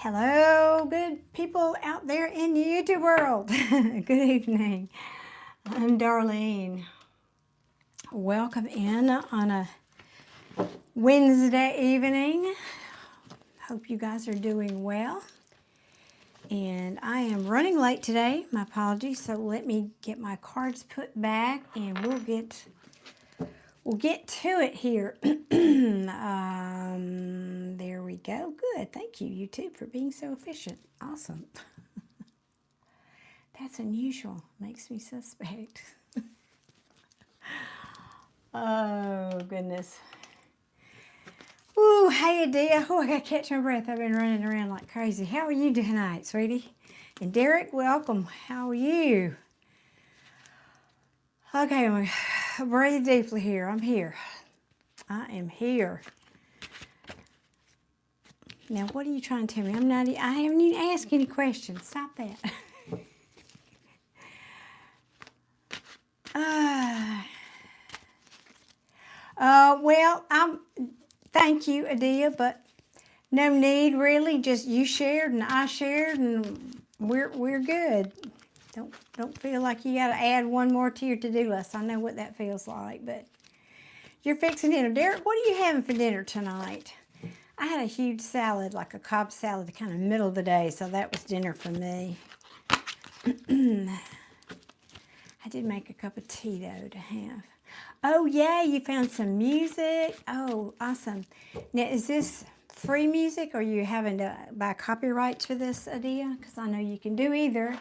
Hello, good people out there in the YouTube world. Good evening. I'm Darlene. Welcome in on a Wednesday evening. Hope you guys are doing well. And I am running late today. My apologies. So let me get my cards put back and we'll get to it here. There we go. Good. Thank you, YouTube, for being so efficient. Awesome. That's unusual. Makes me suspect. Oh, goodness. Ooh, hey, Adia. Oh, I got to catch my breath. I've been running around like crazy. How are you tonight, sweetie? And Derek, welcome. How are you? Okay, I'm going to breathe deeply here. I'm here. I am here. Now, what are you trying to tell me? I haven't even asked any questions. Stop that. Well, thank you, Adia, but no need really. Just you shared and I shared, and we're good. Don't feel like you got to add one more to your to-do list. I know what that feels like, but you're fixing dinner. Derek, what are you having for dinner tonight? I had a huge salad, like a Cobb salad, kind of middle of the day, so that was dinner for me. I did make a cup of tea, though, to have. Oh, yeah, you found some music. Oh, awesome. Now, is this free music, or are you having to buy copyrights for this, Adia? Because I know you can do either.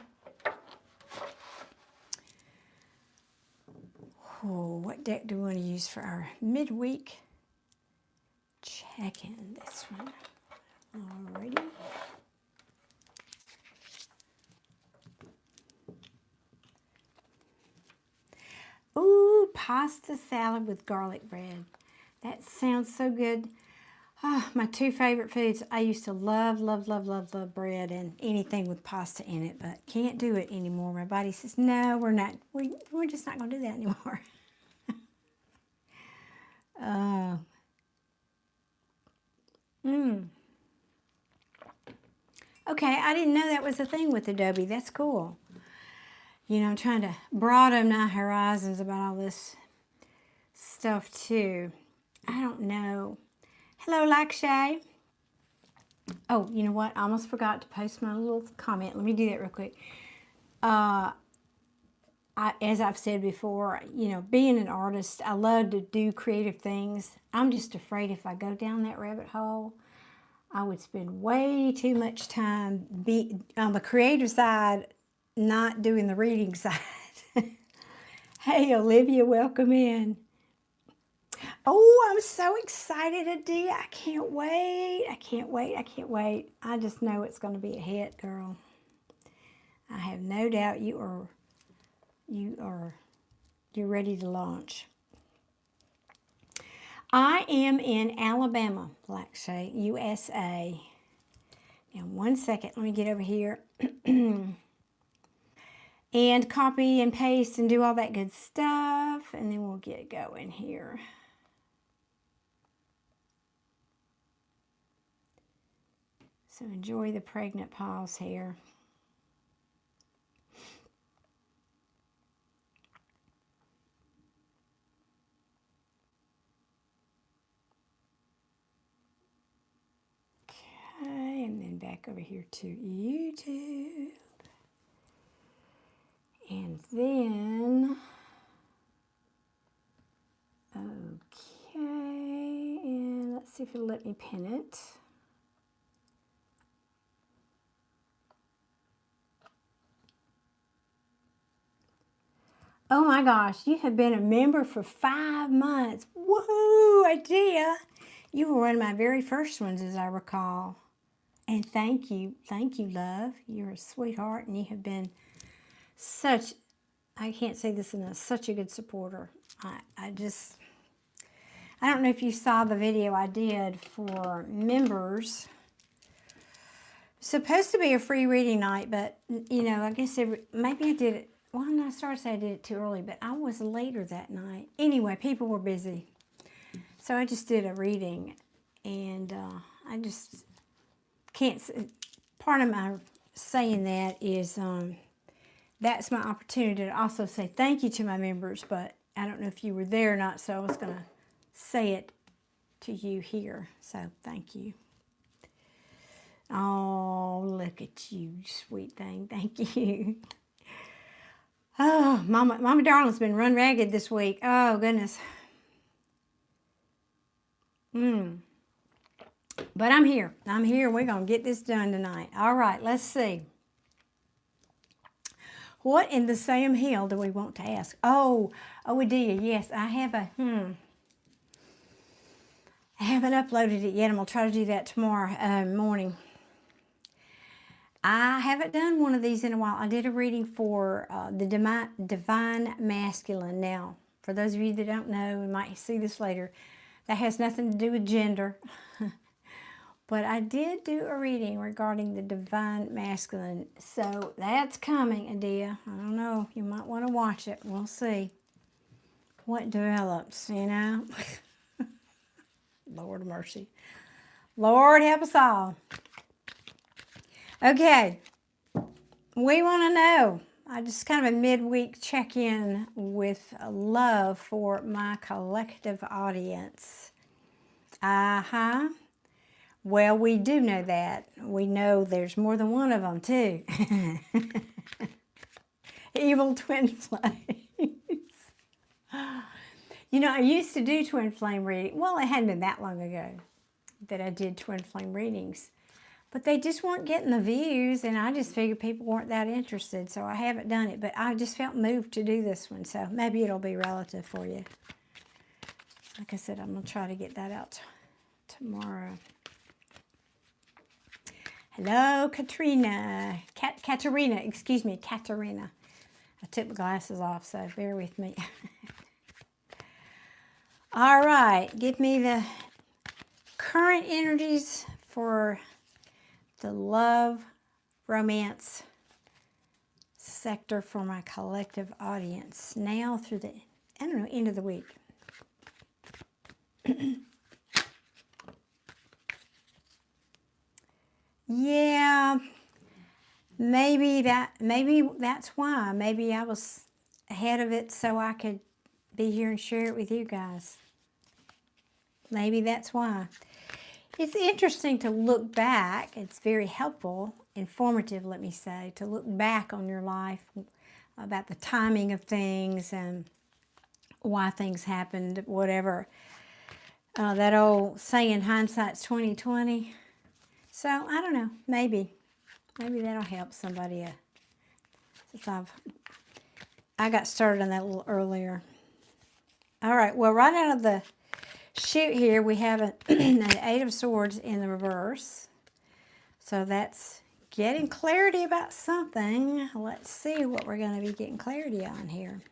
Oh, what deck do we want to use for our midweek check-in? This one. Alrighty. Ooh, pasta salad with garlic bread. That sounds so good. Oh, my two favorite foods. I used to love bread and anything with pasta in it, but can't do it anymore. My body says, no, we're not. We're just not going to do that anymore. Okay, I didn't know that was a thing with Adobe. That's cool. You know, I'm trying to broaden my horizons about all this stuff too. I don't know. Hello, Lakshay. Oh, you know what? I almost forgot to post my little comment. Let me do that real quick. As I've said before, you know, being an artist, I love to do creative things. I'm just afraid if I go down that rabbit hole, I would spend way too much time on the creative side, not doing the reading side. Hey, Olivia, welcome in. Oh, I'm so excited, Adia. I can't wait. I can't wait. I can't wait. I just know it's going to be a hit, girl. I have no doubt you're ready to launch. I am in Alabama, Lakshay, USA. Now, one second. Let me get over here and copy and paste and do all that good stuff, and then we'll get going here. So enjoy the pregnant pause here. Okay, and then back over here to YouTube. And then, okay, and let's see if it'll let me pin it. Oh my gosh, you have been a member for 5 months. Woohoo, Adia. You were one of my very first ones, as I recall. And thank you, love. You're a sweetheart, and you have been such, I can't say this enough, such a good supporter. I don't know if you saw the video I did for members. It's supposed to be a free reading night, but, you know, I guess maybe I did it. Well, I'm not sorry to say I did it too early, but I was later that night. Anyway, people were busy. So I just did a reading, and I just can't part of my saying that is that's my opportunity to also say thank you to my members, but I don't know if you were there or not, so I was going to say it to you here. So thank you. Oh, look at you, sweet thing. Thank you. Oh, Mama Darling's been run ragged this week. Oh, goodness. But I'm here. I'm here. We're going to get this done tonight. All right, let's see. What in the Sam Hill do we want to ask? Oh, Adia, yes, I have a, I haven't uploaded it yet. I'm going to try to do that tomorrow morning. I haven't done one of these in a while. I did a reading for the Divine Masculine. Now, for those of you that don't know and might see this later, that has nothing to do with gender. But I did do a reading regarding the Divine Masculine. So that's coming, Adia. I don't know. You might want to watch it. We'll see what develops, you know. Lord of mercy. Lord help us all. Okay, we want to know, just kind of a midweek check-in with love for my collective audience. Well, we do know that. We know there's more than one of them, too. Evil twin flames. You know, I used to do twin flame reading. Well, it hadn't been that long ago that I did twin flame readings. But they just weren't getting the views, and I just figured people weren't that interested, so I haven't done it. But I just felt moved to do this one, so maybe it'll be relative for you. Like I said, I'm going to try to get that out tomorrow. Hello, Katrina. Katerina, excuse me, Katerina. I took my glasses off, so bear with me. All right, give me the current energies for the love, romance sector for my collective audience. Now through the, I don't know, end of the week. Yeah, maybe that's why. Maybe I was ahead of it so I could be here and share it with you guys. Maybe that's why. It's interesting to look back. It's very helpful, informative, let me say, to look back on your life about the timing of things and why things happened, whatever. That old saying, hindsight's 20/20. So, I don't know, maybe that'll help somebody since I got started on that a little earlier. All right, well, right out of the chute here, we have an Eight of Swords in the reverse. So that's getting clarity about something. Let's see what we're going to be getting clarity on here.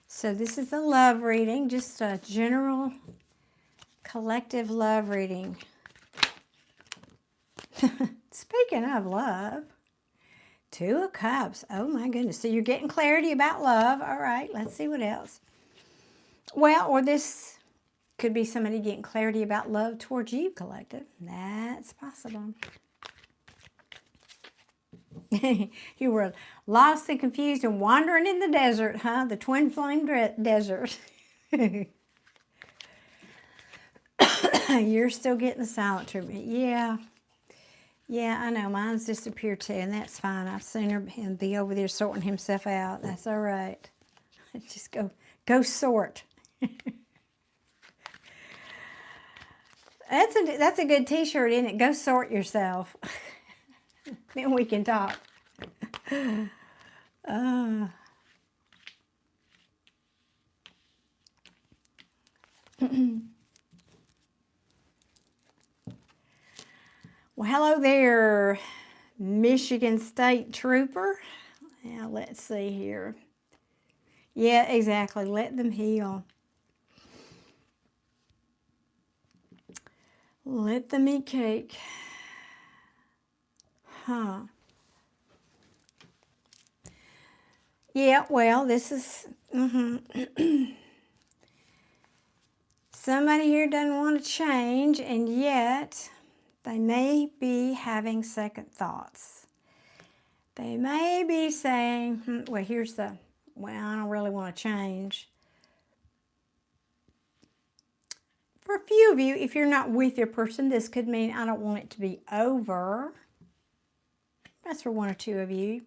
So this is a love reading, just a general collective love reading. Speaking of love, Two of Cups. Oh my goodness. So you're getting clarity about love. All right, let's see what else. Well, or this could be somebody getting clarity about love towards you, collective. That's possible. You were lost and confused and wandering in the desert, huh? The twin flame desert. You're still getting the silent treatment. Yeah. Yeah, I know. Mine's disappeared too, and that's fine. I've seen him be over there sorting himself out. That's all right. Just go sort. That's a good t-shirt, isn't it? Go sort yourself. Then we can talk. Well, hello there, Michigan State Trooper. Now, let's see here. Yeah, exactly. Let them heal. Let them eat cake. Huh. Yeah, well, this is... Somebody here doesn't want to change, and yet They may be having second thoughts. They may be saying, well, I don't really want to change. For a few of you, if you're not with your person, this could mean I don't want it to be over. That's for one or two of you.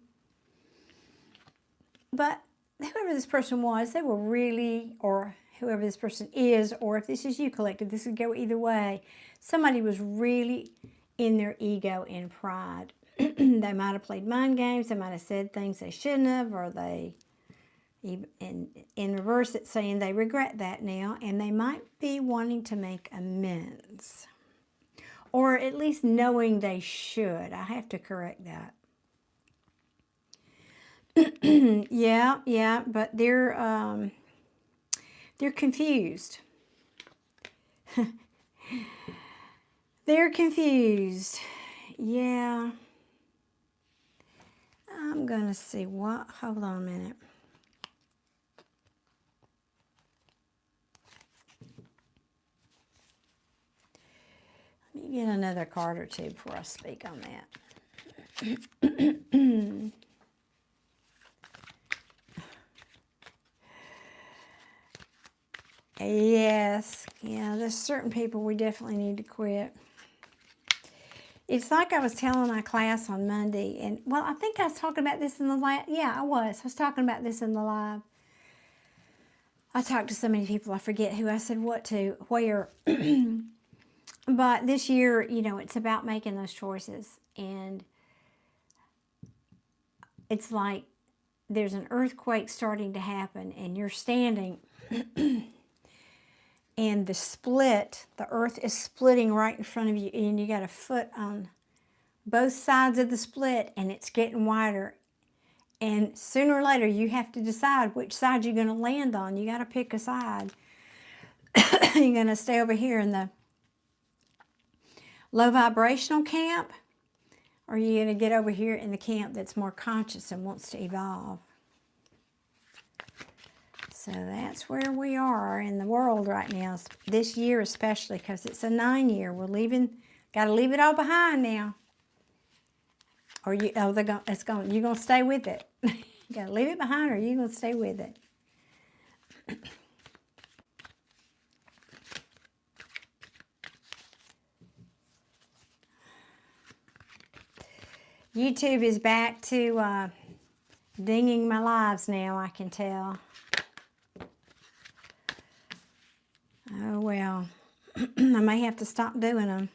But whoever this person was, they were really, or whoever this person is, or if this is you collective, this could go either way. Somebody was really in their ego and pride. They might have played mind games. They might have said things they shouldn't have, or they, in reverse, it's saying they regret that now, and they might be wanting to make amends. Or at least knowing they should. I have to correct that. Yeah, but they're confused. They're confused. Yeah. I'm going to see what, hold on a minute. Let me get another card or two before I speak on that. Yes, yeah, there's certain people we definitely need to quit. It's like I was telling my class on Monday, and well, I think I was talking about this in the live. Yeah, I was talking about this in the live. I talked to so many people, I forget who I said what to, where. But this year, you know, it's about making those choices. And it's like there's an earthquake starting to happen, and you're standing, and the earth is splitting right in front of you, and you got a foot on both sides of the split, and it's getting wider. And sooner or later, you have to decide which side you're going to land on. You got to pick a side. You're going to stay over here in the low vibrational camp, or you're going to get over here in the camp that's more conscious and wants to evolve. So that's where we are in the world right now, this year especially, because it's a 9-year. We're leaving, got to leave it all behind now. Or you're going to stay with it. You got to leave it behind, or you're going to stay with it. YouTube is back to dinging my lives now, I can tell. Oh, well. I may have to stop doing them.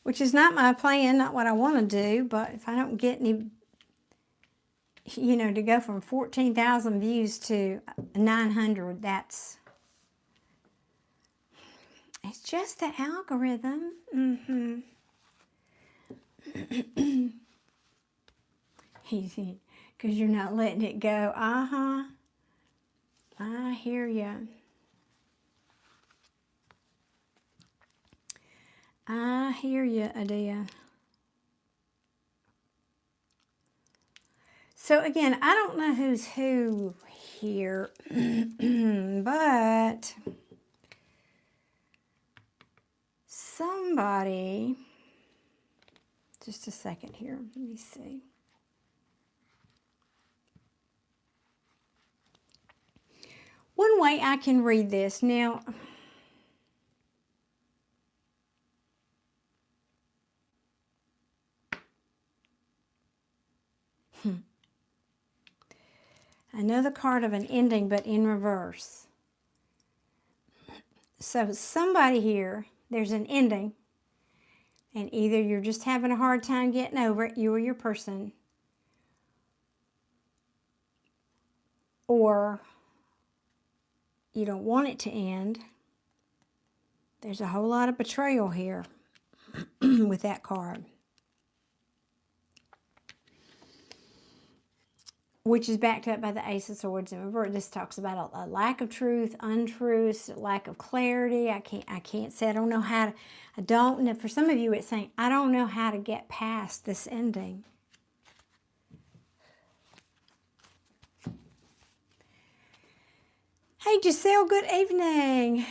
Which is not my plan, not what I want to do, but if I don't get any, you know, to go from 14,000 views to 900, it's just the algorithm. Easy, because you're not letting it go. I hear you. I hear you, Adia. So again, I don't know who's who here, but somebody, just a second here, let me see. One way I can read this now, another card of an ending, but in reverse. So somebody here, there's an ending, and either you're just having a hard time getting over it, you or your person, or you don't want it to end. There's a whole lot of betrayal here with that card. Which is backed up by the Ace of Swords in reverse. This talks about a lack of truth, untruths, lack of clarity. I can't say I don't know how to, I don't know. For some of you, it's saying, I don't know how to get past this ending. Hey, Giselle, good evening.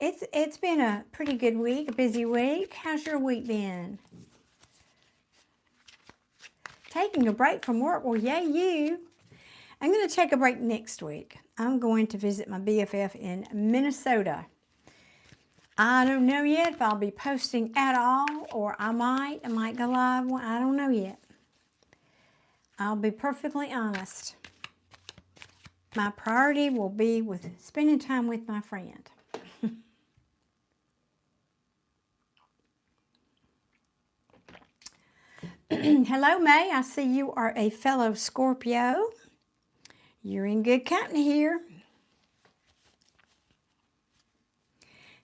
It's been a pretty good week, a busy week. How's your week been? Taking a break from work? Well, yay you. I'm going to take a break next week. I'm going to visit my BFF in Minnesota. I don't know yet if I'll be posting at all, or I might go live. I don't know yet. I'll be perfectly honest. My priority will be with spending time with my friend. Hello, May. I see you are a fellow Scorpio. You're in good company here.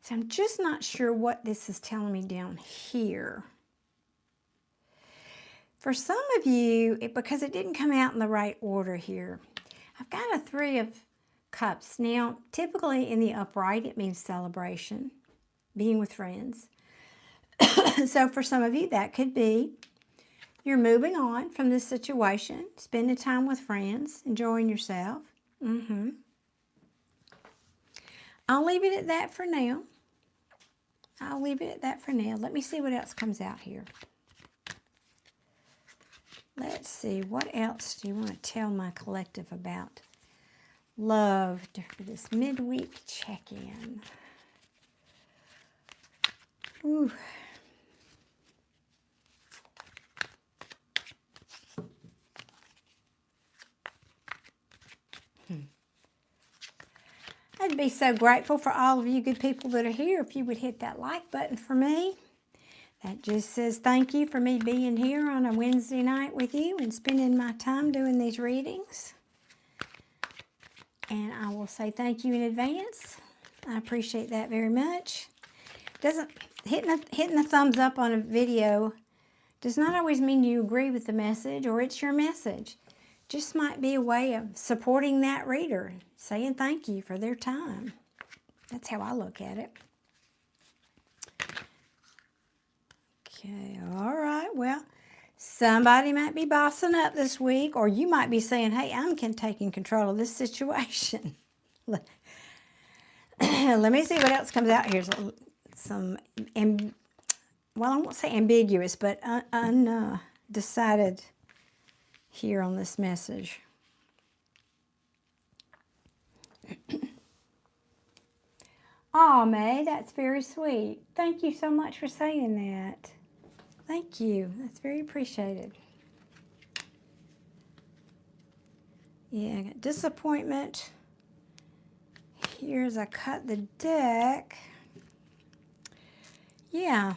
So I'm just not sure what this is telling me down here. For some of you, because it didn't come out in the right order here, I've got a 3 of Cups. Now, typically in the upright, it means celebration, being with friends. So for some of you, that could be you're moving on from this situation, spending time with friends, enjoying yourself. I'll leave it at that for now. Let me see what else comes out here. Let's see, what else do you want to tell my collective about love for this midweek check-in? Ooh. I'd be so grateful for all of you good people that are here if you would hit that like button for me. That just says thank you for me being here on a Wednesday night with you and spending my time doing these readings. And I will say thank you in advance. I appreciate that very much. Hitting the thumbs up on a video does not always mean you agree with the message or it's your message. Just might be a way of supporting that reader, saying thank you for their time. That's how I look at it. Okay, all right. Well, somebody might be bossing up this week, or you might be saying, hey, I'm taking control of this situation. Let me see what else comes out here. Well, I won't say ambiguous, but undecided here on this message. Oh, May, that's very sweet. Thank you so much for saying that. Thank you. That's very appreciated. Yeah, I got disappointment. Here's I cut the deck. Yeah,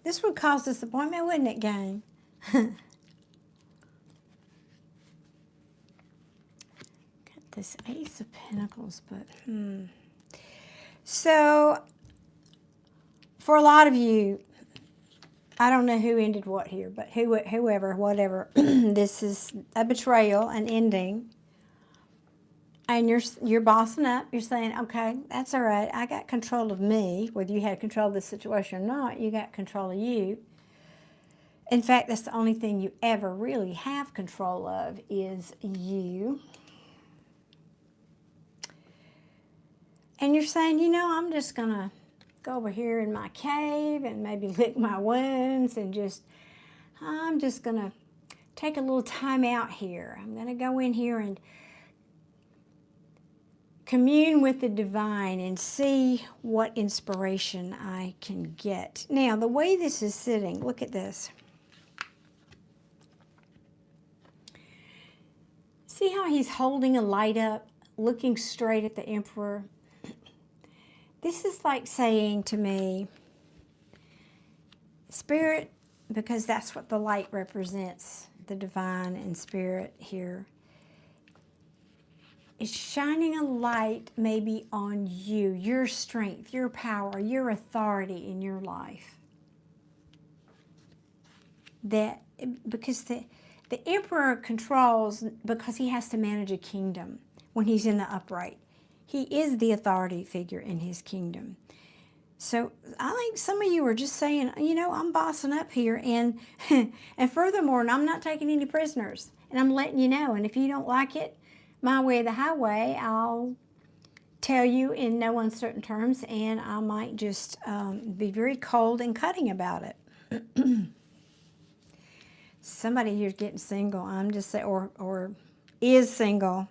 this would cause disappointment, wouldn't it, gang? Got this Ace of Pentacles, but So, for a lot of you, I don't know who ended what here, but whoever, whatever, this is a betrayal, an ending. And you're bossing up. You're saying, okay, that's all right. I got control of me. Whether you had control of the situation or not, you got control of you. In fact, that's the only thing you ever really have control of is you. And you're saying, I'm just going to go over here in my cave and maybe lick my wounds and I'm just going to take a little time out here. I'm going to go in here and commune with the divine and see what inspiration I can get. Now, the way this is sitting, look at this. See how he's holding a light up, looking straight at the Emperor? This is like saying to me, Spirit, because that's what the light represents, the divine and Spirit here, is shining a light maybe on you, your strength, your power, your authority in your life. Because the Emperor controls because he has to manage a kingdom when he's in the upright. He is the authority figure in his kingdom. So I think some of you are just saying, I'm bossing up here. And furthermore, I'm not taking any prisoners. And I'm letting you know. And if you don't like it, my way or the highway, I'll tell you in no uncertain terms, and I might just be very cold and cutting about it. Somebody here's getting single. I'm just saying, or is single.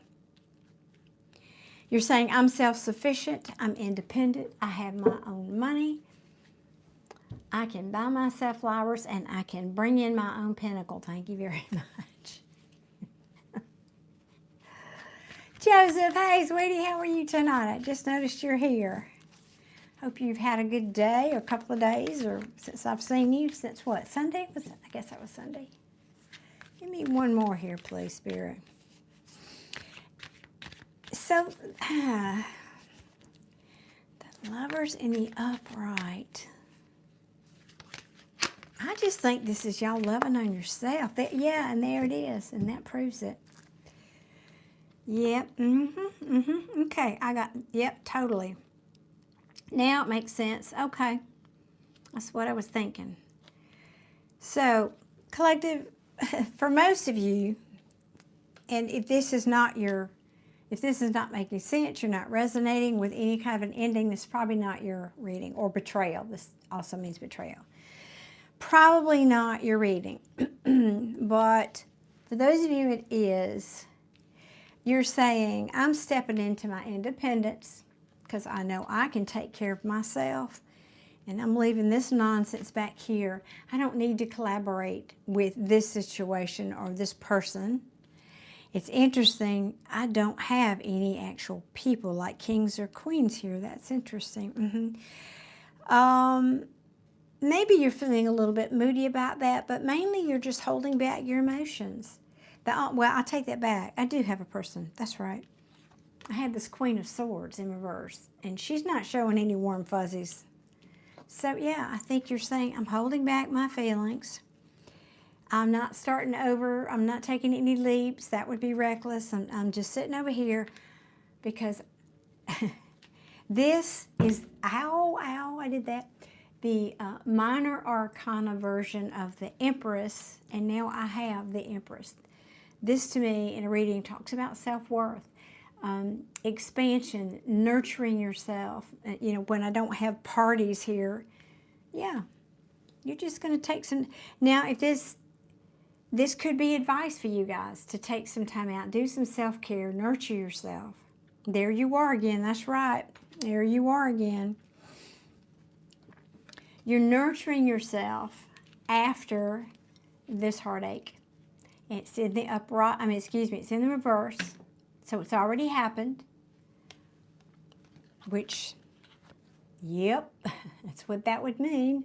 You're saying, I'm self-sufficient, I'm independent, I have my own money, I can buy myself flowers, and I can bring in my own pinnacle. Thank you very much. Joseph, hey, sweetie, how are you tonight? I just noticed you're here. Hope you've had a good day, or a couple of days, or since I've seen you. Since what, Sunday? I guess that was Sunday. Give me one more here, please, Spirit. So, the Lovers in the upright. I just think this is y'all loving on yourself. Yeah, and there it is, and that proves it. Yep, okay, yep, totally. Now it makes sense. Okay, that's what I was thinking. So, collective, for most of you, and if this is not making sense, you're not resonating with any kind of an ending, this is probably not your reading. Or betrayal. This also means betrayal. Probably not your reading. But for those of you it is, you're saying, I'm stepping into my independence because I know I can take care of myself. And I'm leaving this nonsense back here. I don't need to collaborate with this situation or this person. It's interesting, I don't have any actual people like kings or queens here. That's interesting. Maybe you're feeling a little bit moody about that, but mainly you're just holding back your emotions. Well, I take that back. I do have a person. That's right. I had this Queen of Swords in reverse, and she's not showing any warm fuzzies. So, yeah, I think you're saying I'm holding back my feelings. I'm not starting over. I'm not taking any leaps. That would be reckless. I'm just sitting over here because this is, ow, I did that. The minor arcana version of the Empress, and now I have the Empress. This to me in a reading talks about self-worth, expansion, nurturing yourself. You know, when I don't have parties here, yeah, you're just going to take some. Now, if this could be advice for you guys to take some time out, do some self-care, nurture yourself. There you are again. That's right. There you are again. You're nurturing yourself after this heartache. It's in the upright, it's in the reverse. So it's already happened. Which, yep, that's what that would mean.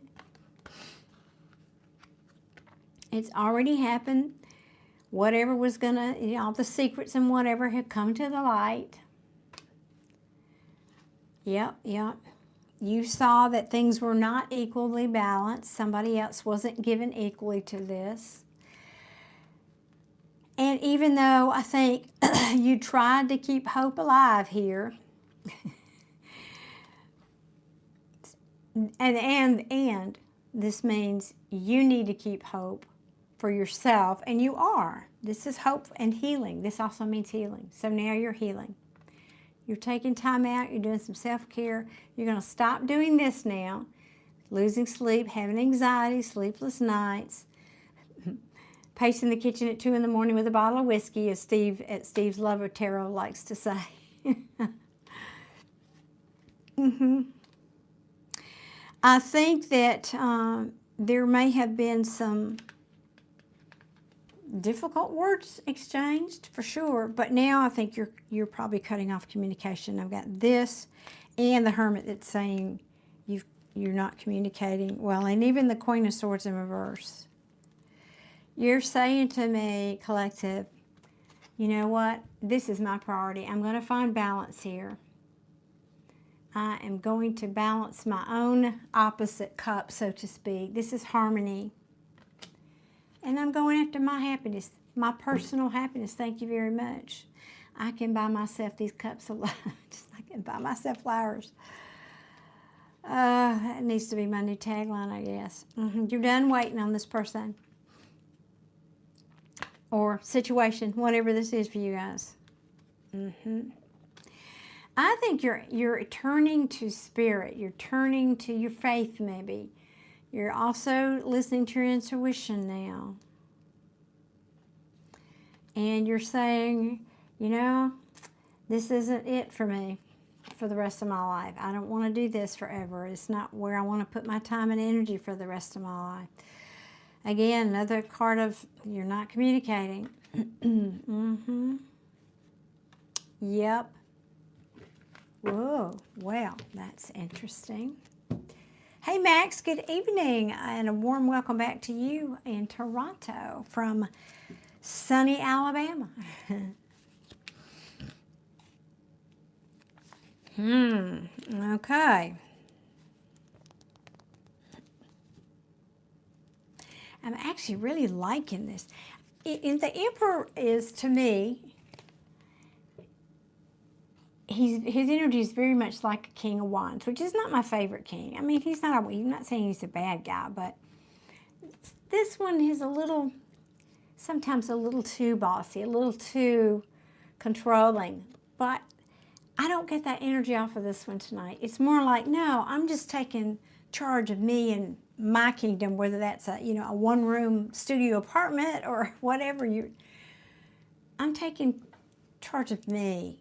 It's already happened. Whatever was gonna, all the secrets and whatever had come to the light. Yep. You saw that things were not equally balanced. Somebody else wasn't given equally to this. And even though I think you tried to keep hope alive here, and this means you need to keep hope for yourself, and you are. This is hope and healing. This also means healing. So now you're healing. You're taking time out. You're doing some self-care. You're going to stop doing this now. Losing sleep, having anxiety, sleepless nights, pacing the kitchen at 2 in the morning with a bottle of whiskey, as Steve's Lover Tarot likes to say. I think that there may have been some difficult words exchanged for sure, but now I think you're probably cutting off communication. I've got this and the Hermit that's saying you're not communicating well, and even the Queen of Swords in reverse. You're saying to me, collective, you know what? This is my priority. I'm going to find balance here. I am going to balance my own opposite cup, so to speak. This is harmony. And I'm going after my happiness, my personal happiness. Thank you very much. I can buy myself these cups of love. I can buy myself flowers. That needs to be my new tagline, I guess. You're done waiting on this person. Or situation, whatever this is for you guys. I think you're turning to spirit. You're turning to your faith, maybe. You're also listening to your intuition now. And you're saying, you know, this isn't it for me for the rest of my life. I don't want to do this forever. It's not where I want to put my time and energy for the rest of my life. Again, another card of you're not communicating. Mm-hmm. Yep. Whoa, well, that's interesting. Hey, Max, good evening, and a warm welcome back to you in Toronto from sunny Alabama. Okay. I'm actually really liking this. The Emperor is, to me, his energy is very much like a King of Wands, which is not my favorite king. I mean, I'm not saying he's a bad guy, but this one is sometimes a little too bossy, a little too controlling. But I don't get that energy off of this one tonight. It's more like, no, I'm just taking charge of me and my kingdom, whether that's a one-room studio apartment or whatever. I'm taking charge of me.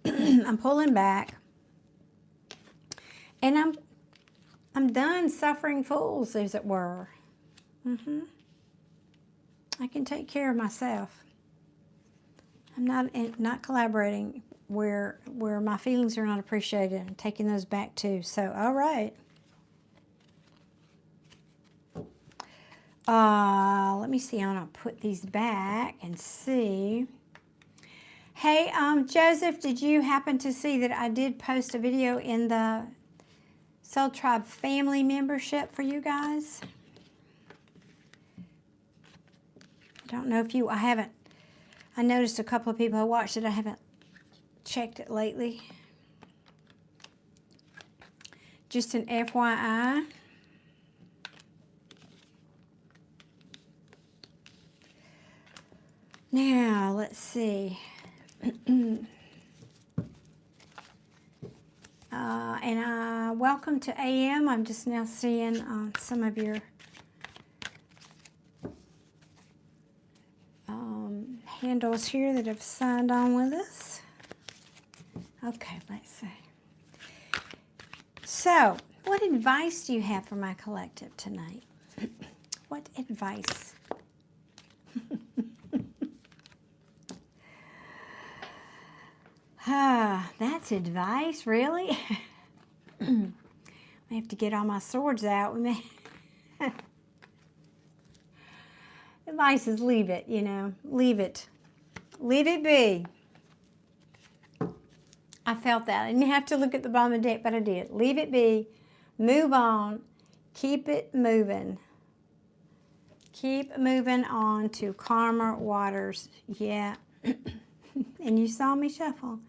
I'm pulling back, and I'm done suffering fools, as it were. I can take care of myself. I'm not collaborating where my feelings are not appreciated. I'm taking those back too. So, all right. Let me see. I'm gonna put these back and see. Hey, Joseph, did you happen to see that I did post a video in the Soul Tribe family membership for you guys? I don't know if I noticed a couple of people who watched it. I haven't checked it lately. Just an FYI. Now, let's see. And welcome to AM. I'm just now seeing some of your handles here that have signed on with us. Okay, let's see. So, what advice do you have for my collective tonight? What advice? That's advice, really? I have to get all my swords out. Advice is leave it, leave it. Leave it be. I felt that. I didn't have to look at the bottom of the deck, but I did. Leave it be. Move on. Keep it moving. Keep moving on to calmer waters. Yeah. And you saw me shuffle.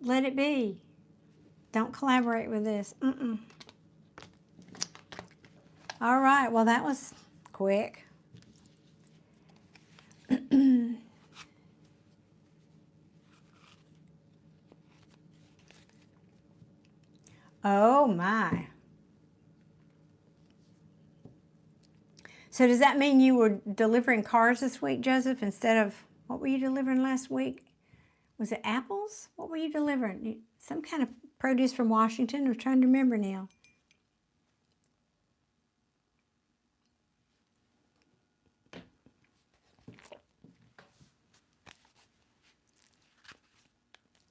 Let it be. Don't collaborate with this. All right. Well, that was quick. Oh, my. So does that mean you were delivering cars this week, Joseph, instead of, what were you delivering last week? Was it apples? What were you delivering? Some kind of produce from Washington? I'm trying to remember now.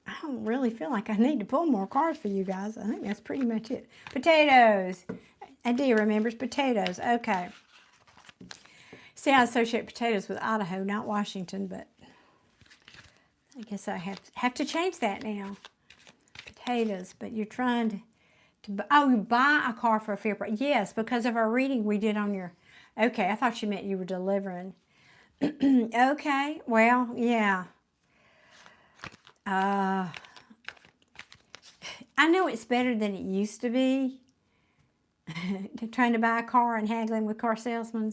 I don't really feel like I need to pull more cards for you guys. I think that's pretty much it. Potatoes. Adia remembers potatoes. Okay. See, I associate potatoes with Idaho, not Washington, but I guess I have to change that now. Potatoes, but you're trying to you buy a car for a fair price. Yes, because of our reading we did on your, okay, I thought you meant you were delivering. Okay, well, yeah. I know it's better than it used to be. Trying to buy a car and haggling with car salesmen,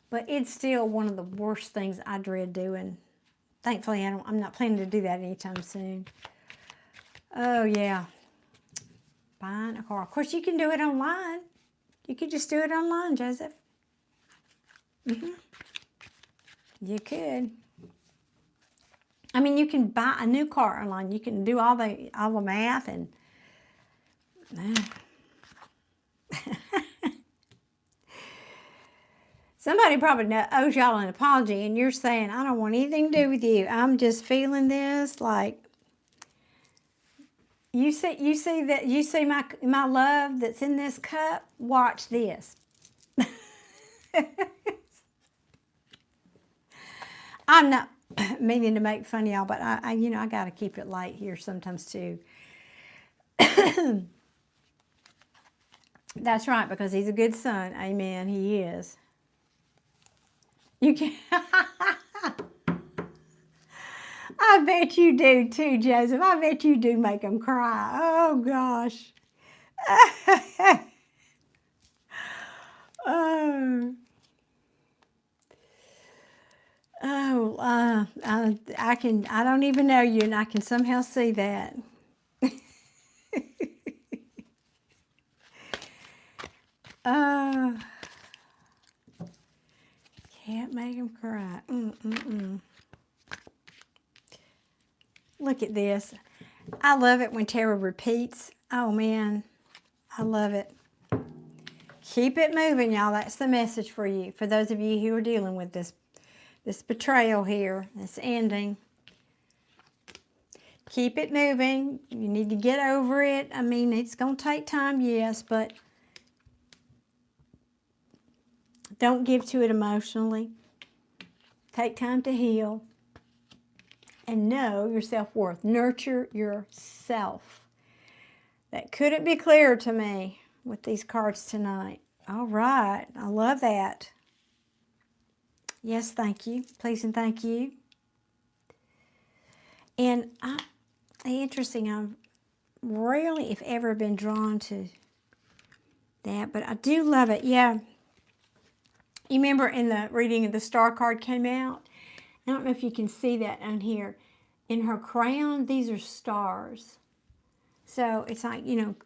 but it's still one of the worst things I dread doing. Thankfully, I'm not planning to do that anytime soon. Oh, yeah. Buying a car. Of course, you can do it online. You could just do it online, Joseph. You could. I mean, you can buy a new car online. You can do all the math and... Somebody probably owes y'all an apology, and you're saying, I don't want anything to do with you. I'm just feeling this like... You see my love that's in this cup? Watch this. I'm not meaning to make fun of y'all, but I got to keep it light here sometimes too. That's right, because he's a good son. Amen. He is. You can. I bet you do too, Joseph. I bet you do make him cry. Oh gosh. Oh. Oh, I don't even know you, and I can somehow see that. Can't make him cry. Look at this. I love it when Tara repeats. Oh, man. I love it. Keep it moving, y'all. That's the message for you. For those of you who are dealing with this betrayal here, this ending. Keep it moving. You need to get over it. I mean, it's going to take time, yes, but don't give to it emotionally. Take time to heal. And know your self-worth. Nurture yourself. That couldn't be clearer to me with these cards tonight. All right. I love that. Yes, thank you. Please and thank you. And interesting, I've rarely, if ever, been drawn to that, but I do love it. Yeah. You remember in the reading, the star card came out? I don't know if you can see that on here. In her crown, these are stars. So it's like,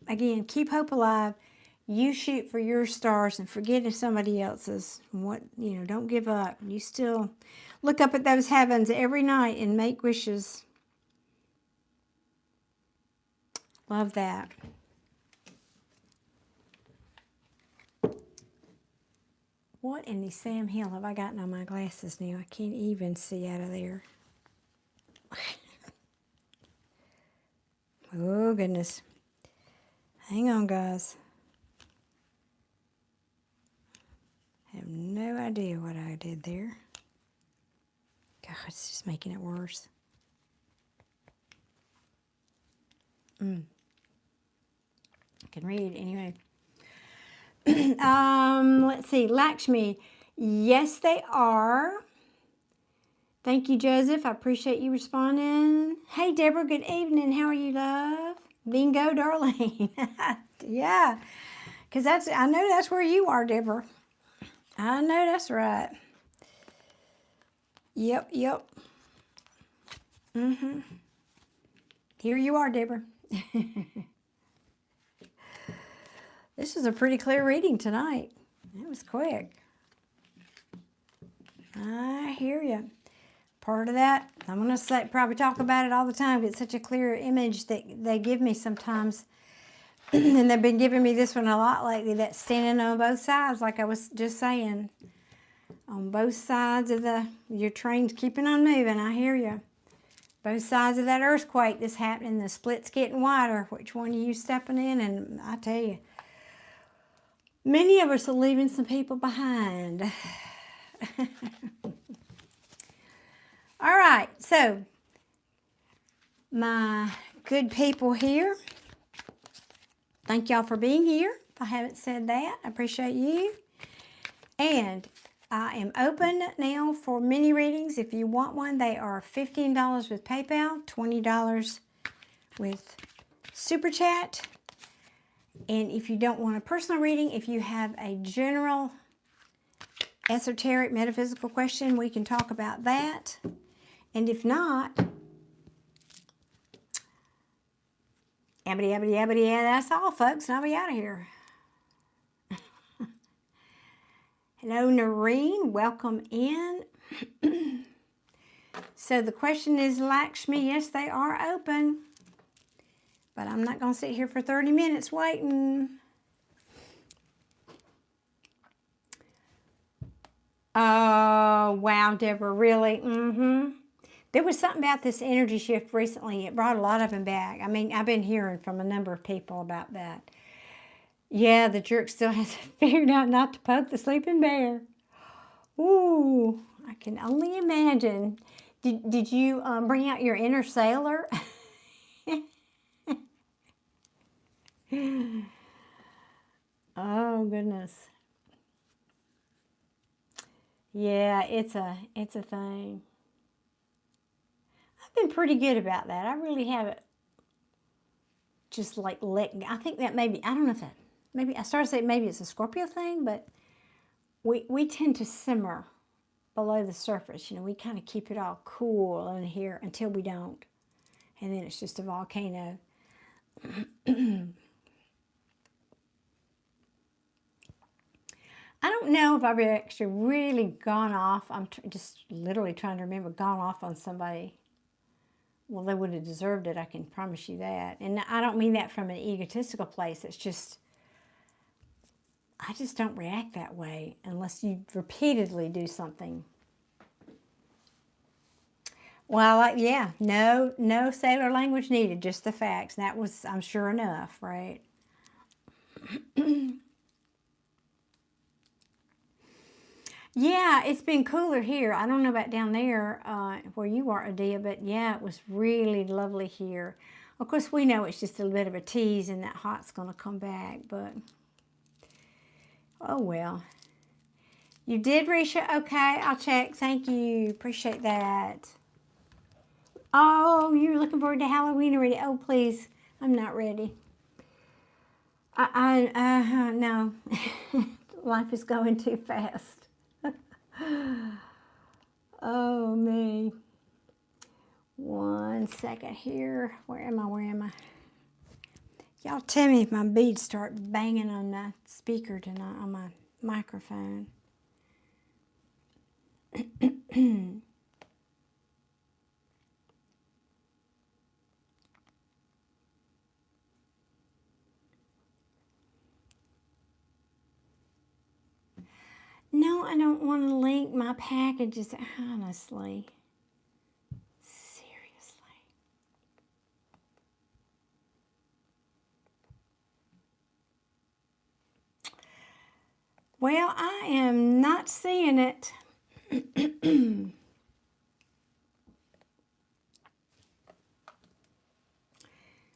again, keep hope alive. You shoot for your stars and forget if somebody else's. Don't give up. You still look up at those heavens every night and make wishes. Love that. What in the Sam Hill have I gotten on my glasses now? I can't even see out of there. Oh, goodness. Hang on, guys. I have no idea what I did there. God, it's just making it worse. I can read anyway. Let's see. Lakshmi. Yes, they are. Thank you, Joseph. I appreciate you responding. Hey, Deborah. Good evening. How are you, love? Bingo, darling. Yeah. Because I know that's where you are, Deborah. I know that's right. Yep. Here you are, Deborah. This is a pretty clear reading tonight. That was quick. I hear you. Part of that, I'm going to probably talk about it all the time. It's such a clear image that they give me sometimes. And they've been giving me this one a lot lately, that's standing on both sides, like I was just saying. On both sides of your train's keeping on moving, I hear you. Both sides of that earthquake that's happening, the split's getting wider. Which one are you stepping in? And I tell you, many of us are leaving some people behind. All right, so my good people here, thank y'all for being here. If I haven't said that, I appreciate you. And I am open now for mini readings. If you want one, they are $15 with PayPal, $20 with Super Chat. And if you don't want a personal reading, if you have a general esoteric metaphysical question, we can talk about that. And if not, yabbity, yabbity, yabbity, yeah, that's all, folks, and I'll be out of here. Hello, Noreen. Welcome in. So the question is, Lakshmi, yes, they are open. But I'm not going to sit here for 30 minutes waiting. Oh, wow, Deborah, really? Mm-hmm. There was something about this energy shift recently. It brought a lot of them back. I mean, I've been hearing from a number of people about that. Yeah, the jerk still hasn't figured out not to poke the sleeping bear. Ooh, I can only imagine. Did you bring out your inner sailor? Oh, goodness. Yeah, it's a thing. I've been pretty good about that. I really haven't just like I think that maybe, I don't know if that, maybe I started saying maybe it's a Scorpio thing, but we tend to simmer below the surface. You know, we kind of keep it all cool in here until we don't. And then it's just a volcano. I don't know if I've actually really gone off. I'm just literally trying to remember, gone off on somebody. Well, they would have deserved it, I can promise you that. And I don't mean that from an egotistical place. It's just, I just don't react that way unless you repeatedly do something. Well, yeah, no sailor language needed, just the facts. And that was, I'm sure, enough, right? Yeah, it's been cooler here. I don't know about down there where you are, Adia, but yeah, it was really lovely here. Of course, we know it's just a bit of a tease and that hot's going to come back, but oh well. You did, Risha? Okay, I'll check. Thank you. Appreciate that. Oh, you're looking forward to Halloween already? Oh, please. I'm not ready. No. Life is going too fast. Oh, me. 1 second here. Where am I? Y'all tell me if my beads start banging on the speaker tonight, on my microphone. No, I don't want to link my packages, honestly. Seriously. Well, I am not seeing it.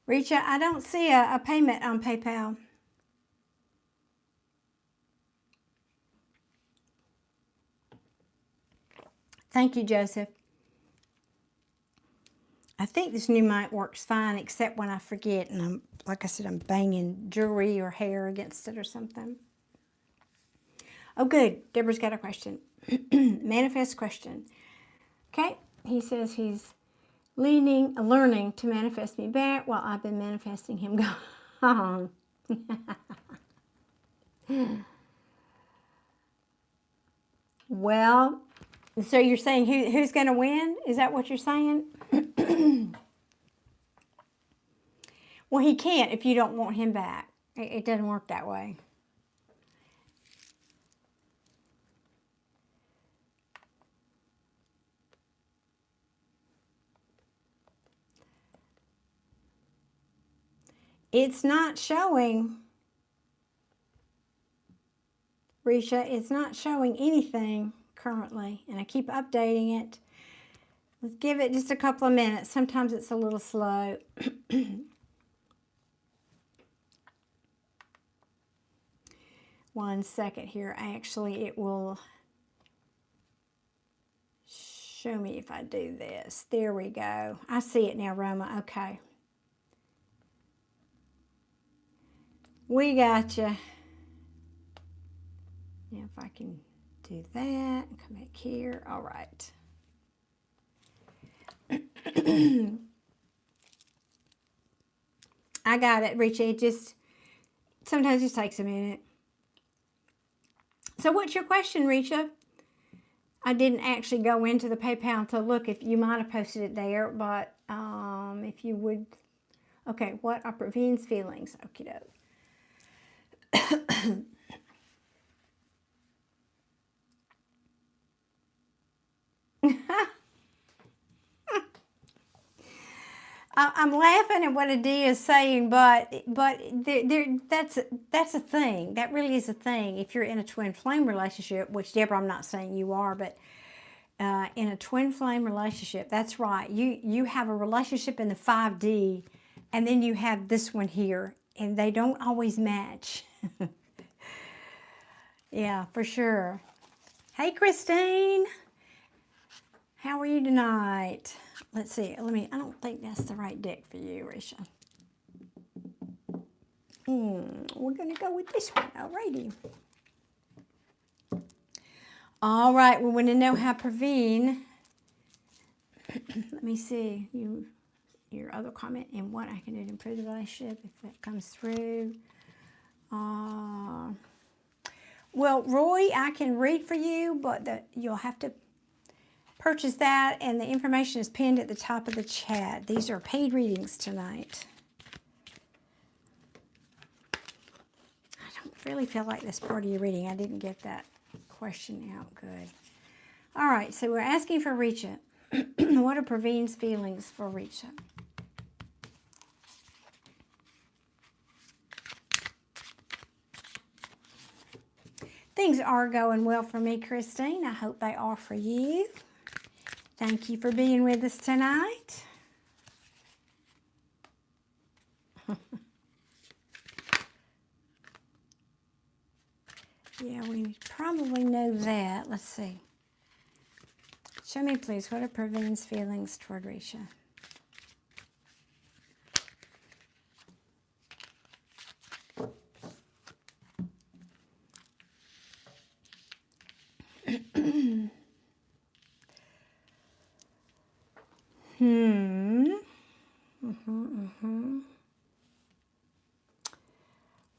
Risha, I don't see a payment on PayPal. Thank you, Joseph. I think this new mic works fine, except when I forget, and like I said, I'm banging jewelry or hair against it or something. Oh, good. Deborah's got a question. Manifest question. Okay. He says he's learning to manifest me back while I've been manifesting him gone. Well, so you're saying who's going to win? Is that what you're saying? Well, he can't if you don't want him back. It doesn't work that way. It's not showing, Risha, it's not showing anything currently, and I keep updating it. Let's give it just a couple of minutes. Sometimes it's a little slow. 1 second here. Actually, it will show me if I do this. There we go. I see it now, Roma. Okay. We got you. Now, if I can do that, come back here. All right. I got it, Richie. It just, sometimes it just takes a minute. So what's your question, Risha? I didn't actually go into the PayPal to look if you might have posted it there, but if you would. Okay, what are Praveen's feelings? Okie doke. I'm laughing at what Adia is saying, but that's a thing. That really is a thing. If you're in a twin flame relationship, which Deborah, I'm not saying you are, but in a twin flame relationship, that's right. You have a relationship in the 5D, and then you have this one here, and they don't always match. Yeah, for sure. Hey, Christine. How are you tonight? Let's see. I don't think that's the right deck for you, Risha. We're going to go with this one. Alrighty. All right. We want to know how Praveen. Let me see your other comment and what I can do to improve the relationship if that comes through. Well, Roy, I can read for you, but you'll have to purchase that, and the information is pinned at the top of the chat. These are paid readings tonight. I don't really feel like that's part of your reading. I didn't get that question out good. All right, so we're asking for Risha. What are Praveen's feelings for Risha? Things are going well for me, Christine. I hope they are for you. Thank you for being with us tonight. Yeah, we probably know that. Let's see. Show me, please, what are Praveen's feelings toward Risha?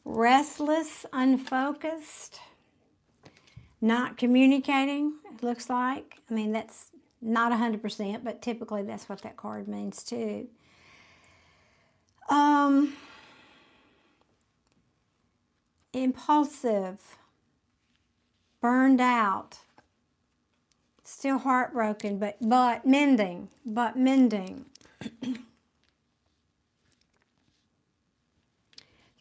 Restless, unfocused, not communicating, it looks like. I mean, that's not 100%, but typically that's what that card means too. Impulsive, burned out, still heartbroken, but mending.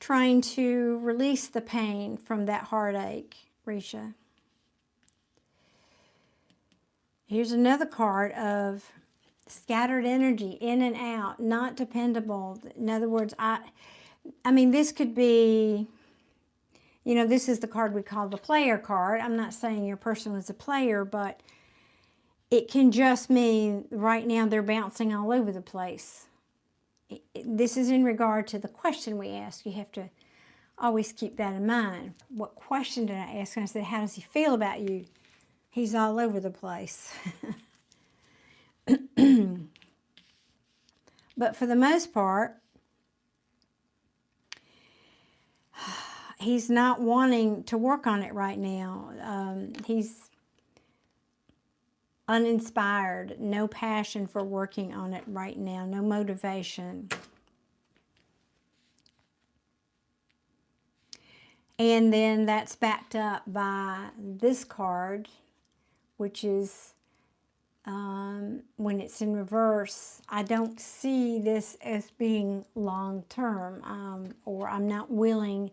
Trying to release the pain from that heartache, Risha. Here's another card of scattered energy, in and out, not dependable. In other words, I mean, this could be, you know, this is the card we call the player card. I'm not saying your person was a player, but it can just mean right now they're bouncing all over the place. This is in regard to the question we ask. You have to always keep that in mind. What question did I ask? And I said, how does he feel about you? He's all over the place. But for the most part, he's not wanting to work on it right now. He's uninspired, no passion for working on it right now, no motivation. And then that's backed up by this card, which is when it's in reverse, I don't see this as being long term, or I'm not willing.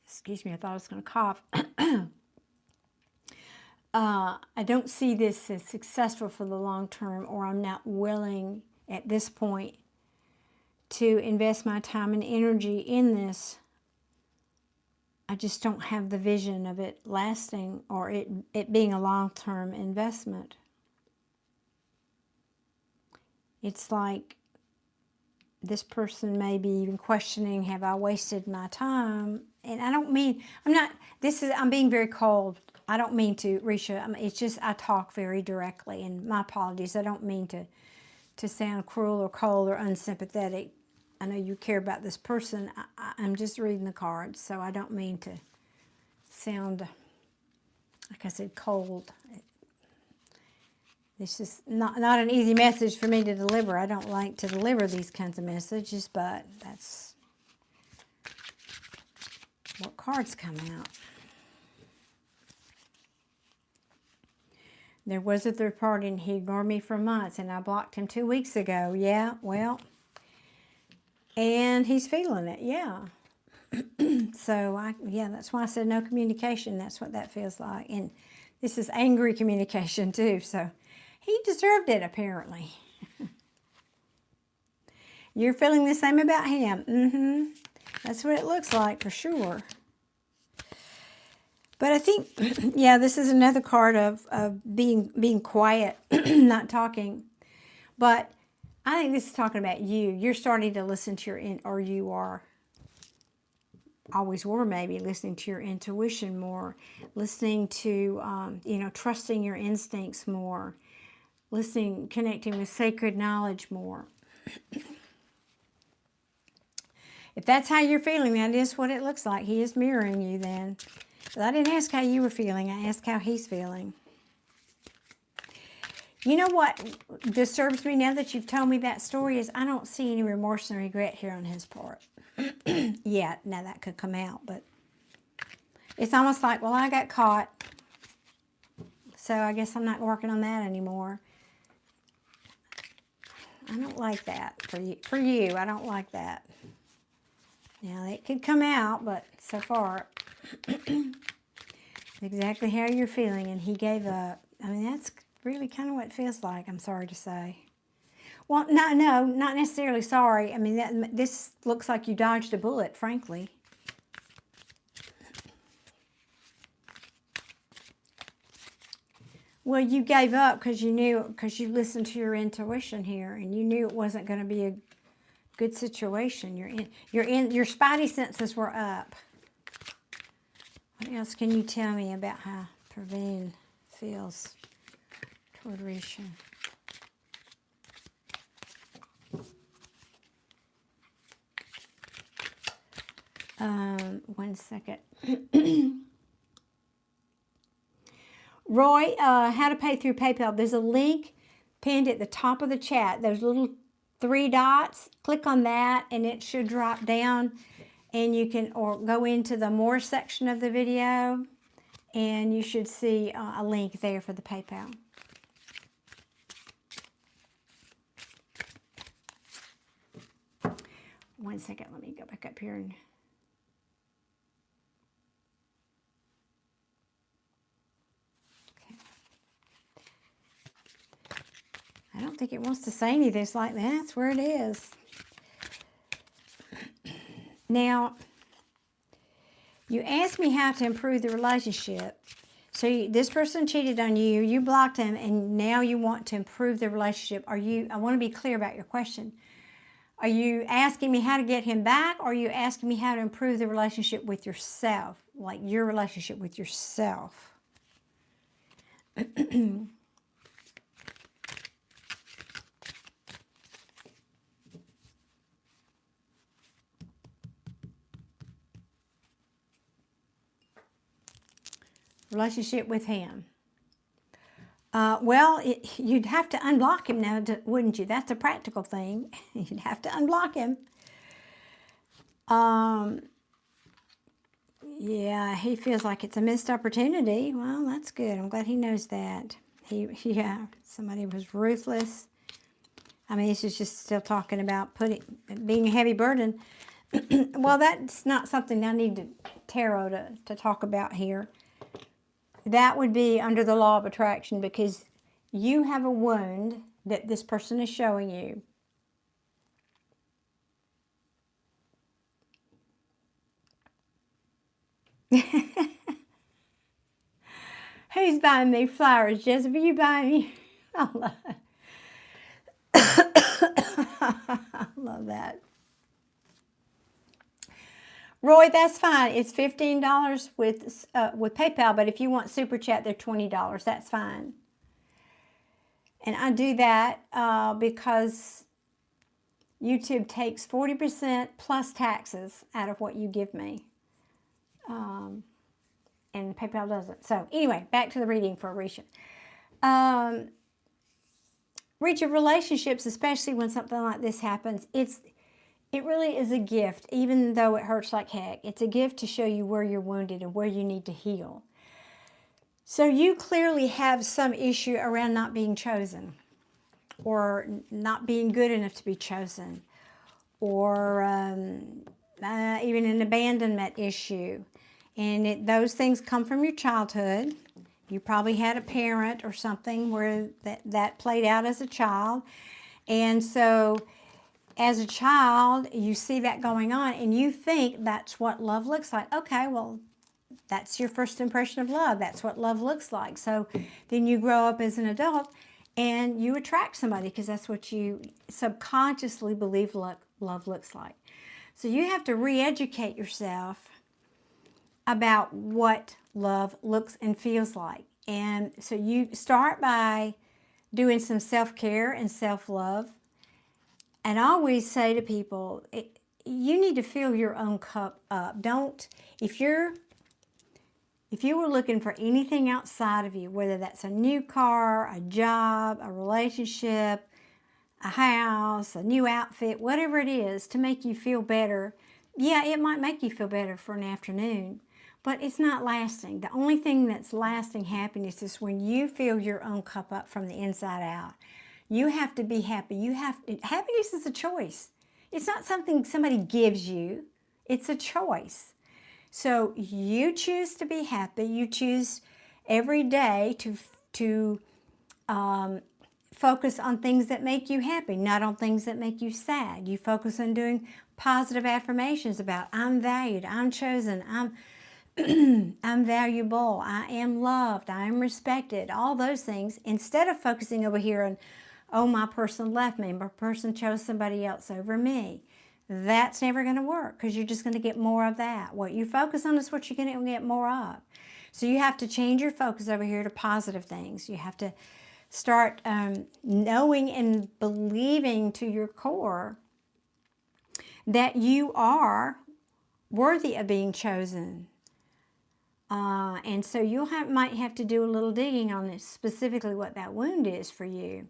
Excuse me, I thought I was going to cough. I don't see this as successful for the long term, or I'm not willing at this point to invest my time and energy in this. I just don't have the vision of it lasting, or it being a long-term investment. It's like this person may be even questioning, have I wasted my time? And I don't mean, I'm being very cold. I don't mean to, Risha. It's just I talk very directly, and my apologies. I don't mean to sound cruel or cold or unsympathetic. I know you care about this person. I'm just reading the cards, so I don't mean to sound, like I said, cold. This is not an easy message for me to deliver. I don't like to deliver these kinds of messages, but that's what cards come out. There was a third party and he ignored me for months and I blocked him 2 weeks ago. Yeah, well, and he's feeling it, yeah. So, yeah, that's why I said no communication. That's what that feels like. And this is angry communication too, so he deserved it apparently. You're feeling the same about him. That's what it looks like for sure. But I think, yeah, this is another card of being quiet, not talking. But I think this is talking about you. You're starting to listen to or you are, always were maybe, listening to your intuition more, listening to, trusting your instincts more, listening, connecting with sacred knowledge more. If that's how you're feeling, that is what it looks like. He is mirroring you then. But I didn't ask how you were feeling. I asked how he's feeling. You know what disturbs me now that you've told me that story is I don't see any remorse and regret here on his part. Yeah, now that could come out, but it's almost like, well, I got caught, so I guess I'm not working on that anymore. I don't like that for you. For you, I don't like that. Now, it could come out, but so far, exactly how you're feeling, and he gave up. I mean, that's really kind of what it feels like, I'm sorry to say. Well, no, not necessarily sorry. I mean, this looks like you dodged a bullet, frankly. Well, you gave up because you listened to your intuition here, and you knew it wasn't going to be a good situation. Your spidey senses were up. What else can you tell me about how Praveen feels toward Risha? 1 second. Roy, how to pay through PayPal. There's a link pinned at the top of the chat. Those little 3 dots. Click on that and it should drop down, and you can go into the more section of the video and you should see a link there for the PayPal. One second, let me go back up here and I don't think it wants to say any of this like that. That's where it is. Now, you asked me how to improve the relationship. So this person cheated on you, you blocked him, and now you want to improve the relationship. I want to be clear about your question. Are you asking me how to get him back, or are you asking me how to improve the relationship with yourself? Like your relationship with yourself? Relationship with him. Well, you'd have to unblock him now, wouldn't you? That's a practical thing. You'd have to unblock him. Yeah, he feels like it's a missed opportunity. Well, that's good. I'm glad he knows that. Yeah, somebody was ruthless. I mean, this is just still talking about being a heavy burden. Well, that's not something I need tarot to talk about here. That would be under the law of attraction, because you have a wound that this person is showing you. Who's buying me flowers? Jessica, you buying me? Oh, Love that. Roy, that's fine. It's $15 with PayPal, but if you want Super Chat, they're $20. That's fine. And I do that because YouTube takes 40% plus taxes out of what you give me. And PayPal doesn't. So anyway, back to the reading for Risha. Risha, relationships, especially when something like this happens, it really is a gift, even though it hurts like heck. It's a gift to show you where you're wounded and where you need to heal. So you clearly have some issue around not being chosen, or not being good enough to be chosen, or even an abandonment issue. And those things come from your childhood. You probably had a parent or something where that played out as a child. And so as a child, you see that going on and you think that's what love looks like. Okay, well, that's your first impression of love. That's what love looks like. So then you grow up as an adult and you attract somebody because that's what you subconsciously believe love looks like. So you have to re-educate yourself about what love looks and feels like. And so you start by doing some self-care and self-love. And I always say to people, you need to fill your own cup up. If you were looking for anything outside of you, whether that's a new car, a job, a relationship, a house, a new outfit, whatever it is to make you feel better, yeah, it might make you feel better for an afternoon, but it's not lasting. The only thing that's lasting happiness is when you fill your own cup up from the inside out. You have to be happy. Happiness is a choice. It's not something somebody gives you. It's a choice. So you choose to be happy. You choose every day to focus on things that make you happy, not on things that make you sad. You focus on doing positive affirmations about I'm valued, I'm chosen, I'm valuable, I am loved, I am respected, all those things, instead of focusing over here on, oh, my person left me, my person chose somebody else over me. That's never going to work because you're just going to get more of that. What you focus on is what you're going to get more of. So you have to change your focus over here to positive things. You have to start knowing and believing to your core that you are worthy of being chosen. And so you might have to do a little digging on this, specifically what that wound is for you.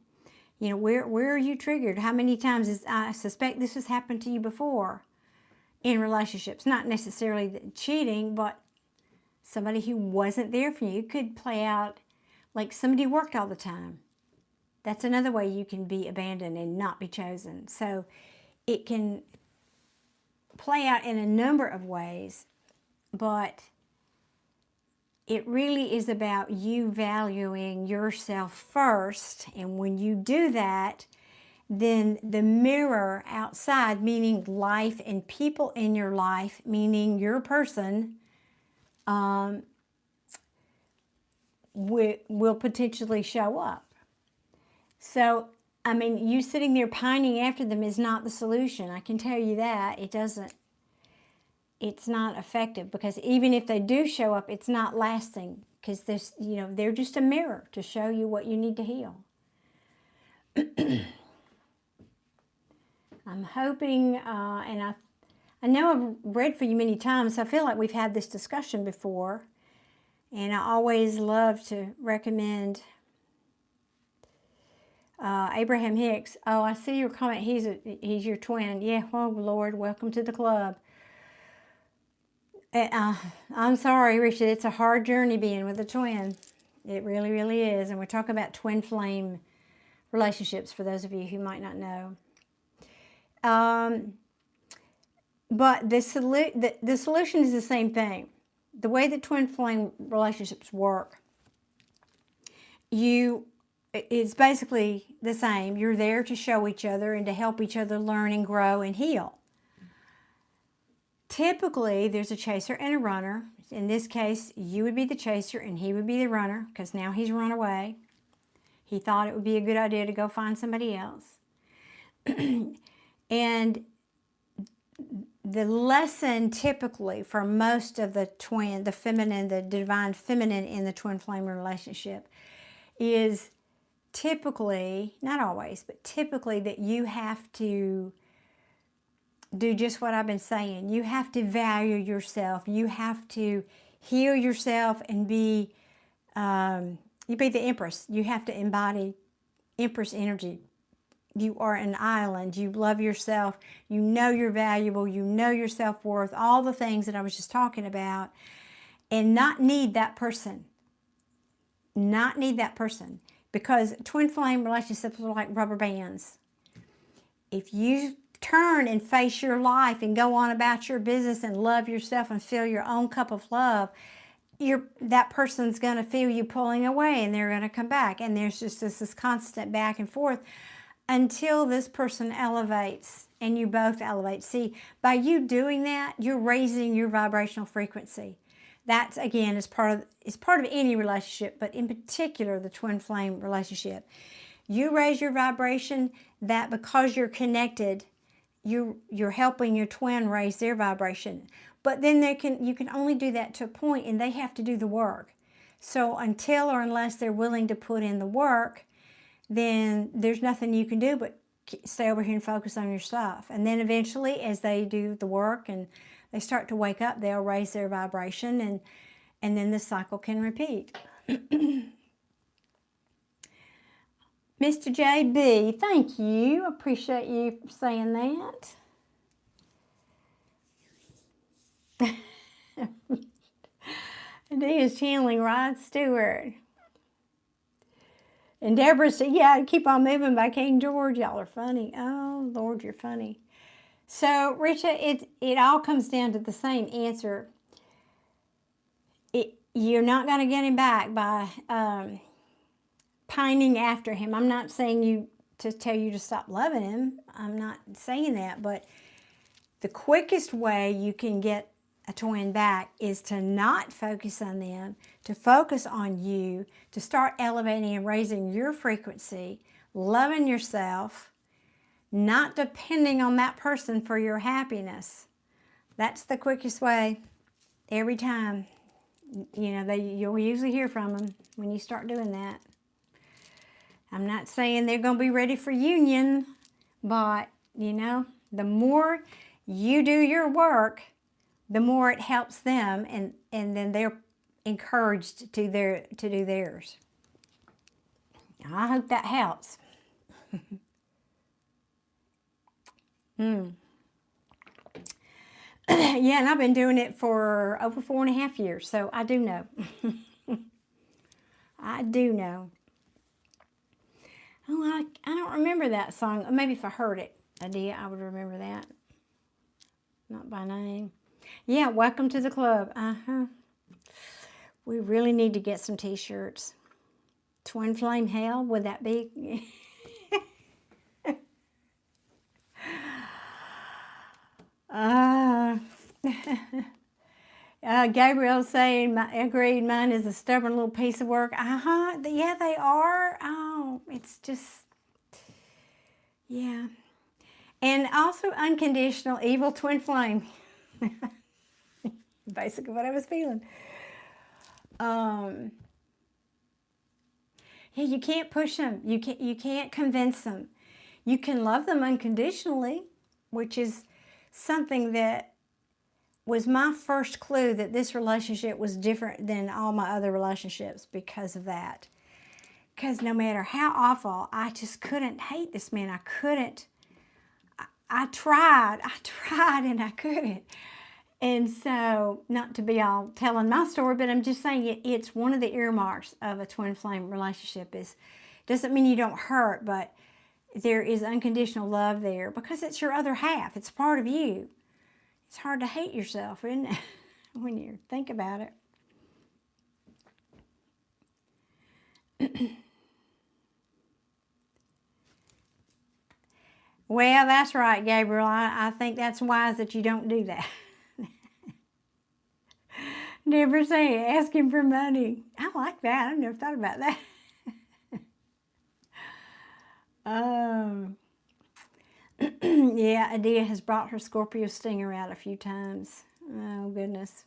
You know, where are you triggered? How many times I suspect this has happened to you before in relationships? Not necessarily cheating, but somebody who wasn't there for you. It could play out like somebody worked all the time. That's another way you can be abandoned and not be chosen. So it can play out in a number of ways, but it really is about you valuing yourself first. And when you do that, then the mirror outside, meaning life and people in your life, meaning your person, will potentially show up. So, I mean, you sitting there pining after them is not the solution. I can tell you that. It's not effective, because even if they do show up, it's not lasting, because they're just a mirror to show you what you need to heal. I'm hoping, and I know I've read for you many times, so I feel like we've had this discussion before, and I always love to recommend Abraham Hicks. Oh, I see your comment. He's your twin. Yeah, oh Lord, welcome to the club. I'm sorry, Risha, it's a hard journey being with a twin. It really, really is. And we're talking about twin flame relationships for those of you who might not know. But the solution is the same thing. The way that twin flame relationships work, it's basically the same. You're there to show each other and to help each other learn and grow and heal. Typically, there's a chaser and a runner. In this case, you would be the chaser and he would be the runner, because now he's run away. He thought it would be a good idea to go find somebody else. And the lesson typically for most of the twin, the feminine, the divine feminine in the twin flame relationship is typically, not always, but typically that you have to do just what I've been saying. You have to value yourself. You have to heal yourself and be, you be the Empress. You have to embody Empress energy. You are an island. You love yourself. You know you're valuable. You know your self-worth. All the things that I was just talking about. And not need that person. Not need that person. Because twin flame relationships are like rubber bands. If you turn and face your life and go on about your business and love yourself and fill your own cup of love, that person's going to feel you pulling away and they're going to come back. And there's just this constant back and forth until this person elevates and you both elevate. See, by you doing that, you're raising your vibrational frequency. That's, again, is part of any relationship, but in particular the twin flame relationship. You raise your vibration, that because you're connected, you're helping your twin raise their vibration. But then you can only do that to a point, and they have to do the work. So until or unless they're willing to put in the work, then there's nothing you can do but stay over here and focus on your stuff. And then eventually, as they do the work and they start to wake up, they'll raise their vibration, and then the cycle can repeat. Mr. JB, thank you. Appreciate you saying that. And he is channeling Rod Stewart. And Deborah said, yeah, Keep On Moving by King George. Y'all are funny. Oh, Lord, you're funny. So, Risha, it all comes down to the same answer. You're not going to get him back by pining after him. I'm not saying to tell you to stop loving him. I'm not saying that. But the quickest way you can get a twin back is to not focus on them, to focus on you, to start elevating and raising your frequency, loving yourself, not depending on that person for your happiness. That's the quickest way every time. You know, you'll usually hear from them when you start doing that. I'm not saying they're going to be ready for union, but, you know, the more you do your work, the more it helps them, and then they're encouraged to do theirs. I hope that helps. Yeah, and I've been doing it for over 4.5 years, so I do know. I do know. Oh, I don't remember that song. Maybe if I heard it, I would remember that. Not by name. Yeah, welcome to the club. We really need to get some t-shirts. Twin Flame Hell, would that be? Gabriel's saying, agreed, mine is a stubborn little piece of work. Yeah, they are. Oh, it's just, yeah. And also unconditional evil twin flame. Basically what I was feeling. Yeah, you can't push them. You can't convince them. You can love them unconditionally, which is something that was my first clue that this relationship was different than all my other relationships because of that. Because no matter how awful, I just couldn't hate this man. I couldn't. I tried and I couldn't. And so, not to be all telling my story, but I'm just saying it's one of the earmarks of a twin flame relationship. Doesn't mean you don't hurt, but there is unconditional love there because it's your other half. It's part of you. It's hard to hate yourself, isn't it? When you think about it. Well, that's right, Gabriel. I think that's wise that you don't do that. Never say ask him for money. I like that. I've never thought about that. Yeah, Adia has brought her Scorpio stinger out a few times. Oh, goodness.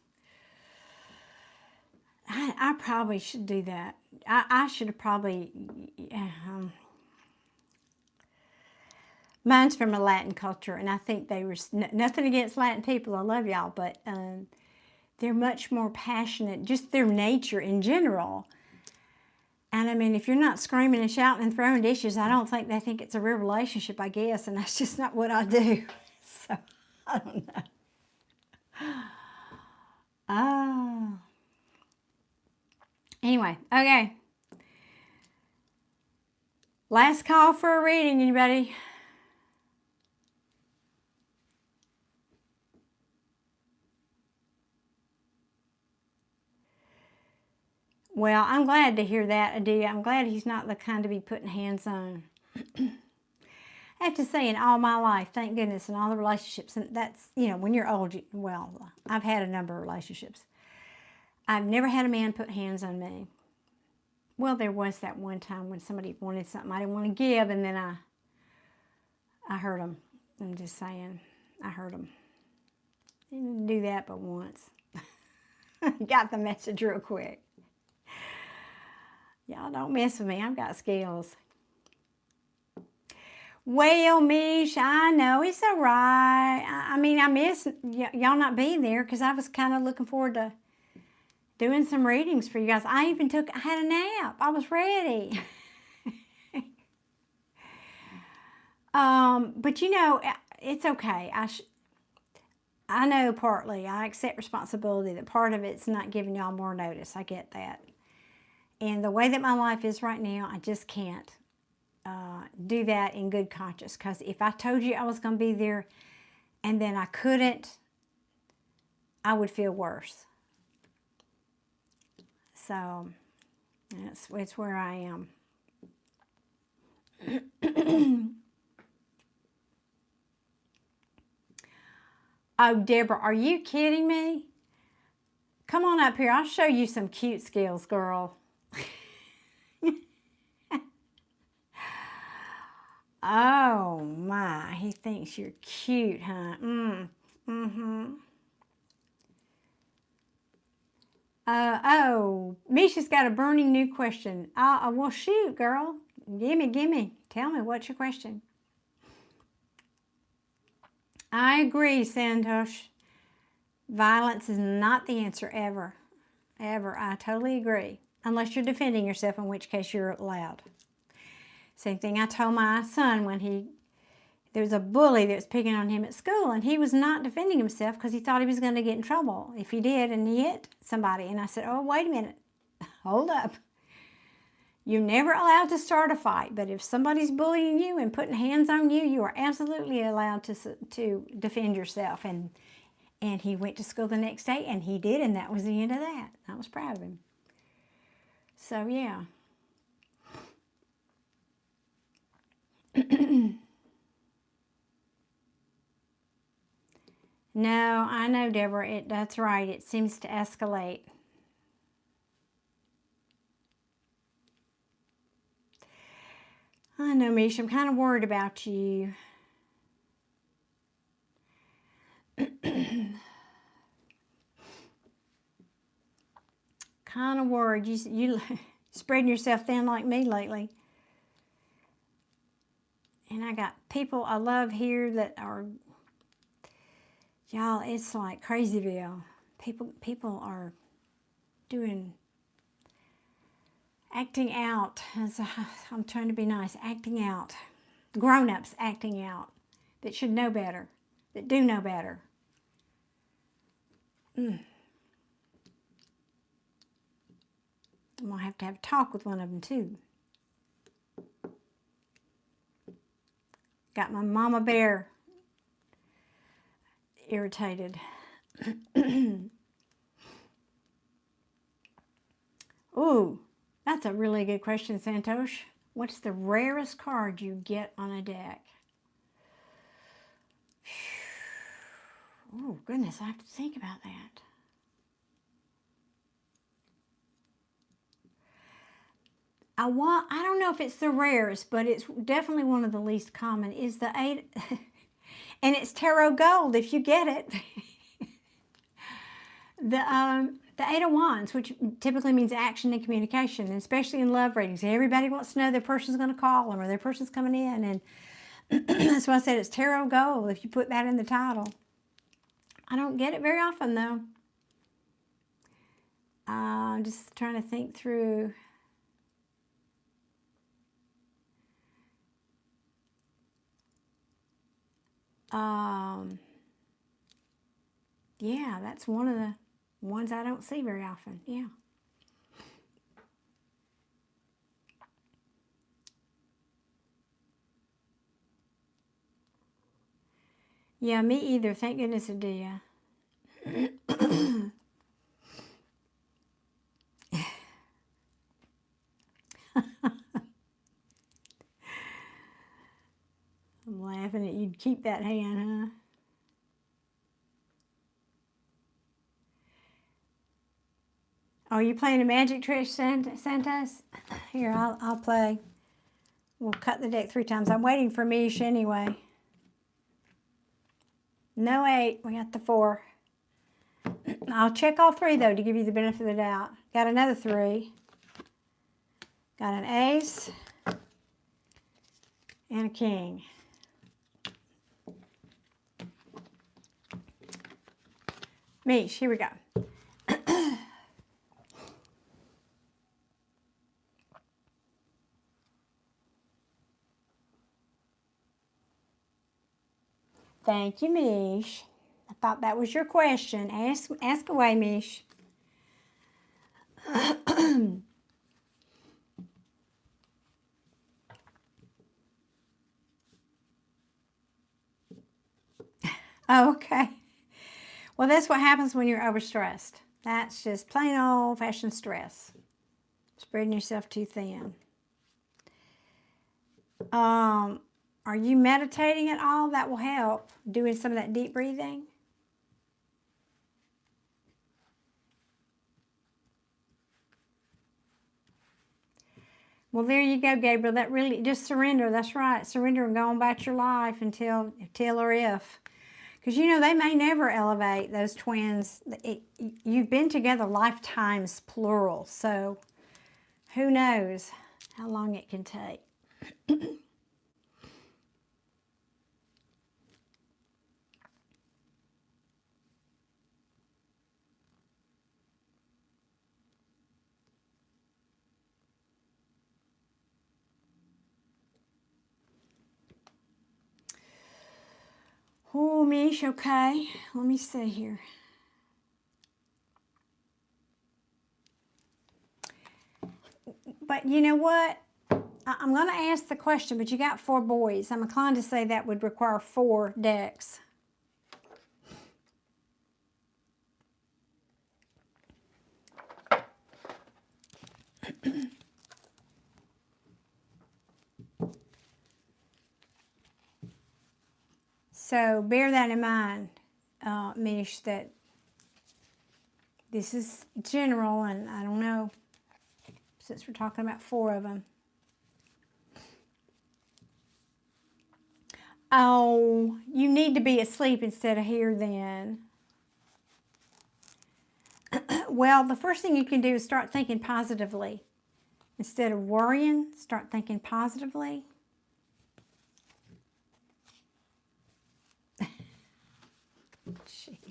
I probably should do that. I should have probably... mine's from a Latin culture, and I think they were... nothing against Latin people. I love y'all, but they're much more passionate. Just their nature in general. And I mean, if you're not screaming and shouting and throwing dishes, I don't think they think it's a real relationship, I guess. And that's just not what I do. So, I don't know. Oh. Anyway, okay. Last call for a reading, anybody? Well, I'm glad to hear that, Adia. I'm glad he's not the kind to be putting hands on. I have to say, in all my life, thank goodness, in all the relationships, and that's, you know, when you're old, well, I've had a number of relationships. I've never had a man put hands on me. Well, there was that one time when somebody wanted something I didn't want to give, and then I hurt them. I'm just saying, I hurt them. Didn't do that but once. Got the message real quick. Y'all don't mess with me. I've got skills. Well, Mish, I know. It's all right. I mean, I miss y'all not being there because I was kind of looking forward to doing some readings for you guys. I had a nap. I was ready. But you know, it's okay. I know partly. I accept responsibility that part of it's not giving y'all more notice. I get that. And the way that my life is right now, I just can't do that in good conscience. Because if I told you I was going to be there and then I couldn't, I would feel worse. So, it's where I am. Oh, Deborah, are you kidding me? Come on up here. I'll show you some cute skills, girl. Oh, my. He thinks you're cute, huh? Oh, Misha's got a burning new question. Well, shoot, girl. Gimme. Tell me, what's your question? I agree, Santosh. Violence is not the answer, ever. Ever. I totally agree. Unless you're defending yourself, in which case you're allowed. Same thing I told my son when there was a bully that was picking on him at school, and he was not defending himself because he thought he was going to get in trouble if he did, and he hit somebody. And I said, oh, wait a minute. Hold up. You're never allowed to start a fight, but if somebody's bullying you and putting hands on you, you are absolutely allowed to defend yourself. And he went to school the next day, and he did, and that was the end of that. I was proud of him. So, yeah. No, I know, Deborah. That's right. It seems to escalate. I know, Mish. I'm kind of worried about you. Kind of worried. You spreading yourself thin like me lately. And I got people I love here that are, y'all, it's like Crazyville. People are acting out. I'm trying to be nice. Acting out. Grown-ups acting out. That should know better. That do know better. I'm going to have a talk with one of them, too. Got my mama bear irritated. Ooh, that's a really good question, Santosh. What's the rarest card you get on a deck? Oh, goodness, I have to think about that. I don't know if it's the rarest, but it's definitely one of the least common, is the 8, and it's tarot gold if you get it. The 8 of Wands, which typically means action and communication, and especially in love readings. Everybody wants to know their person's going to call them or their person's coming in, and that's why I said it's tarot gold if you put that in the title. I don't get it very often, though. I'm just trying to think through. Yeah, that's one of the ones I don't see very often. Yeah. Yeah, me either. Thank goodness it did. I'm laughing at you. Keep that hand, huh? Oh, you playing a magic trick, Santos? Here, I'll play. We'll cut the deck 3 times. I'm waiting for Mish anyway. No 8. We got the 4. I'll check all 3 though to give you the benefit of the doubt. Got another 3. Got an ace and a king. Mish, here we go. Thank you, Mish. I thought that was your question. Ask away, Mish. Oh, okay. Well, that's what happens when you're overstressed. That's just plain old-fashioned stress. Spreading yourself too thin. Are you meditating at all? That will help. Doing some of that deep breathing. Well, there you go, Gabriel. That really, just surrender. That's right. Surrender and go on about your life until or if. Because, you know, they may never elevate, those twins. You've been together lifetimes, plural. So who knows how long it can take. Oh, Mish, okay. Let me see here. But you know what? I'm going to ask the question, but you got 4 boys. I'm inclined to say that would require 4 decks. So bear that in mind, Mish, that this is general, and I don't know, since we're talking about 4 of them. Oh, you need to be asleep instead of here then. Well, the first thing you can do is start thinking positively. Instead of worrying, start thinking positively. Jeez.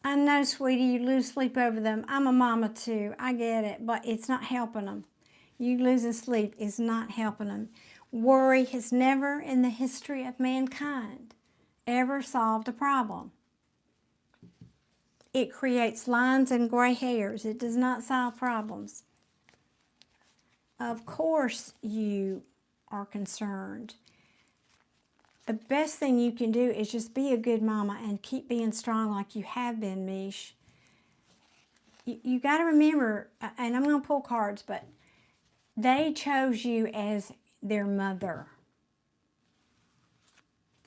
I know, sweetie, you lose sleep over them. I'm a mama too. I get it, but it's not helping them. You losing sleep is not helping them. Worry has never in the history of mankind ever solved a problem. It creates lines and gray hairs. It does not solve problems. Of course you are concerned. The best thing you can do is just be a good mama and keep being strong like you have been, Mish. you got to remember, and I'm going to pull cards, but they chose you as their mother.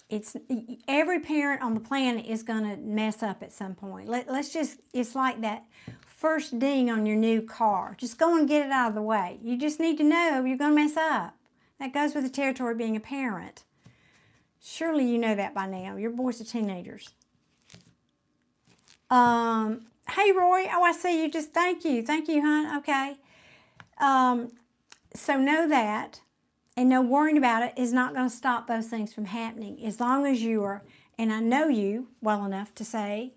It's every parent on the planet is going to mess up at some point. Let's just, it's like that first ding on your new car. Just go and get it out of the way. You just need to know you're going to mess up. That goes with the territory of being a parent. Surely you know that by now. Your boys are teenagers. Hey, Roy. Oh, I see you. Just thank you. Thank you, hon. Okay. So know that. And no worrying about it is not going to stop those things from happening. As long as you are, and I know you well enough to say,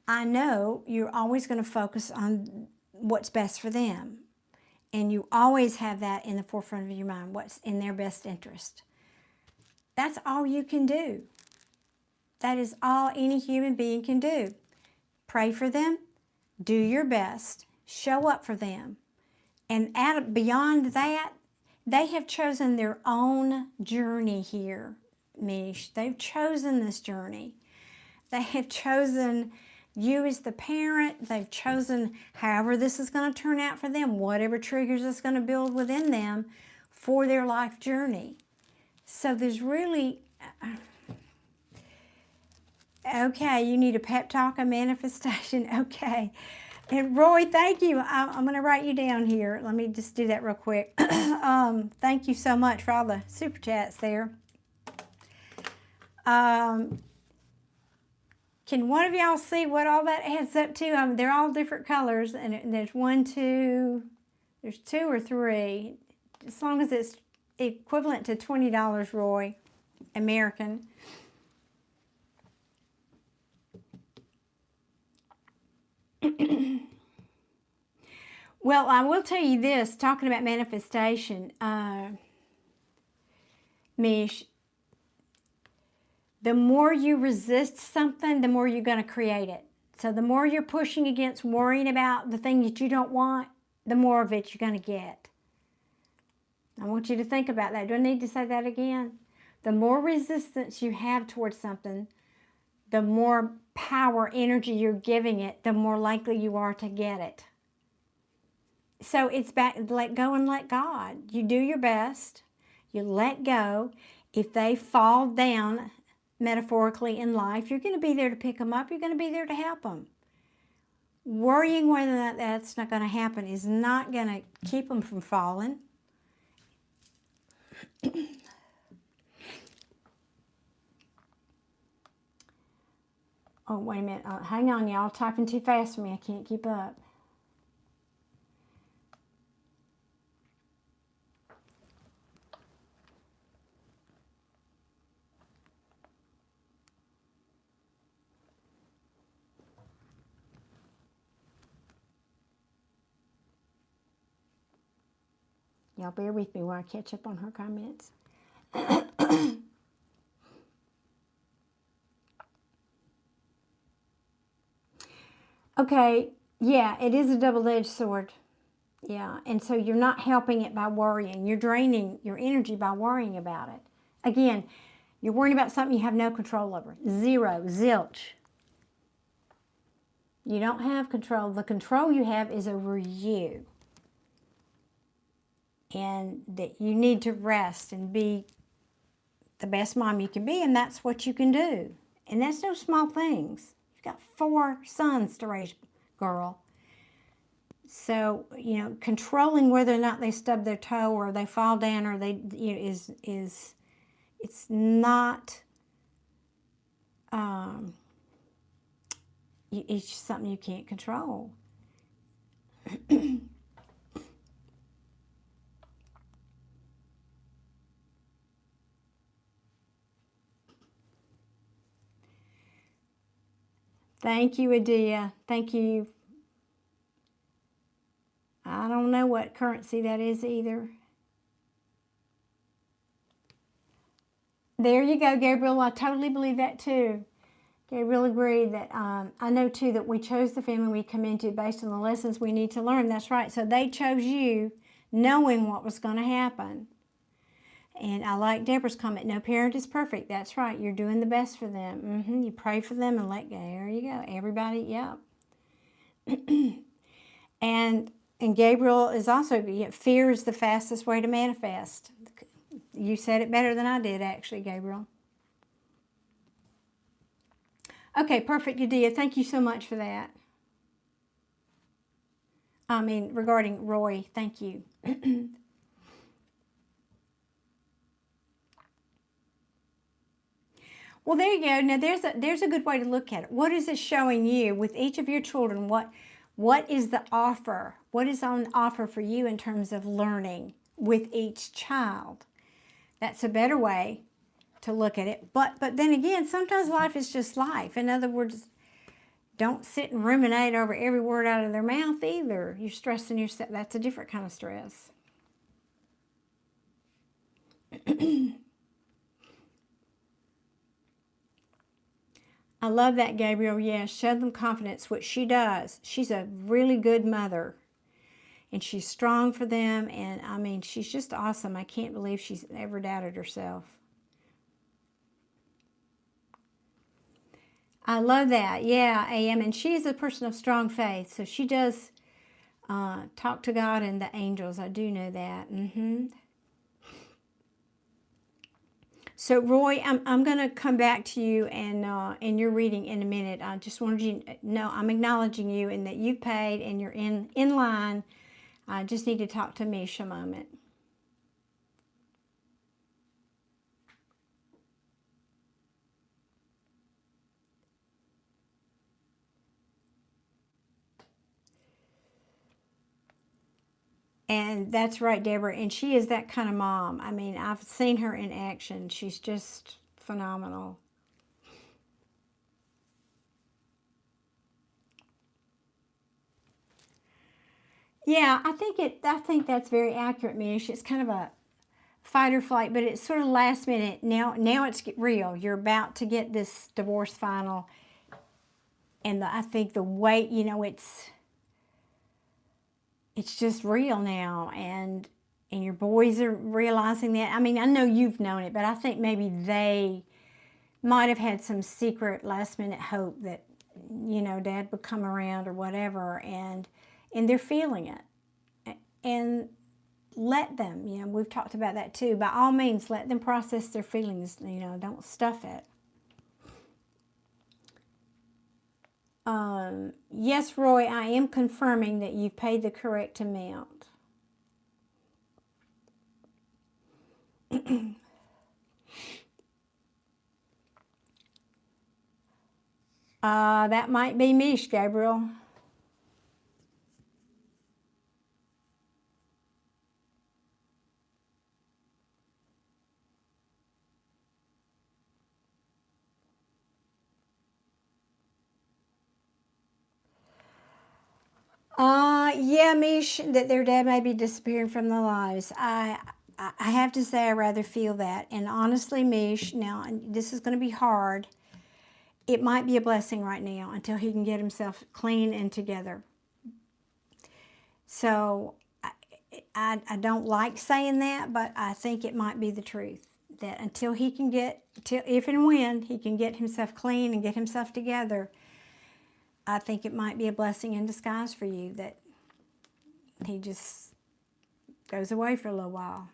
I know you're always going to focus on what's best for them. And you always have that in the forefront of your mind, what's in their best interest. That's all you can do. That is all any human being can do. Pray for them, do your best, show up for them. And beyond that, they have chosen their own journey here, Mish. They've chosen this journey. They have chosen you as the parent. They've chosen however this is going to turn out for them, whatever triggers it's going to build within them for their life journey. So there's really, okay, you need a pep talk, a manifestation, okay. And Roy, thank you. I'm going to write you down here. Let me just do that real quick. Thank you so much for all the super chats there. Can one of y'all see what all that adds up to? They're all different colors, and there's there's 2 or 3. As long as it's equivalent to $20, Roy, American. Well, I will tell you this, talking about manifestation, Mish, the more you resist something, the more you're going to create it. So the more you're pushing against worrying about the thing that you don't want, the more of it you're going to get. I want you to think about that. Do I need to say that again? The more resistance you have towards something, the more power, energy you're giving it, the more likely you are to get it. So it's back, let go and let God. You do your best. You let go. If they fall down, metaphorically in life, you're going to be there to pick them up. You're going to be there to help them. Worrying whether or not that's not going to happen is not going to keep them from falling. Oh, wait a minute. Hang on, y'all. Typing too fast for me. I can't keep up. Y'all bear with me while I catch up on her comments. Okay, yeah, it is a double-edged sword. Yeah, and so you're not helping it by worrying. You're draining your energy by worrying about it. Again, you're worrying about something you have no control over. Zero, zilch. You don't have control. The control you have is over you. And that you need to rest and be the best mom you can be, and that's what you can do. And that's no small things. You've got 4 sons to raise, girl. So, you know, controlling whether or not they stub their toe or they fall down or they, you know, it's not, it's just something you can't control. Thank you, Adia. Thank you. I don't know what currency that is either. There you go, Gabriel. I totally believe that too. Gabriel agreed that I know too that we chose the family we come into based on the lessons we need to learn. That's right. So they chose you knowing what was going to happen. And I like Deborah's comment, no parent is perfect. That's right. You're doing the best for them. You pray for them and let go. There you go. Everybody, yep. And Gabriel is also, fear is the fastest way to manifest. You said it better than I did, actually, Gabriel. Okay, perfect, Udea. Thank you so much for that. I mean, regarding Roy, thank you. Well, there you go. Now, there's a good way to look at it. What is it showing you with each of your children? What is the offer? What is on offer for you in terms of learning with each child? That's a better way to look at it. But then again, sometimes life is just life. In other words, don't sit and ruminate over every word out of their mouth either. You're stressing yourself. That's a different kind of stress. I love that, Gabriel. Yeah, show them confidence, which she does. She's a really good mother, and she's strong for them, and I mean, she's just awesome. I can't believe she's ever doubted herself. I love that. Yeah, AM, and she's a person of strong faith, so she does talk to God and the angels. I do know that. So, Roy, I'm going to come back to you and in your reading in a minute. I just wanted you to know I'm acknowledging you and that you've paid and you're in line. I just need to talk to Mish a moment. And that's right, Deborah. And she is that kind of mom. I mean, I've seen her in action. She's just phenomenal. Yeah, I think that's very accurate, Mish. It's kind of a fight or flight, but it's sort of last minute. Now it's real. You're about to get this divorce final, and I think the weight, it's just real now, and your boys are realizing that. I mean, I know you've known it, but I think maybe they might have had some secret last minute hope that Dad would come around or whatever, and they're feeling it, and let them. We've talked about that too. By all means, let them process their feelings. Don't stuff it. Yes, Roy, I am confirming that you've paid the correct amount. That might be Mish, Gabriel. Yeah, Mish, that their dad may be disappearing from their lives. I have to say I rather feel that. And honestly, Mish, now this is going to be hard. It might be a blessing right now until he can get himself clean and together. So I don't like saying that, but I think it might be the truth. That until he can if and when he can get himself clean and get himself together, I think it might be a blessing in disguise for you that he just goes away for a little while.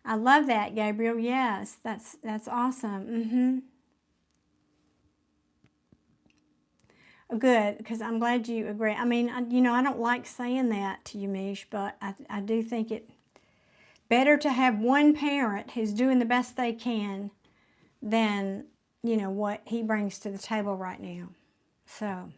I love that, Gabriel. Yes, that's awesome. Good, because I'm glad you agree. I mean, I don't like saying that to you, Mish, but I do think it better to have one parent who's doing the best they can than, what he brings to the table right now. So,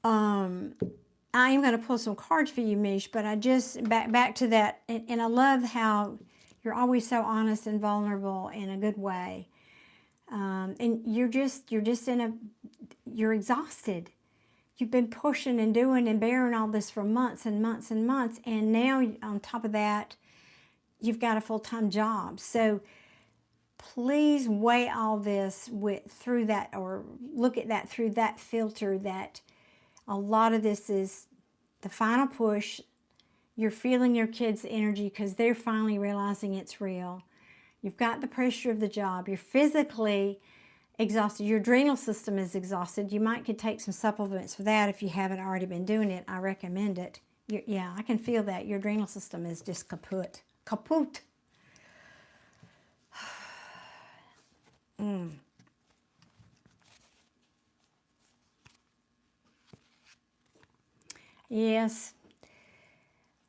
I am going to pull some cards for you, Mish, but I just, back to that, and I love how you're always so honest and vulnerable in a good way. And you're exhausted. You've been pushing and doing and bearing all this for months and months and months, and now on top of that, you've got a full-time job. So please weigh all this through that, or look at that through that filter, that a lot of this is the final push. You're feeling your kids' energy because they're finally realizing it's real. You've got the pressure of the job. You're physically exhausted. Your adrenal system is exhausted. You might could take some supplements for that if you haven't already been doing it. I recommend it. Yeah, I can feel that. Your adrenal system is just kaput. Kaput. Yes.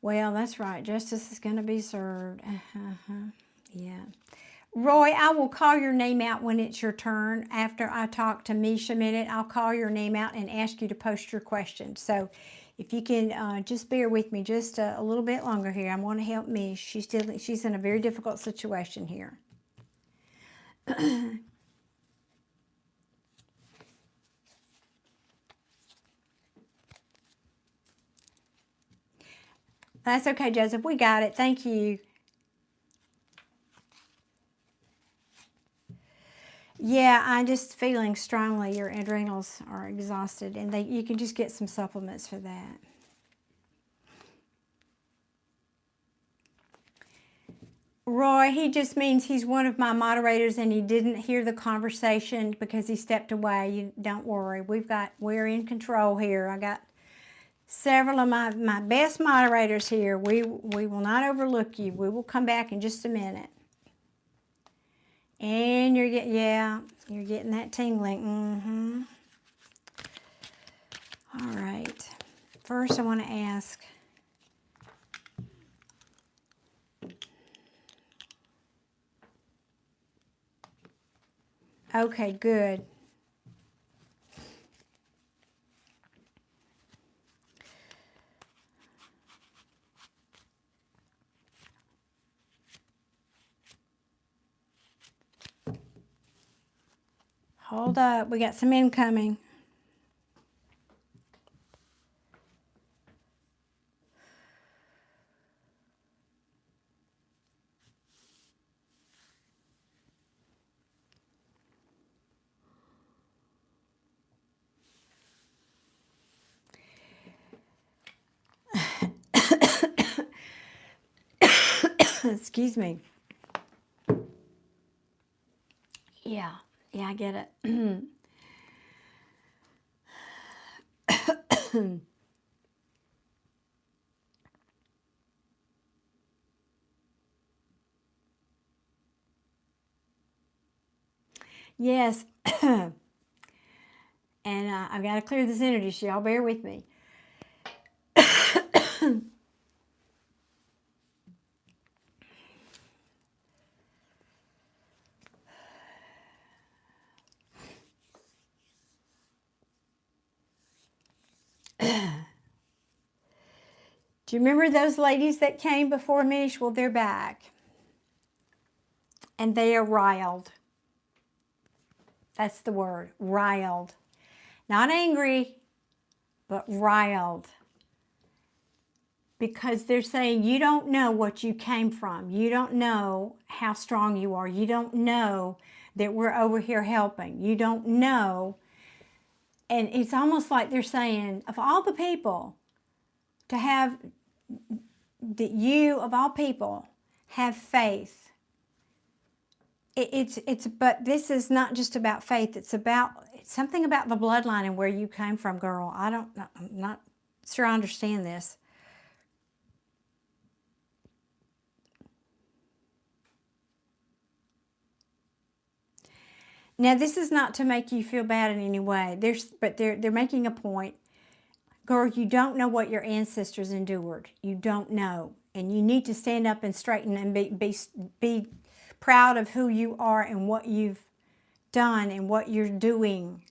Well, that's right. Justice is going to be served. Yeah. Roy, I will call your name out when it's your turn. After I talk to Mish a minute, I'll call your name out and ask you to post your question. So if you can just bear with me just a little bit longer here. I want to help Mish. She's in a very difficult situation here. That's okay, Joseph. We got it. Thank you. Yeah, I'm just feeling strongly your adrenals are exhausted, and you can just get some supplements for that. Roy, he just means he's one of my moderators and he didn't hear the conversation because he stepped away. You don't worry. We're in control here. I got several of my best moderators here. We will not overlook you. We will come back in just a minute. And you're getting that tingling. All right. First, I want to ask. Okay, good. Hold up. We got some incoming. Excuse me. Yeah, I get it. Yes. And I've got to clear this energy, so y'all bear with me. Do you remember those ladies that came before Mish? Well, they're back. And they are riled. That's the word, riled. Not angry, but riled. Because they're saying you don't know what you came from. You don't know how strong you are. You don't know that we're over here helping. You don't know. And it's almost like they're saying, of all the people, to have, that you, of all people, have faith. But this is not just about faith. It's something about the bloodline and where you came from, girl. I'm not sure I understand this. Now, this is not to make you feel bad in any way. They're making a point. Girl, you don't know what your ancestors endured. You don't know. And you need to stand up and straighten and be proud of who you are and what you've done and what you're doing.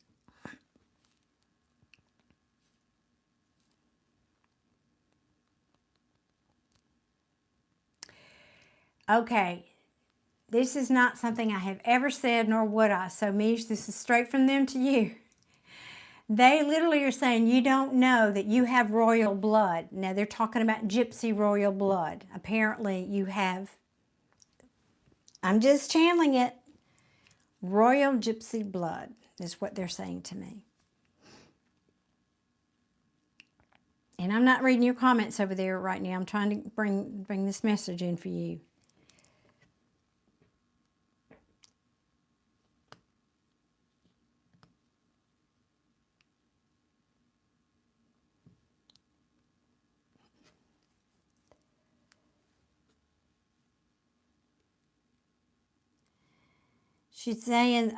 Okay. This is not something I have ever said, nor would I. So, Mish, this is straight from them to you. They literally are saying you don't know that you have royal blood. Now, they're talking about gypsy royal blood. Apparently, you have, I'm just channeling it, royal gypsy blood is what they're saying to me. And I'm not reading your comments over there right now. I'm trying to bring this message in for you. She's saying,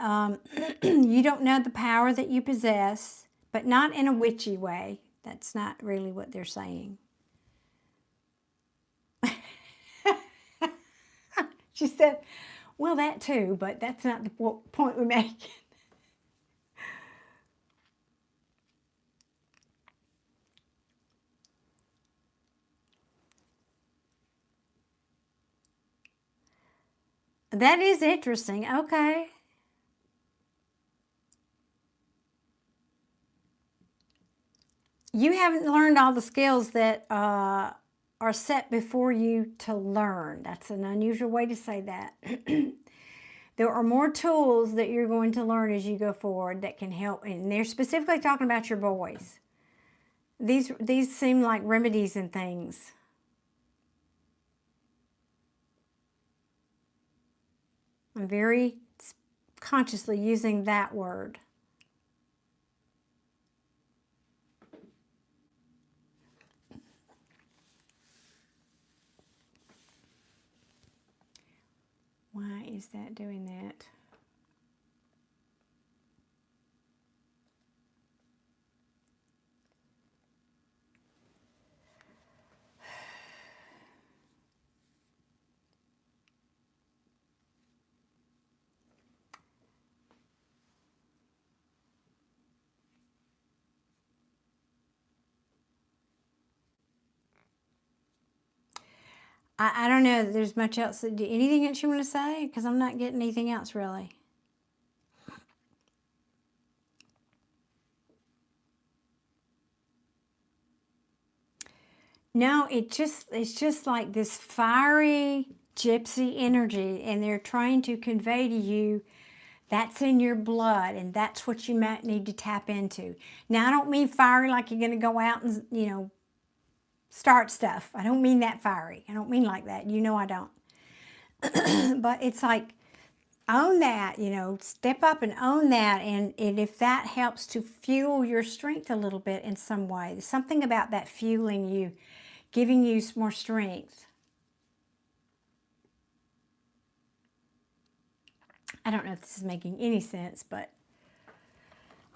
you don't know the power that you possess, but not in a witchy way. That's not really what they're saying. She said, well, that too, but that's not the point we're making. That is interesting. Okay. You haven't learned all the skills that are set before you to learn. That's an unusual way to say that. There are more tools that you're going to learn as you go forward that can help. And they're specifically talking about your boys. These seem like remedies and things. I'm very consciously using that word. Why is that doing that? I don't know that there's much else. Anything else you want to say? Because I'm not getting anything else really. No, it's just like this fiery gypsy energy, and they're trying to convey to you that's in your blood, and that's what you might need to tap into. Now, I don't mean fiery like you're going to go out and, start stuff. I don't mean that fiery. I don't mean like that. You know I don't. But it's like, own that, step up and own that. And if that helps to fuel your strength a little bit in some way, something about that fueling you, giving you more strength. I don't know if this is making any sense, but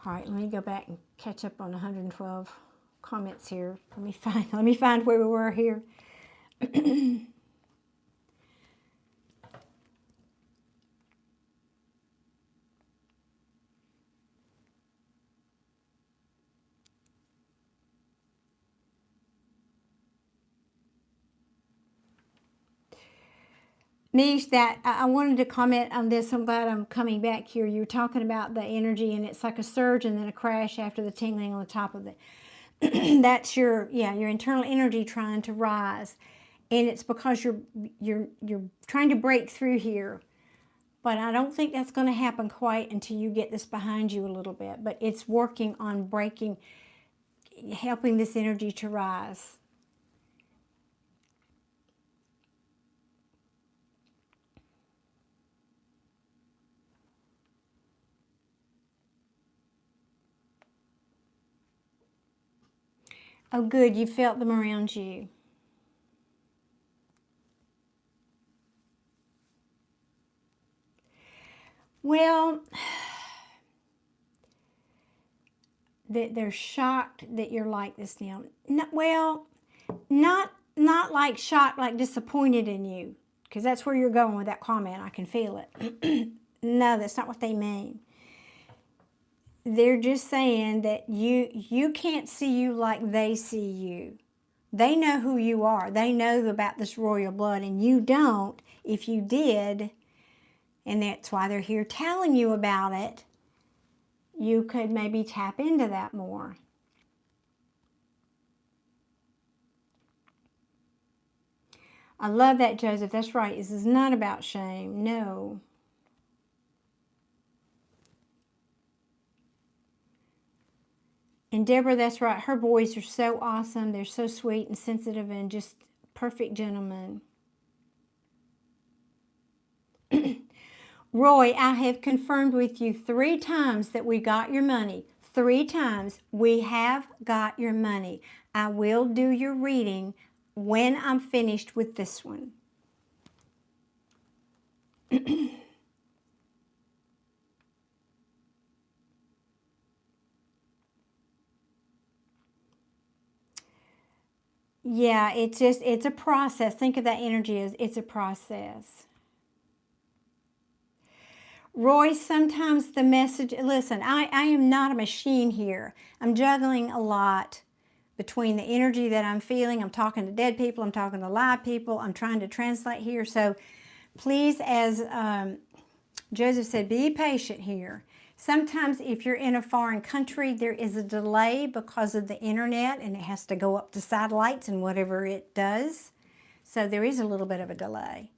all right, let me go back and catch up on 112 comments here. Let me find where we were here. Mish, that I wanted to comment on this. I'm glad I'm coming back here. You were talking about the energy, and it's like a surge and then a crash after the tingling on the top of it. That's your internal energy trying to rise, and it's because you're trying to break through here. But I don't think that's going to happen quite until you get this behind you a little bit. But it's working on breaking, helping this energy to rise. Oh, good. You felt them around you. Well, they're shocked that you're like this now. Not like shocked, like disappointed in you, because that's where you're going with that comment. I can feel it. No, that's not what they mean. They're just saying that you can't see you like they see you. They know who you are. They know about this royal blood, and you don't. If you did, and that's why they're here telling you about it, you could maybe tap into that more. I love that, Joseph. That's right. This is not about shame. No. And Deborah, that's right. Her boys are so awesome. They're so sweet and sensitive and just perfect gentlemen. Roy, I have confirmed with you 3 times that we got your money. 3 times we have got your money. I will do your reading when I'm finished with this one. Yeah, it's a process. Think of that energy as it's a process. Roy, sometimes the message, listen, I am not a machine here. I'm juggling a lot between the energy that I'm feeling. I'm talking to dead people. I'm talking to live people. I'm trying to translate here. So please, as Joseph said, be patient here. Sometimes if you're in a foreign country, there is a delay because of the internet and it has to go up to satellites and whatever it does. So there is a little bit of a delay.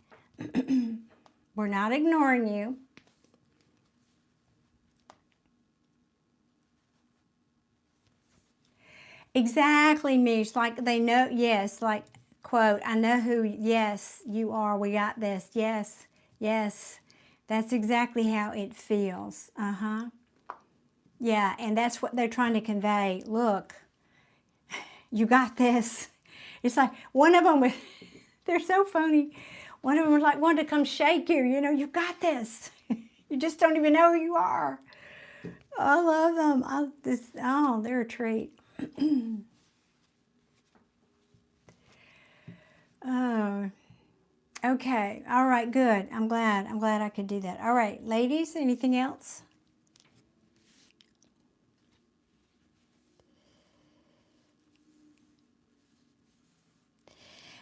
We're not ignoring you. Exactly, Mish. Like they know, yes, like, quote, I know who, yes, you are. We got this. Yes, yes. That's exactly how it feels. Uh-huh. Yeah, and that's what they're trying to convey. Look, you got this. It's like one of them, they're so funny. One of them was like, wanted to come shake you. You know, you got this. You just don't even know who you are. I love them. Oh, they're a treat. Oh, okay. All right, good. I'm glad. I'm glad I could do that. All right, ladies, anything else?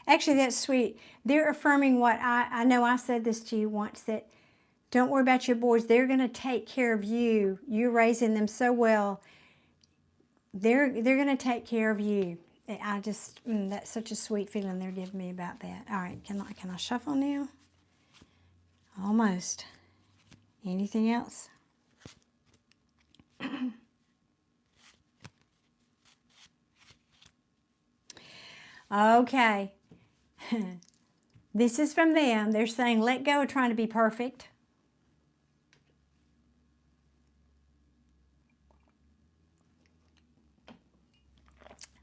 Actually, that's sweet. They're affirming what I know I said this to you once, that don't worry about your boys. They're going to take care of you. You're raising them so well. They're going to take care of you. I just, that's such a sweet feeling they're giving me about that. All right, can I shuffle now? Almost. Anything else? Okay. This is from them. They're saying, let go of trying to be perfect.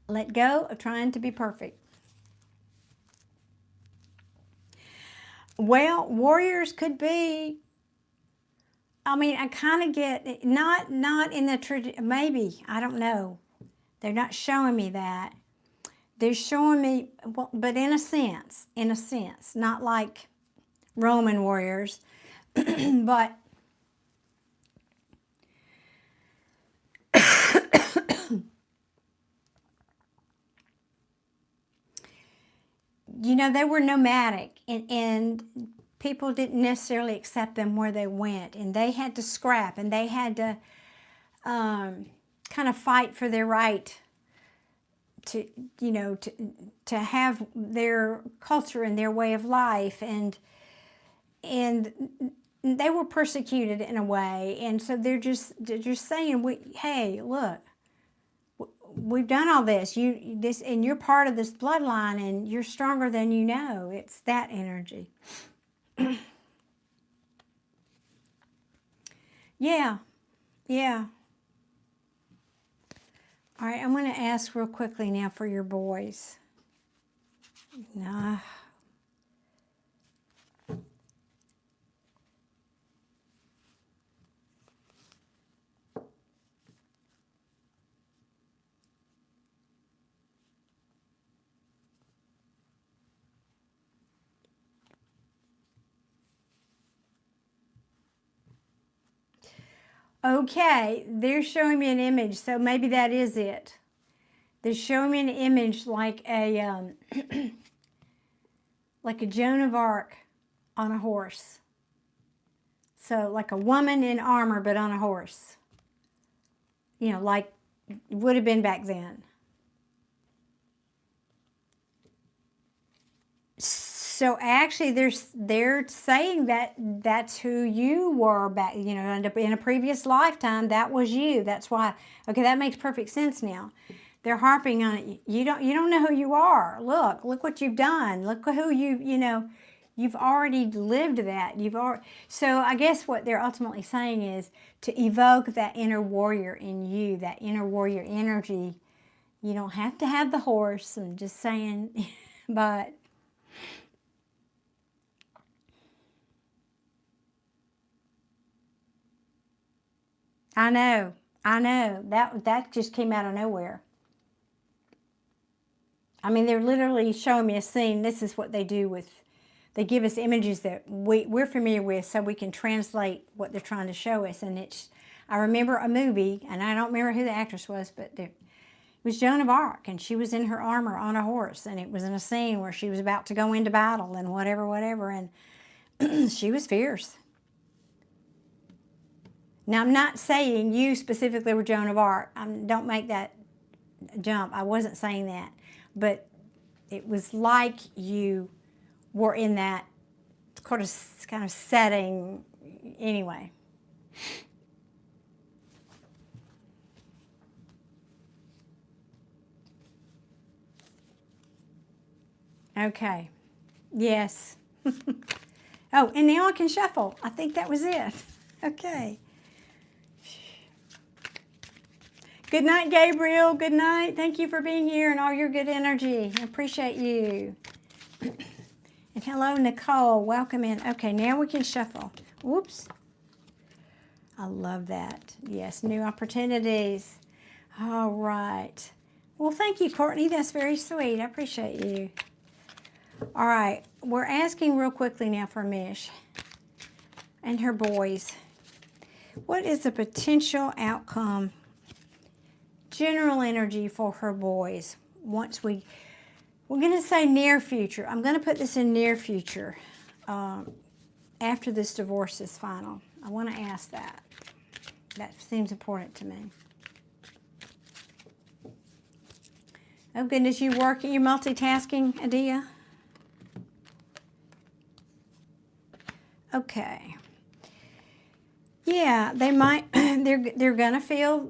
Let go of trying to be perfect. Well, warriors could be, I mean, I kind of get, not in the, maybe, I don't know. They're not showing me that. They're showing me, well, but in a sense, not like Roman warriors, but you know, they were nomadic, and people didn't necessarily accept them where they went, and they had to scrap, and they had to kind of fight for their right to, you know, to have their culture and their way of life, and they were persecuted in a way, and so they're just saying, hey, look, we've done all this. And you're part of this bloodline, and you're stronger than you know. It's that energy. Yeah, yeah. All right, I'm going to ask real quickly now for your boys. Nah. Okay, they're showing me an image, so maybe that is it. They're showing me an image like a like a Joan of Arc on a horse. So like a woman in armor, but on a horse. You know, like it would have been back then. So actually, they're saying that that's who you were back, in a previous lifetime. That was you. That's why. Okay, that makes perfect sense now. They're harping on it. You don't know who you are. Look what you've done. Look who you've already lived that. So I guess what they're ultimately saying is to evoke that inner warrior in you, that inner warrior energy. You don't have to have the horse. I'm just saying, but. I know. That just came out of nowhere. I mean, they're literally showing me a scene. This is what they do with, they give us images that we're familiar with so we can translate what they're trying to show us. And I remember a movie, and I don't remember who the actress was, but it was Joan of Arc, and she was in her armor on a horse, and it was in a scene where she was about to go into battle and whatever, and she was fierce. Now, I'm not saying you specifically were Joan of Arc. Don't make that jump. I wasn't saying that. But it was like you were in that kind of setting anyway. Okay. Yes. Oh, and now I can shuffle. I think that was it. Okay. Good night, Gabriel. Good night. Thank you for being here and all your good energy. I appreciate you. And hello, Nicole. Welcome in. Okay, now we can shuffle. Whoops. I love that. Yes, new opportunities. All right. Well, thank you, Courtney. That's very sweet. I appreciate you. All right. We're asking real quickly now for Mish and her boys. What is the potential outcome? General energy for her boys. Once we're going to say near future. I'm going to put this in near future after this divorce is final. I want to ask that. That seems important to me. Oh goodness, you're multitasking, Adia? Okay. Yeah, they might. They're gonna feel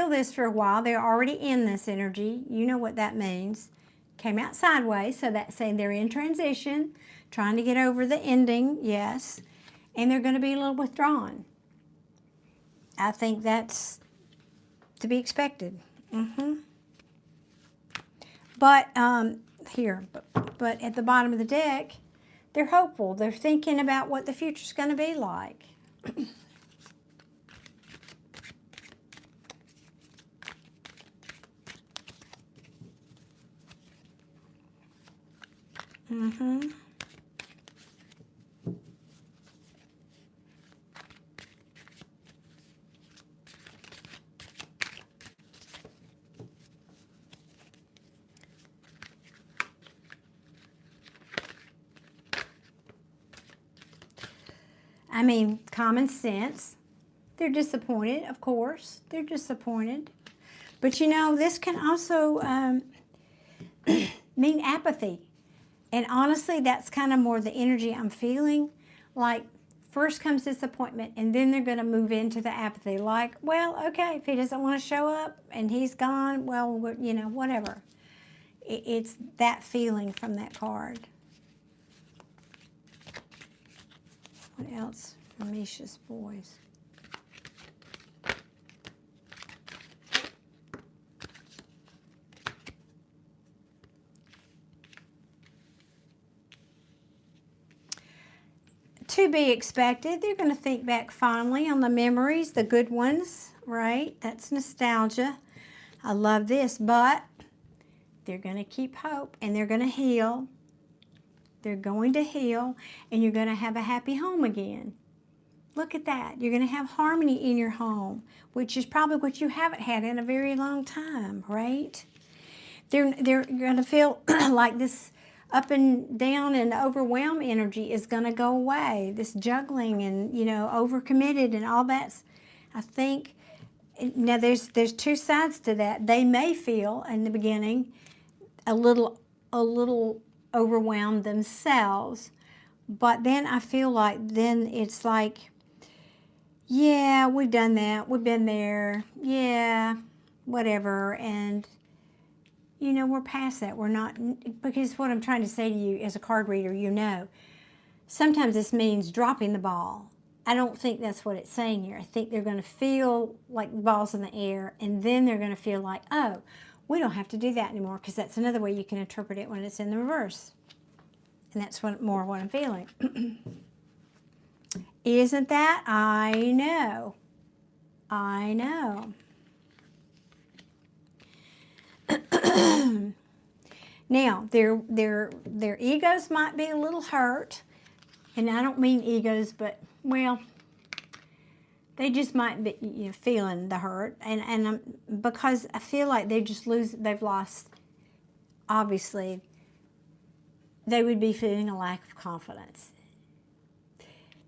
this for a while. They're already in this energy. You know what that means. Came out sideways, so that's saying they're in transition, trying to get over the ending. Yes, and they're going to be a little withdrawn. I think that's to be expected. But but at the bottom of the deck, they're hopeful. They're thinking about what the future's going to be like. I mean, common sense. They're disappointed, of course. They're disappointed. But this can also mean apathy. And honestly, that's kind of more the energy I'm feeling. Like, first comes disappointment, and then they're going to move into the apathy. Like, well, okay, if he doesn't want to show up and he's gone, well, whatever. It's that feeling from that card. What else from Misha's boys? To be expected. They're going to think back fondly on the memories, the good ones, right? That's nostalgia. I love this, but they're going to keep hope, and they're going to heal. They're going to heal, and you're going to have a happy home again. Look at that. You're going to have harmony in your home, which is probably what you haven't had in a very long time, right? They're going to feel like this up and down and overwhelm energy is going to go away. This juggling and, overcommitted and all that's, I think, now there's two sides to that. They may feel in the beginning a little overwhelmed themselves. But then I feel like then it's like, yeah, we've done that. We've been there. Yeah, whatever. And, you know, we're past that. We're not, because what I'm trying to say to you as a card reader, you know, sometimes this means dropping the ball. I don't think that's what it's saying here. I think they're going to feel like the ball's in the air, and then they're going to feel like, oh, we don't have to do that anymore, because that's another way you can interpret it when it's in the reverse. And that's more what I'm feeling. Isn't that? I know. I know. Now, their egos might be a little hurt. And I don't mean egos, but, well, they just might be, you know, feeling the hurt. And because I feel like they've lost, obviously, they would be feeling a lack of confidence.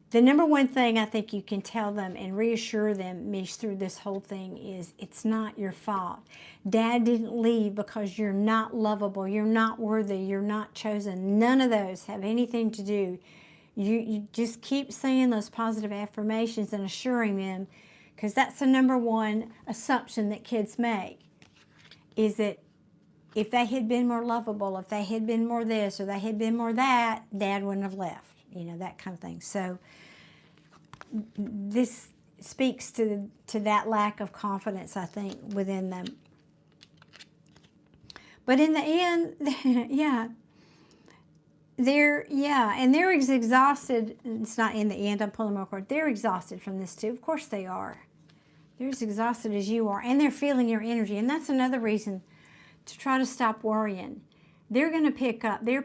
The number one thing I think you can tell them and reassure them, Mish, through this whole thing is it's not your fault. Dad didn't leave because you're not lovable, you're not worthy, you're not chosen. None of those have anything to do. You just keep saying those positive affirmations and assuring them, because that's the number one assumption that kids make, is that if they had been more lovable, if they had been more this or they had been more that, Dad wouldn't have left, you know, that kind of thing. So this speaks to that lack of confidence, I think, within them. But in the end, yeah, they're exhausted. It's not in the end, I'm pulling more cards. They're exhausted from this too. Of course they are. They're as exhausted as you are, and they're feeling your energy. And that's another reason to try to stop worrying. They're going to pick up, they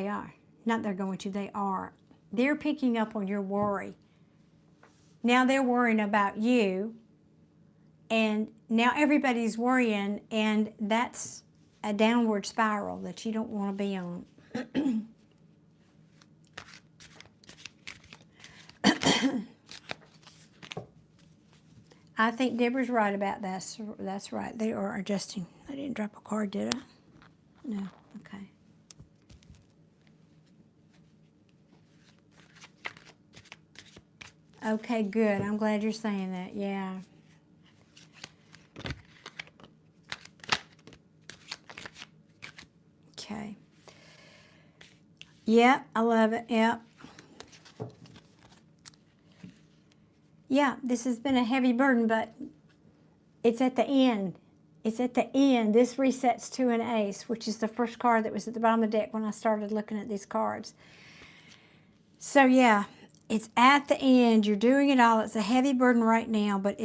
are. Not they're going to, they are. They're picking up on your worry. Now they're worrying about you, and now everybody's worrying, and that's a downward spiral that you don't want to be on. I think Deborah's right about that. That's right. They are adjusting. I didn't drop a card, did I? No. Okay. Okay, good. I'm glad you're saying that. Yeah. Okay. Yep, I love it. Yep. Yeah, this has been a heavy burden, but it's at the end. It's at the end. This resets to an ace, which is the first card that was at the bottom of the deck when I started looking at these cards. So yeah, it's at the end. You're doing it all. It's a heavy burden right now, but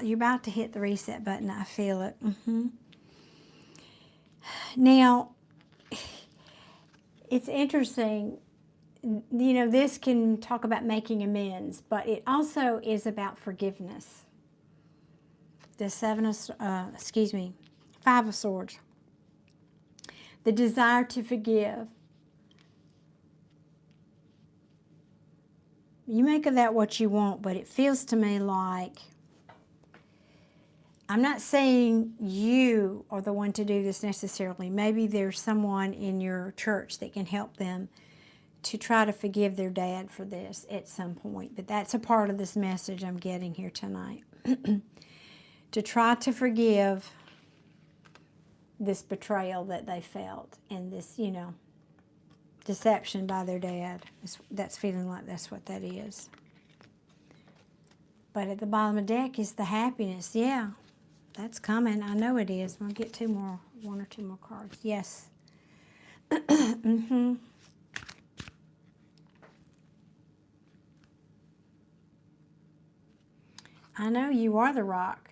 you're about to hit the reset button. I feel it. Now, it's interesting. You know, this can talk about making amends, but it also is about forgiveness. The Five of Swords. The desire to forgive. You make of that what you want, but it feels to me like, I'm not saying you are the one to do this necessarily. Maybe there's someone in your church that can help them to try to forgive their dad for this at some point. But that's a part of this message I'm getting here tonight. To try to forgive this betrayal that they felt and this, you know, deception by their dad. That's feeling like that's what that is. But at the bottom of the deck is the happiness. Yeah, that's coming. I know it is. I'm going to get one or two more cards. Yes. I know you are the rock,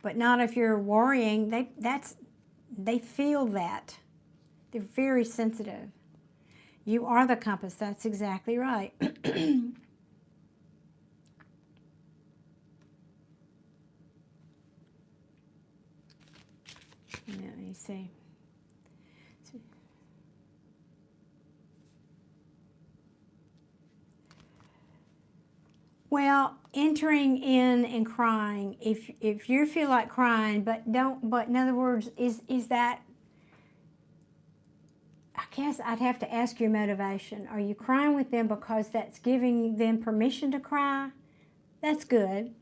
but not if you're worrying. They feel that. They're very sensitive. You are the compass. That's exactly right. Let me see. Well, entering in and crying, if you feel like crying, but in other words, is that I guess I'd have to ask your motivation. Are you crying with them because that's giving them permission to cry? That's good.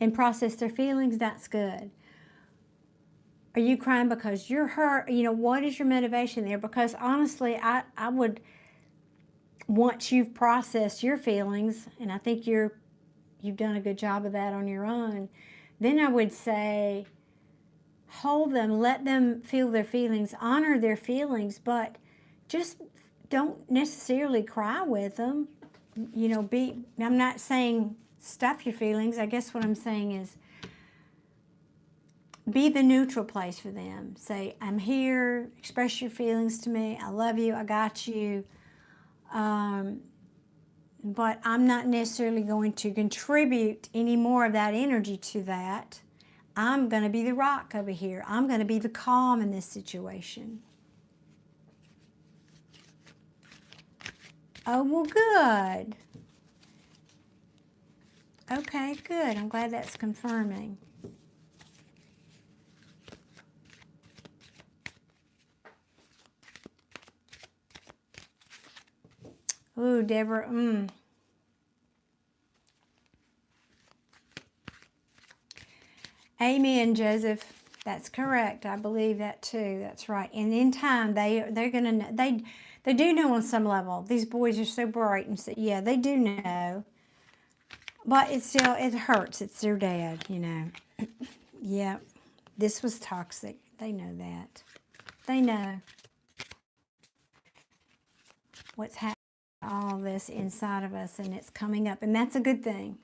And process their feelings, that's good. Are you crying because you're hurt? You know, what is your motivation there? Because honestly, I would, once you've processed your feelings, and I think you've done a good job of that on your own, then I would say, hold them, let them feel their feelings, honor their feelings, but just don't necessarily cry with them. You know, I'm not saying stuff your feelings. I guess what I'm saying is be the neutral place for them. Say, I'm here, express your feelings to me, I love you, I got you. But I'm not necessarily going to contribute any more of that energy to that. I'm going to be the rock over here. I'm going to be the calm in this situation. Oh, well, good. Okay, good. I'm glad that's confirming. Ooh, Deborah, Amen, Joseph. That's correct. I believe that too. That's right. And in time, they're gonna they do know on some level. These boys are so bright, and so, yeah, they do know. But it hurts. It's their dad, you know. Yeah, this was toxic. They know that. They know what's happening. All this inside of us, and it's coming up, and that's a good thing.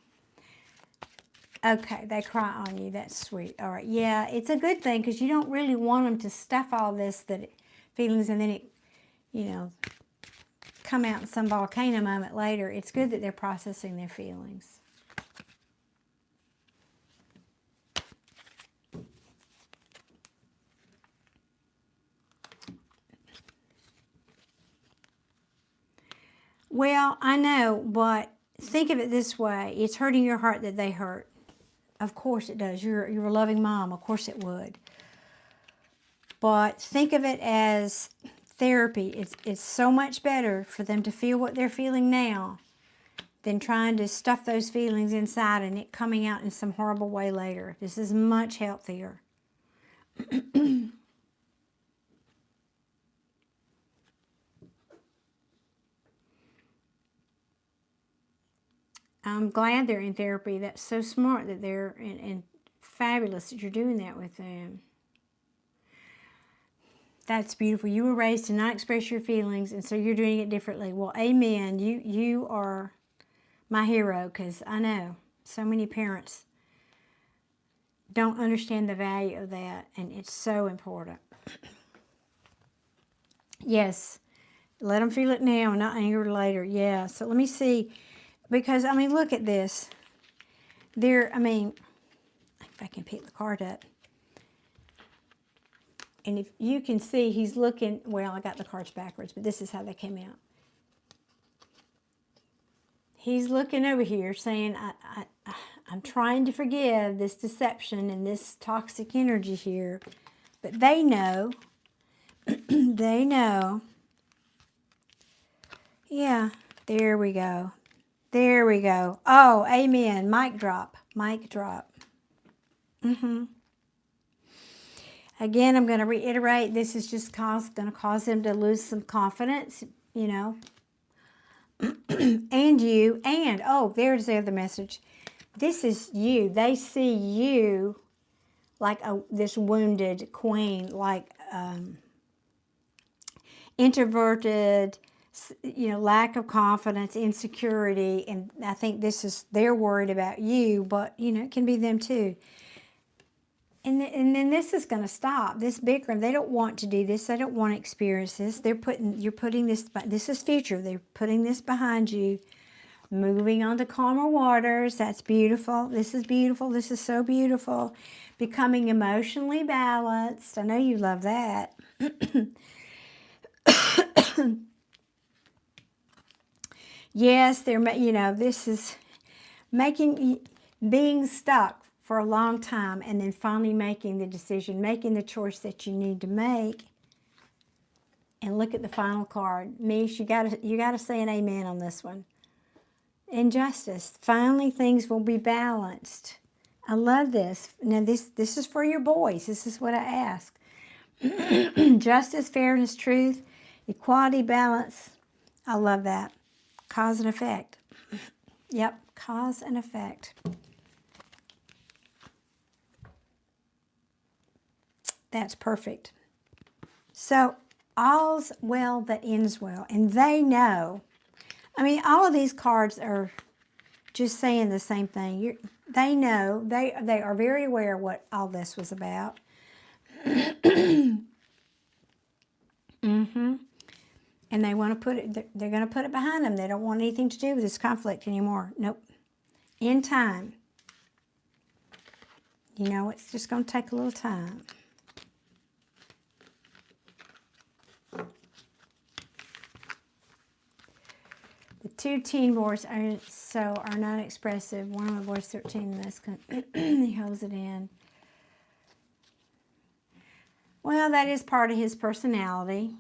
Okay, they cry on you. That's sweet. All right, yeah, it's a good thing because you don't really want them to stuff all this feelings and then it, you know, come out in some volcano moment later. It's good that they're processing their feelings. Well, I know, but think of it this way. It's hurting your heart that they hurt. Of course it does. You're a loving mom. Of course it would. But think of it as therapy. It's so much better for them to feel what they're feeling now than trying to stuff those feelings inside and it coming out in some horrible way later. This is much healthier. I'm glad they're in therapy. That's so smart that they're and fabulous that you're doing that with them. That's beautiful. You were raised to not express your feelings, and so you're doing it differently. Well, amen. You are my hero, because I know so many parents don't understand the value of that, and it's so important. Yes, let them feel it now, not anger later. Yeah, so let me see, because, I mean, look at this. I mean, if I can pick the card up. And if you can see, he's looking, well, I got the cards backwards, but this is how they came out. He's looking over here saying, I'm trying to forgive this deception and this toxic energy here. But they know, they know. Yeah, there we go. There we go. Oh, amen. Mic drop. Mic drop. Again, I'm going to reiterate, this is just going to cause them to lose some confidence, you know. And oh, there's the other message. This is you. They see you like this wounded queen, like introverted, you know, lack of confidence, insecurity, and I think they're worried about you, but, you know, it can be them too. And then this is going to stop. This bickering, they don't want to do this. They don't want to experience this. You're putting this is future. They're putting this behind you. Moving on to calmer waters. That's beautiful. This is beautiful. This is so beautiful. Becoming emotionally balanced. I know you love that. Yes, you know, this is being stuck for a long time and then finally making the decision, making the choice that you need to make, And look at the final card. Mish, you gotta say an amen on this one. Injustice. Finally, things will be balanced. I love this. Now, this is for your boys. This is what I ask. Justice, fairness, truth, equality, balance. I love that. Cause and effect. Yep, cause and effect. That's perfect. So, all's well that ends well. And they know. I mean, all of these cards are just saying the same thing. They know. They are very aware of what all this was about. And they want to put it, they're going to put it behind them. They don't want anything to do with this conflict anymore. Nope. In time. You know, it's just going to take a little time. The two teen boys are not expressive. One of the boys 13, and that's he holds it in. Well, that is part of his personality.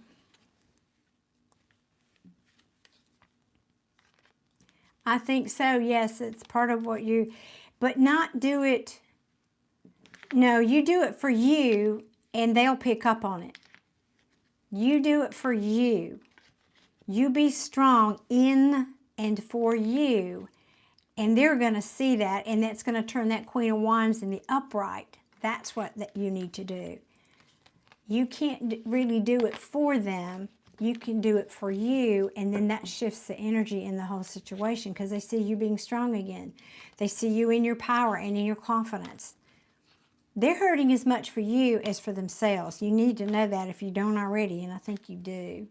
I think so, yes, it's part of what you, but not do it, no, you do it for you and they'll pick up on it. You do it for you. You be strong in and for you, and they're going to see that, and that's going to turn that Queen of Wands in the upright. That's what that you need to do. You can't really do it for them. You can do it for you, and then that shifts the energy in the whole situation because they see you being strong again. They see you in your power and in your confidence. They're hurting as much for you as for themselves. You need to know that if you don't already, and I think you do.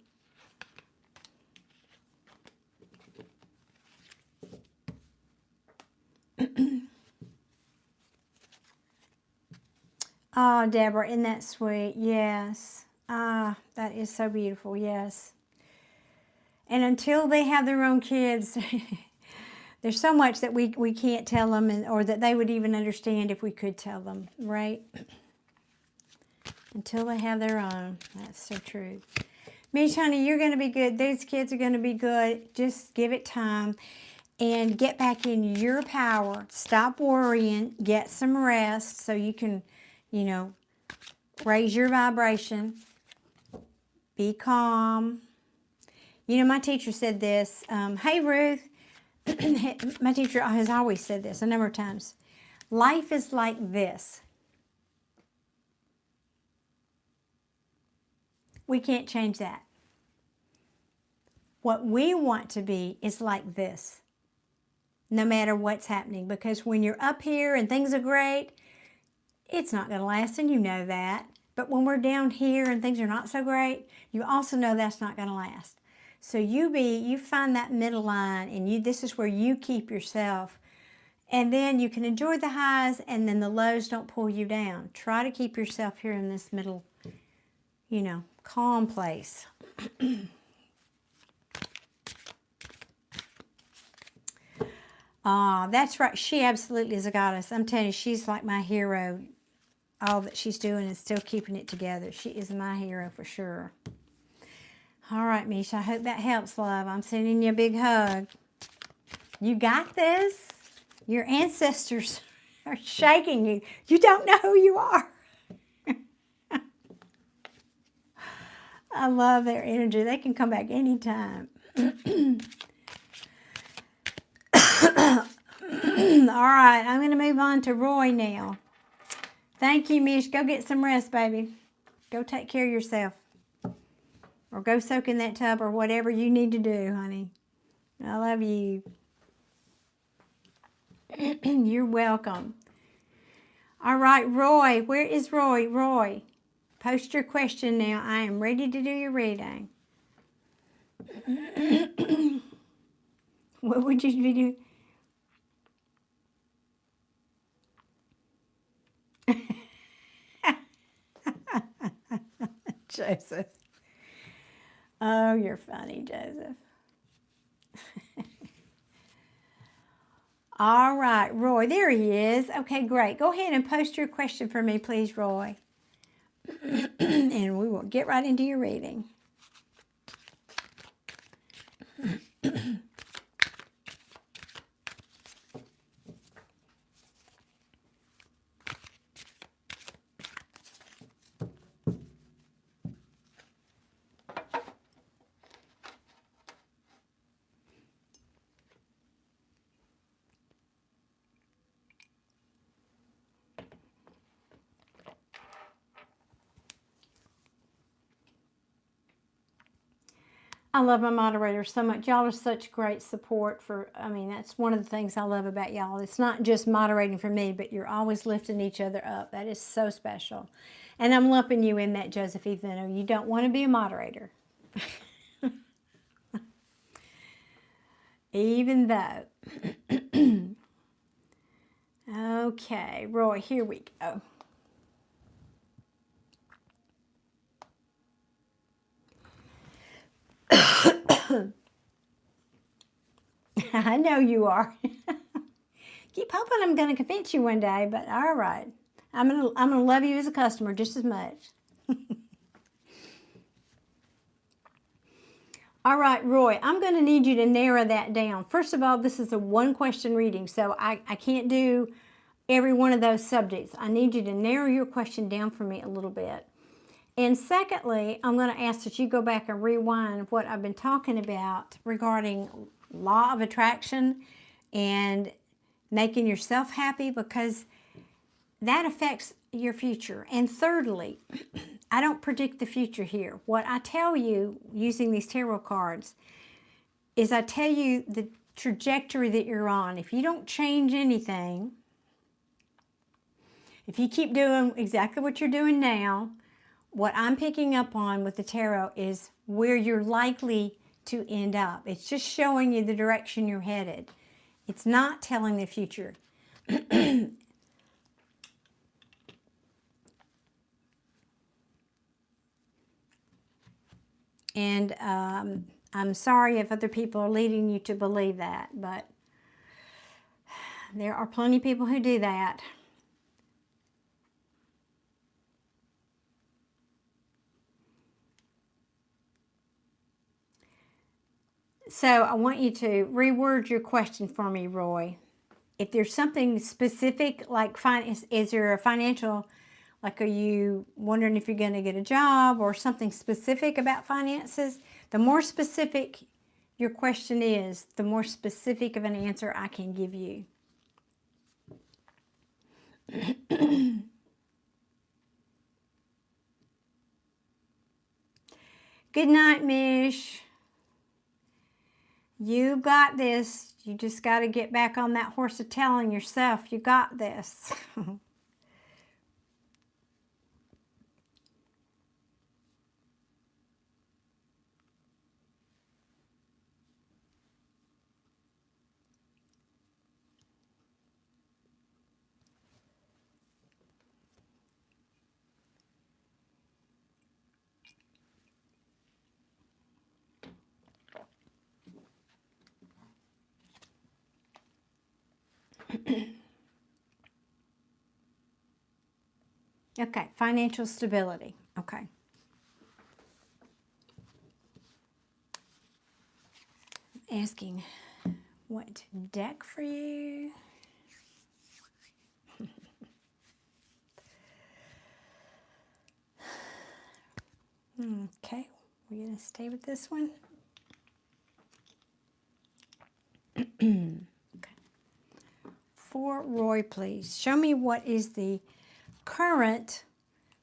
Oh, Deborah, isn't that sweet? Yes. Ah, that is so beautiful. Yes. And until they have their own kids, there's so much that we can't tell them, or that they would even understand if we could tell them, right? Until they have their own. That's so true. Mish, honey, you're going to be good. These kids are going to be good. Just give it time and get back in your power. Stop worrying. Get some rest so you can, you know, raise your vibration. Be calm. You know, my teacher said this. Hey, Ruth. My teacher has always said this a number of times. Life is like this. We can't change that. What we want to be is like this, no matter what's happening. Because when you're up here and things are great, it's not going to last, and you know that. But when we're down here and things are not so great, you also know that's not going to last. So you find that middle line, and this is where you keep yourself. And then you can enjoy the highs, and then the lows don't pull you down. Try to keep yourself here in this middle, you know, calm place. That's right. She absolutely is a goddess. I'm telling you, she's like my hero. All that she's doing is still keeping it together. She is my hero for sure. All right, Mish, I hope that helps, love. I'm sending you a big hug. You got this. Your ancestors are shaking you. You don't know who you are. I love their energy. They can come back anytime. All right, I'm going to move on to Roy now. Thank you, Mish. Go get some rest, baby. Go take care of yourself. Or go soak in that tub or whatever you need to do, honey. I love you. You're welcome. All right, Roy. Where is Roy? Roy, post your question now. I am ready to do your reading. What would you be doing? Joseph. Oh, you're funny, Joseph. All right, Roy, there he is. Okay, great. Go ahead and post your question for me, please, Roy. And we will get right into your reading. I love my moderators so much. Y'all are such great support for, I mean, that's one of the things I love about y'all. It's not just moderating for me, but you're always lifting each other up. That is so special. And I'm lumping you in that, Joseph, even though you don't want to be a moderator. Even though. Okay, Roy, here we go. I know you are. Keep hoping I'm going to convince you one day, but all right. I'm gonna love you as a customer just as much. All right, Roy, I'm going to need you to narrow that down. First of all, this is a one-question reading, so I can't do every one of those subjects. I need you to narrow your question down for me a little bit. And secondly, I'm going to ask that you go back and rewind what I've been talking about regarding law of attraction and making yourself happy, because that affects your future. And thirdly, I don't predict the future here. What I tell you using these tarot cards is I tell you the trajectory that you're on. If you don't change anything, if you keep doing exactly what you're doing now, what I'm picking up on with the tarot is where you're likely to end up. It's just showing you the direction you're headed. It's not telling the future. And I'm sorry if other people are leading you to believe that, but there are plenty of people who do that. So I want you to reword your question for me, Roy. If there's something specific, like is there a financial, like are you wondering if you're going to get a job or something specific about finances? The more specific your question is, the more specific of an answer I can give you. Good night, Mish. You got this. You just got to get back on that horse of telling yourself you got this. Okay, financial stability. Okay. Asking what deck for you? Okay, we're going to stay with this one. Okay. For Roy, please. Show me what is the current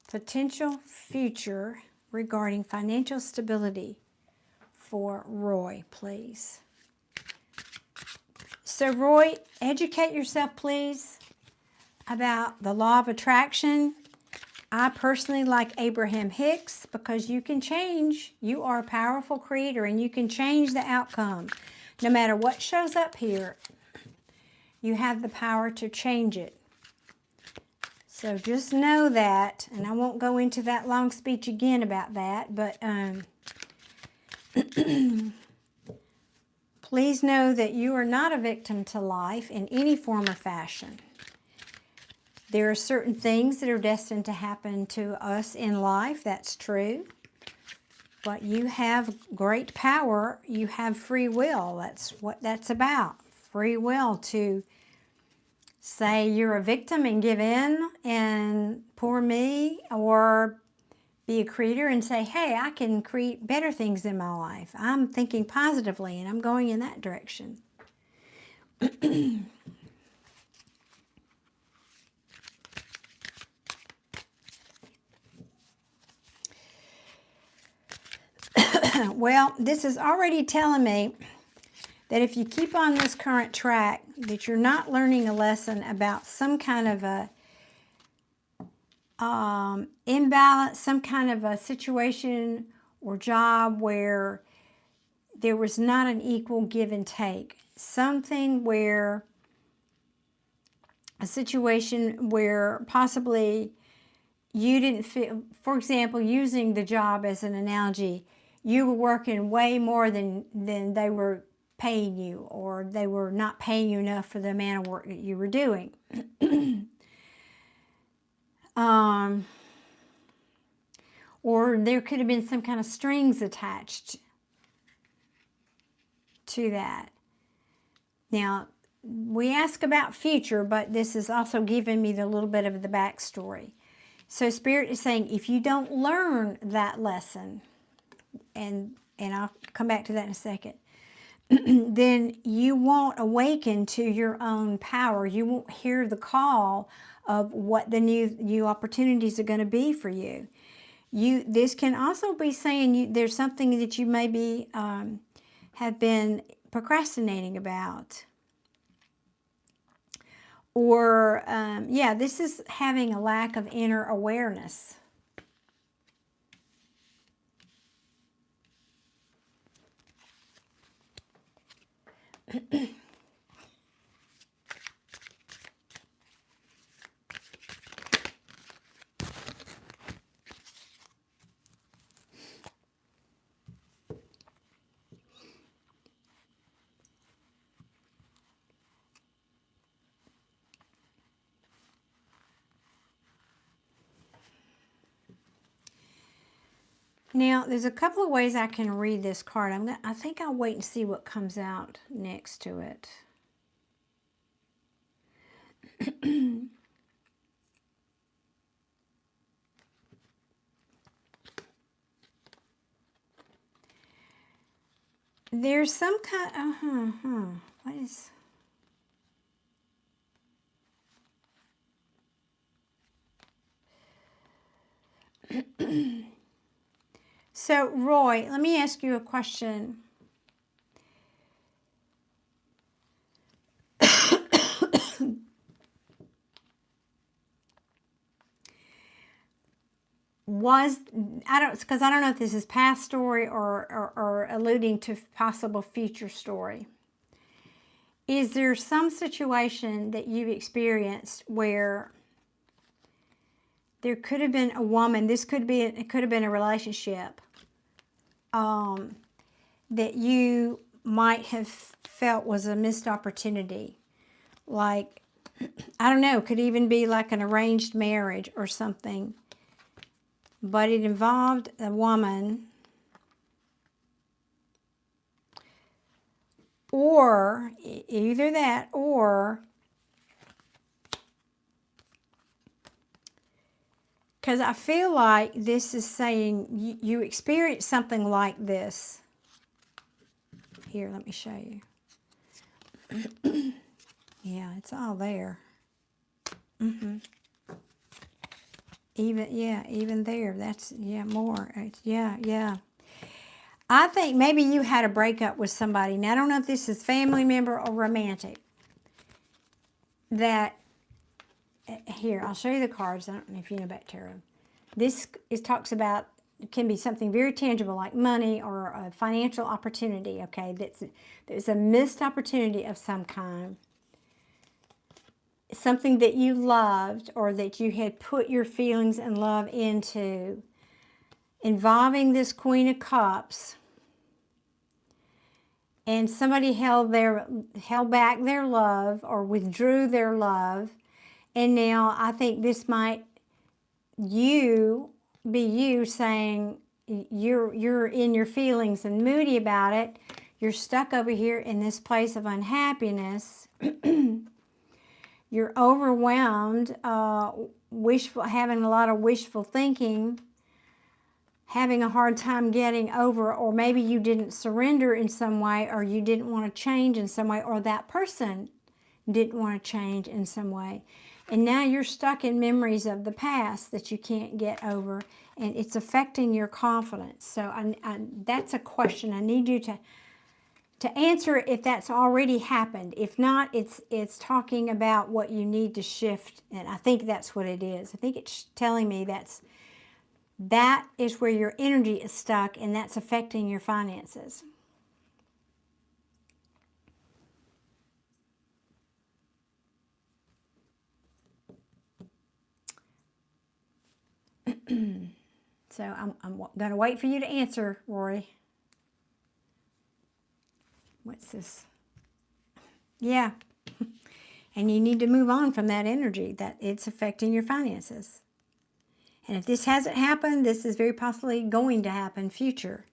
potential future regarding financial stability for Roy, please. So Roy, educate yourself, please, about the law of attraction. I personally like Abraham Hicks because you can change. You are a powerful creator and you can change the outcome. No matter what shows up here, you have the power to change it. So just know that, and I won't go into that long speech again about that, but please know that you are not a victim to life in any form or fashion. There are certain things that are destined to happen to us in life, that's true. But you have great power, you have free will, that's what that's about. Free will to say you're a victim and give in and poor me, or be a creator and say, hey, I can create better things in my life. I'm thinking positively and I'm going in that direction. Well, this is already telling me that if you keep on this current track, that you're not learning a lesson about some kind of a imbalance, some kind of a situation or job where there was not an equal give and take. Something where, a situation where possibly you didn't feel, for example, using the job as an analogy, you were working way more than they were paying you, or they were not paying you enough for the amount of work that you were doing. Or there could have been some kind of strings attached to that. Now, we ask about future, but this is also giving me the little bit of the backstory. So Spirit is saying, if you don't learn that lesson, and I'll come back to that in a second, then you won't awaken to your own power. You won't hear the call of what the new opportunities are going to be for you. This can also be saying there's something that you maybe have been procrastinating about. Or, yeah, this is having a lack of inner awareness. Now, there's a couple of ways I can read this card. I think I'll wait and see what comes out next to it. There's some kind, what is... So, Roy, let me ask you a question. Because I don't know if this is past story or alluding to possible future story. Is there some situation that you've experienced where there could have been a woman, it could have been a relationship, that you might have felt was a missed opportunity? Like, I don't know, could even be like an arranged marriage or something. But it involved a woman, or either that, or, because I feel like this is saying you experienced something like this. Here, let me show you. Yeah, it's all there. Even there, that's, more. Yeah. I think maybe you had a breakup with somebody. Now, I don't know if this is family member or romantic. Here, I'll show you the cards. I don't know if you know about tarot. This talks about, it can be something very tangible like money or a financial opportunity, okay? There's a missed opportunity of some kind. Something that you loved or that you had put your feelings and love into, involving this Queen of Cups, and somebody held back their love or withdrew their love, and now I think this might be you saying you're in your feelings and moody about it. You're stuck over here in this place of unhappiness. You're overwhelmed, having a lot of wishful thinking, having a hard time getting over, or maybe you didn't surrender in some way, or you didn't want to change in some way, or that person didn't want to change in some way. And now you're stuck in memories of the past that you can't get over, and it's affecting your confidence. So that's a question. I need you to answer it if that's already happened. If not, it's talking about what you need to shift, and I think that's what it is. I think it's telling me that is where your energy is stuck, and that's affecting your finances. So I'm going to wait for you to answer, Rory. What's this? Yeah. And you need to move on from that energy, that it's affecting your finances. And if this hasn't happened, this is very possibly going to happen future.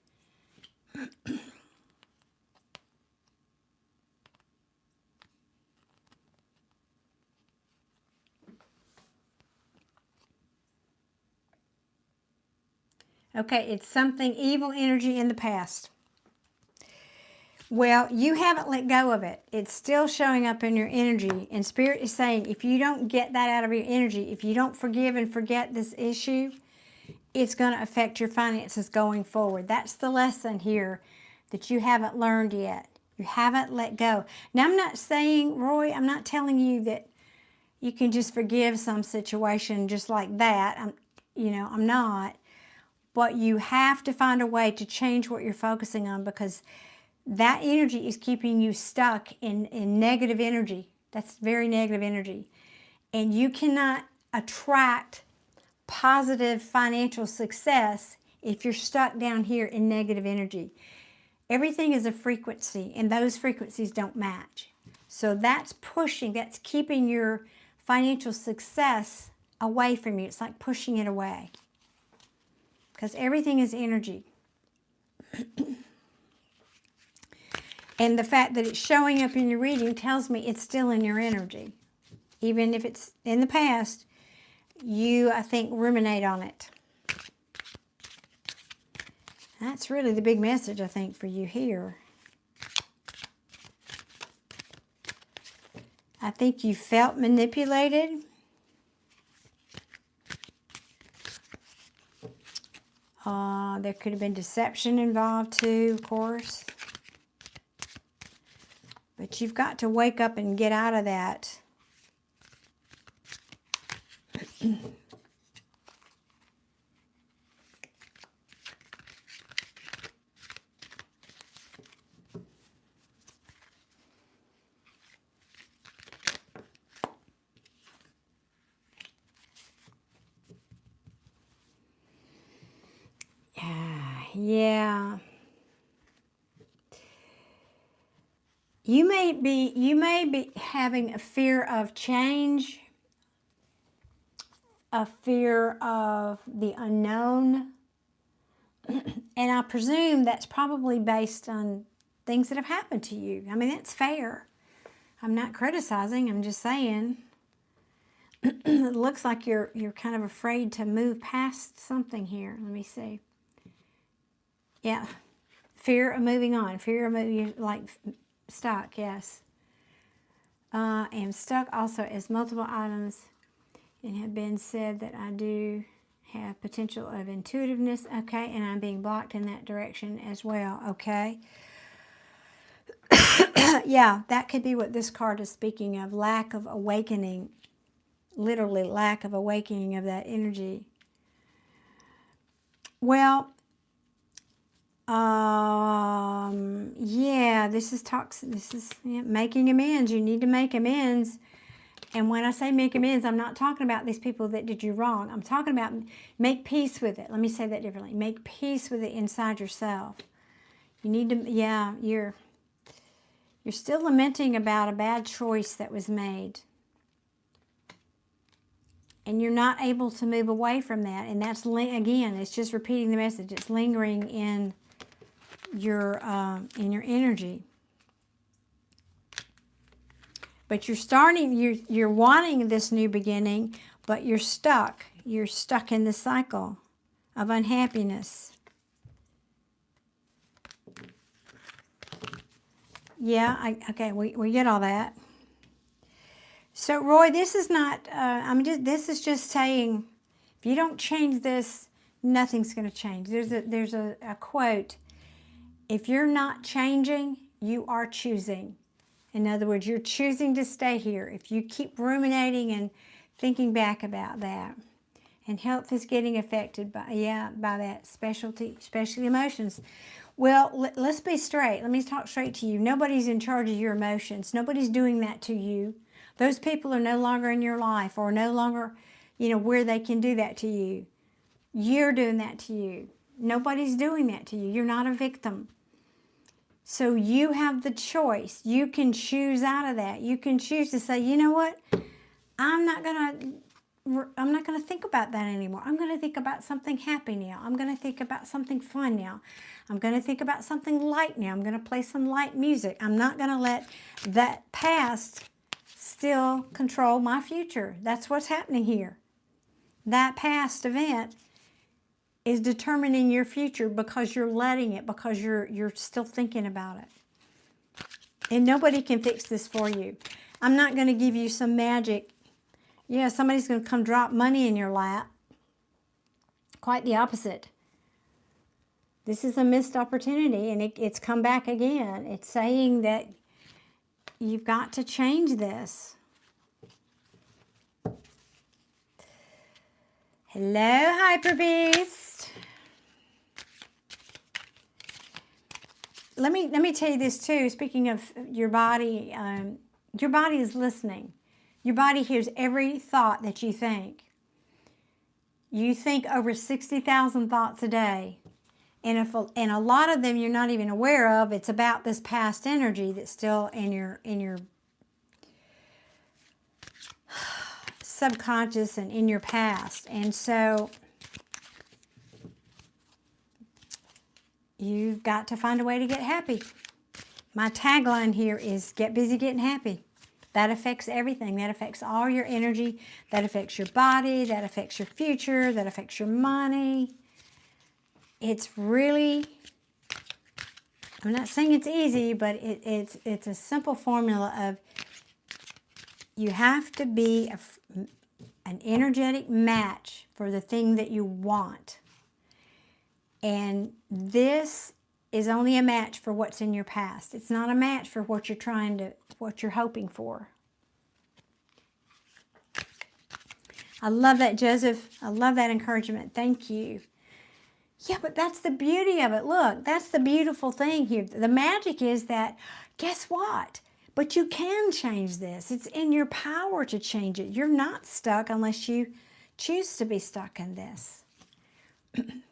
Okay, it's something evil energy in the past. Well, you haven't let go of it. It's still showing up in your energy. And Spirit is saying, if you don't get that out of your energy, if you don't forgive and forget this issue, it's going to affect your finances going forward. That's the lesson here that you haven't learned yet. You haven't let go. Now, I'm not saying, Roy, I'm not telling you that you can just forgive some situation just like that. I'm not. But you have to find a way to change what you're focusing on, because that energy is keeping you stuck in negative energy. That's very negative energy. And you cannot attract positive financial success if you're stuck down here in negative energy. Everything is a frequency, and those frequencies don't match. So that's pushing, that's keeping your financial success away from you. It's like pushing it away, because everything is energy. And the fact that it's showing up in your reading tells me it's still in your energy. Even if it's in the past, you, I think, ruminate on it. That's really the big message, I think, for you here. I think you felt manipulated. There could have been deception involved too, of course. But you've got to wake up and get out of that. Yeah. You may be having a fear of change, a fear of the unknown. And I presume that's probably based on things that have happened to you. I mean, that's fair. I'm not criticizing, I'm just saying. It looks like you're kind of afraid to move past something here. Let me see. Yeah. Fear of moving on. Fear of moving, like stuck, yes. Am stuck also as multiple items, and have been said that I do have potential of intuitiveness, okay, and I'm being blocked in that direction as well, okay. Yeah, that could be what this card is speaking of, lack of awakening, literally lack of awakening of that energy. Well, yeah, this is toxic. This is making amends. You need to make amends. And when I say make amends, I'm not talking about these people that did you wrong. I'm talking about make peace with it. Let me say that differently. Make peace with it inside yourself. You need to, yeah, you're still lamenting about a bad choice that was made. And you're not able to move away from that. And that's, again, it's just repeating the message. It's lingering in your energy. But you're wanting this new beginning, but you're stuck. You're stuck in the cycle of unhappiness. Yeah, okay, we get all that. So, Roy, this is not, this is just saying, if you don't change this, nothing's going to change. There's a quote, if you're not changing, you are choosing. In other words, you're choosing to stay here. If you keep ruminating and thinking back about that, and health is getting affected by that especially emotions. Well, let's be straight. Let me talk straight to you. Nobody's in charge of your emotions. Nobody's doing that to you. Those people are no longer in your life, or no longer, where they can do that to you. You're doing that to you. Nobody's doing that to you. You're not a victim. So you have the choice. You can choose out of that. You can choose to say, you know what? I'm not going to think about that anymore. I'm going to think about something happy now. I'm going to think about something fun now. I'm going to think about something light now. I'm going to play some light music. I'm not going to let that past still control my future. That's what's happening here. That past event is determining your future because you're letting it, because you're still thinking about it. And nobody can fix this for you. I'm not going to give you some magic. Yeah, somebody's going to come drop money in your lap. Quite the opposite. This is a missed opportunity, and it's come back again. It's saying that you've got to change this. Hello, Hyper Beast. Let me tell you this too. Speaking of your body is listening. Your body hears every thought that you think. You think over 60,000 thoughts a day. And a lot of them you're not even aware of. It's about this past energy that's still in your subconscious and in your past. And so you've got to find a way to get happy. My tagline here is get busy getting happy. That affects everything. That affects all your energy. That affects your body. That affects your future. That affects your money. It's really, I'm not saying it's easy, but it's a simple formula of you have to be an energetic match for the thing that you want. And this is only a match for what's in your past. It's not a match for what you're hoping for. I love that, Joseph. I love that encouragement. Thank you. Yeah, but that's the beauty of it. Look, that's the beautiful thing here. The magic is that, guess what? But you can change this. It's in your power to change it. You're not stuck unless you choose to be stuck in this. And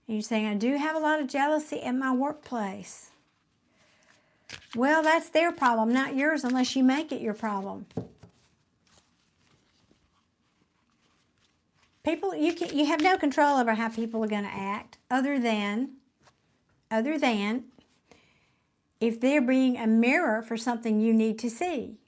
you're saying, I do have a lot of jealousy in my workplace. Well, that's their problem, not yours, unless you make it your problem. People, you have no control over how people are going to act, other than if they're being a mirror for something you need to see.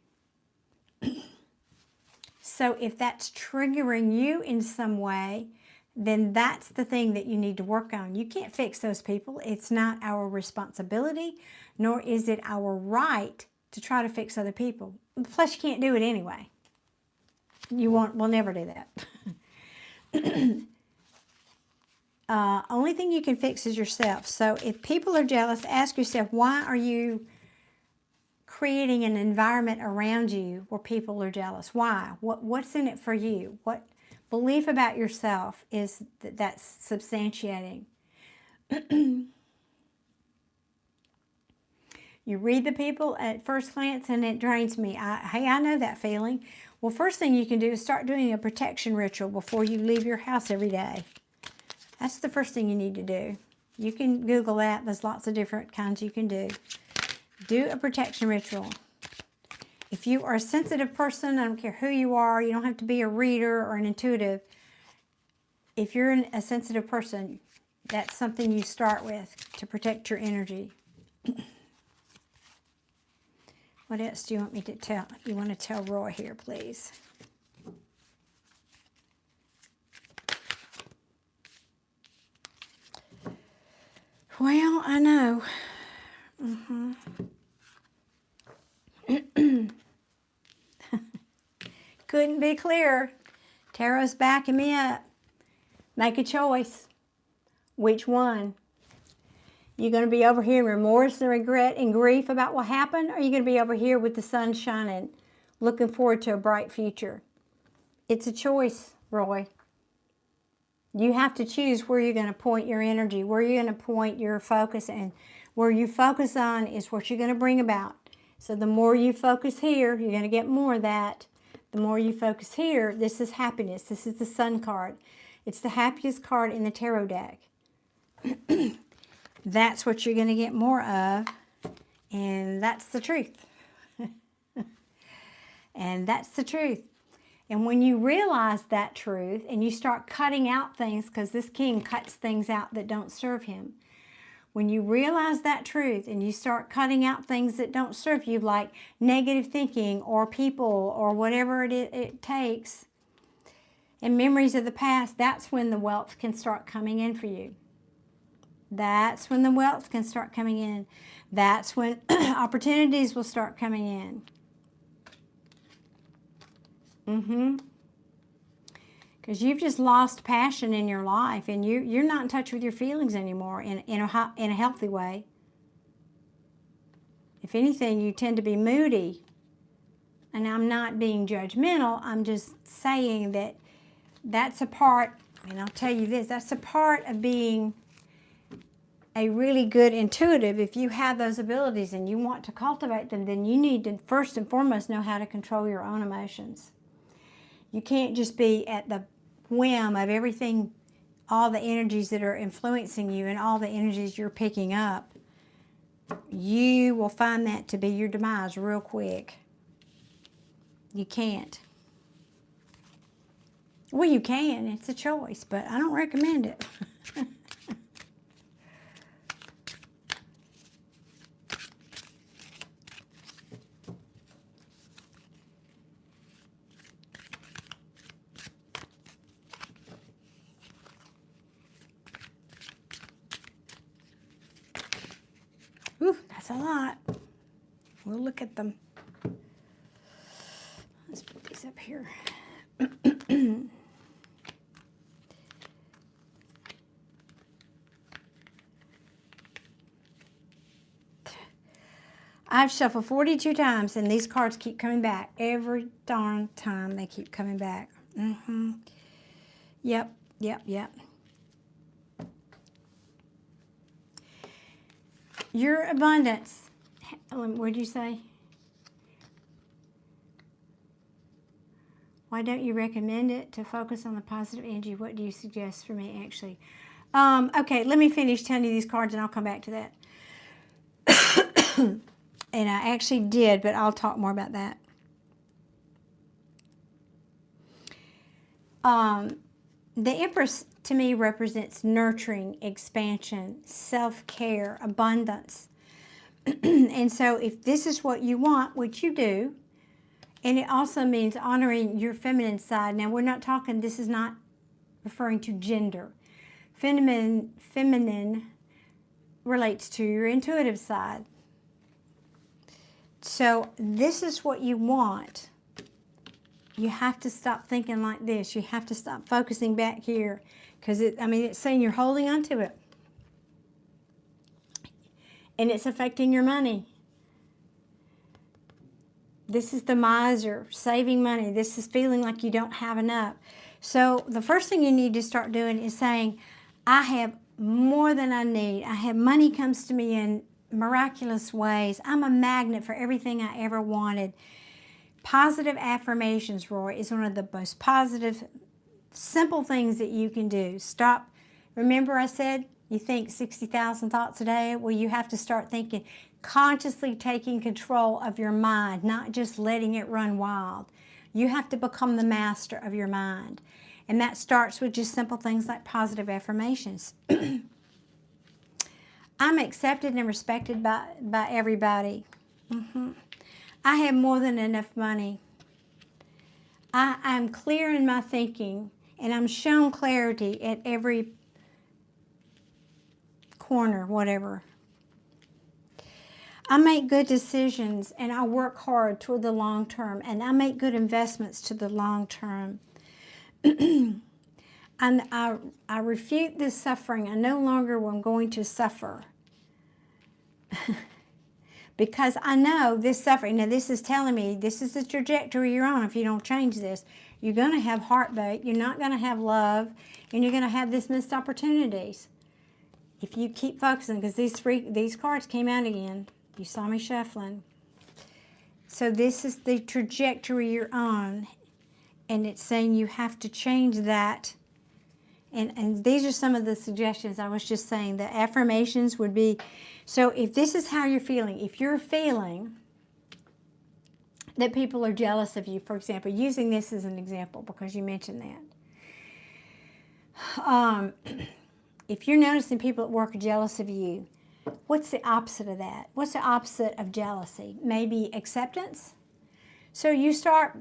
So if that's triggering you in some way, then that's the thing that you need to work on. You can't fix those people. It's not our responsibility, nor is it our right to try to fix other people. Plus, you can't do it anyway. We'll never do that. Only thing you can fix is yourself. So if people are jealous, ask yourself, why are you creating an environment around you where people are jealous? Why? What's in it for you? What belief about yourself is that's substantiating? You read the people at first glance and it drains me. Hey, I know that feeling. Well, first thing you can do is start doing a protection ritual before you leave your house every day. That's the first thing you need to do. You can Google that. There's lots of different kinds you can do. Do a protection ritual. If you are a sensitive person, I don't care who you are, you don't have to be a reader or an intuitive. If you're a sensitive person, that's something you start with to protect your energy. What else do you want me to tell? You want to tell Roy here, please? Well, I know. Couldn't be clearer. Tarot's backing me up. Make a choice. Which one? You going to be over here in remorse and regret and grief about what happened? Or are you going to be over here with the sun shining, looking forward to a bright future? It's a choice, Roy. You have to choose where you're going to point your energy, where you're going to point your focus, and where you focus on is what you're going to bring about. So the more you focus here, you're going to get more of that. The more you focus here, this is happiness. This is the Sun card. It's the happiest card in the tarot deck. That's what you're going to get more of, and that's the truth. And that's the truth. And when you realize that truth and you start cutting out things, because this king cuts things out that don't serve him. When you realize that truth and you start cutting out things that don't serve you, like negative thinking or people or whatever it takes, and memories of the past, that's when the wealth can start coming in for you. That's when the wealth can start coming in. That's when opportunities will start coming in. Because you've just lost passion in your life, and you're not in touch with your feelings anymore in a healthy way. If anything, you tend to be moody. And I'm not being judgmental. I'm just saying that that's a part, and I'll tell you this, that's a part of being a really good intuitive. If you have those abilities and you want to cultivate them, then you need to first and foremost know how to control your own emotions. You can't just be at the whim of everything, all the energies that are influencing you and all the energies you're picking up. You will find that to be your demise real quick. You can't. Well, you can. It's a choice, but I don't recommend it. Ooh, that's a lot. We'll look at them. Let's put these up here. I've shuffled 42 times, and these cards keep coming back. Every darn time they keep coming back. Yep. Your abundance. What did you say? Why don't you recommend it to focus on the positive energy? What do you suggest for me, actually? Okay, let me finish telling you these cards, and I'll come back to that. And I actually did, but I'll talk more about that. The Empress, to me, represents nurturing, expansion, self-care, abundance. And so if this is what you want, which you do, and it also means honoring your feminine side. Now, we're not talking, this is not referring to gender. Feminine relates to your intuitive side. So this is what you want. You have to stop thinking like this. You have to stop focusing back here, because it's saying you're holding on to it. And it's affecting your money. This is the miser, saving money. This is feeling like you don't have enough. So the first thing you need to start doing is saying, I have more than I need. I have money comes to me in miraculous ways. I'm a magnet for everything I ever wanted. Positive affirmations, Roy, is one of the most positive, simple things that you can do. Stop. Remember I said you think 60,000 thoughts a day? Well, you have to start thinking, consciously taking control of your mind, not just letting it run wild. You have to become the master of your mind. And that starts with just simple things like positive affirmations. I'm accepted and respected by everybody. I have more than enough money. I'm clear in my thinking, and I'm shown clarity at every corner, whatever. I make good decisions and I work hard toward the long term, and I make good investments to the long term. And I refute this suffering. I no longer am going to suffer. Because I know this suffering, now this is telling me this is the trajectory you're on if you don't change this. You're going to have heartbreak, you're not going to have love, and you're going to have these missed opportunities. If you keep focusing, because these cards came out again. You saw me shuffling. So this is the trajectory you're on, and it's saying you have to change that. And these are some of the suggestions I was just saying. The affirmations would be, so if this is how you're feeling, if you're feeling that people are jealous of you, for example, using this as an example because you mentioned that. If you're noticing people at work are jealous of you, what's the opposite of that? What's the opposite of jealousy? Maybe acceptance. So you start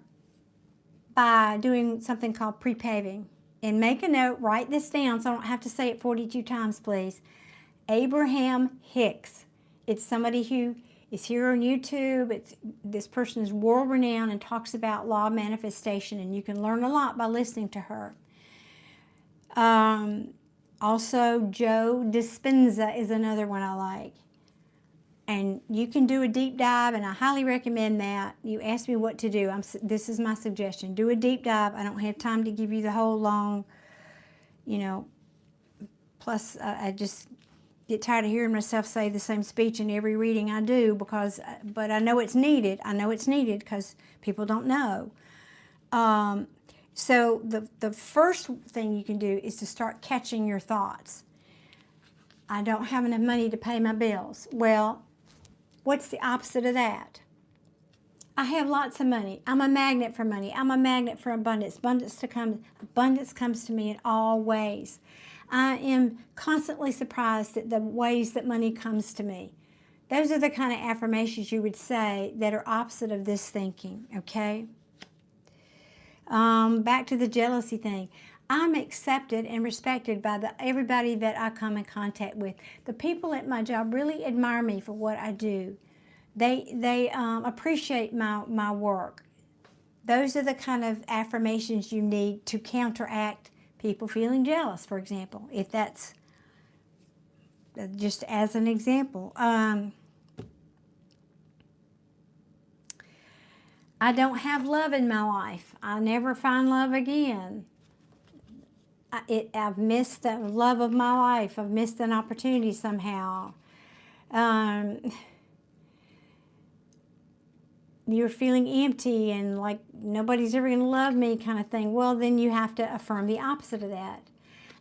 by doing something called pre-paving. And make a note, write this down so I don't have to say it 42 times, please. Abraham Hicks. It's somebody who is here on YouTube. This person is world-renowned and talks about law of manifestation, and you can learn a lot by listening to her. Also, Joe Dispenza is another one I like. And you can do a deep dive, and I highly recommend that. You asked me what to do. This is my suggestion. Do a deep dive. I don't have time to give you the whole long, plus I just get tired of hearing myself say the same speech in every reading I do, but I know it's needed. I know it's needed because people don't know. So the first thing you can do is to start catching your thoughts. I don't have enough money to pay my bills. Well, what's the opposite of that? I have lots of money. I'm a magnet for money. I'm a magnet for abundance. Abundance comes to me in all ways. I am constantly surprised at the ways that money comes to me. Those are the kind of affirmations you would say that are opposite of this thinking, okay? Back to the jealousy thing. I'm accepted and respected by everybody that I come in contact with. The people at my job really admire me for what I do. They appreciate my work. Those are the kind of affirmations you need to counteract people feeling jealous, for example, if that's just as an example. I don't have love in my life. I'll never find love again. I've missed the love of my life. I've missed an opportunity somehow. You're feeling empty and like nobody's ever going to love me kind of thing. Well, then you have to affirm the opposite of that.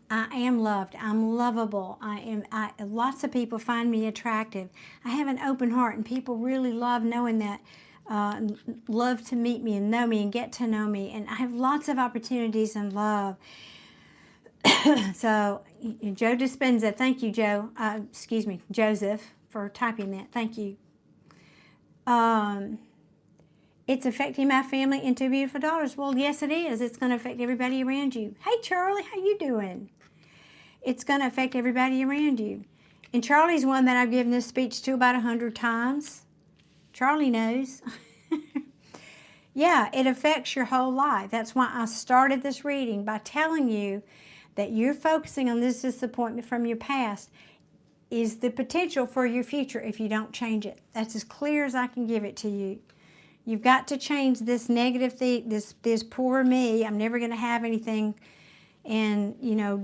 I am loved. I'm lovable. Lots of people find me attractive. I have an open heart, and people really love knowing that. Love to meet me and know me and get to know me. And I have lots of opportunities in love. So, Joe Dispenza, thank you, Joe. Excuse me, Joseph, for typing that. Thank you. It's affecting my family and two beautiful daughters. Well, yes, it is. It's going to affect everybody around you. Hey, Charlie, how you doing? It's going to affect everybody around you. And Charlie's one that I've given this speech to about 100 times. Charlie knows. Yeah, it affects your whole life. That's why I started this reading by telling you that you're focusing on this disappointment from your past is the potential for your future if you don't change it. That's as clear as I can give it to you. You've got to change this negative thing, this poor me, I'm never going to have anything, and,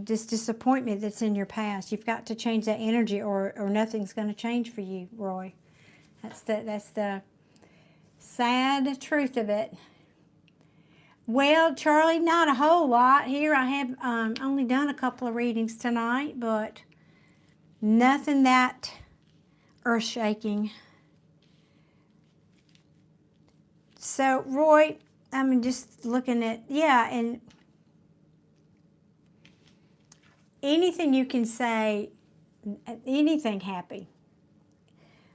this disappointment that's in your past. You've got to change that energy or nothing's going to change for you, Roy. That's the sad truth of it. Well, Charlie, not a whole lot here. I have only done a couple of readings tonight, but nothing that earth-shaking. So, Roy, I'm just looking at, and anything you can say, anything happy.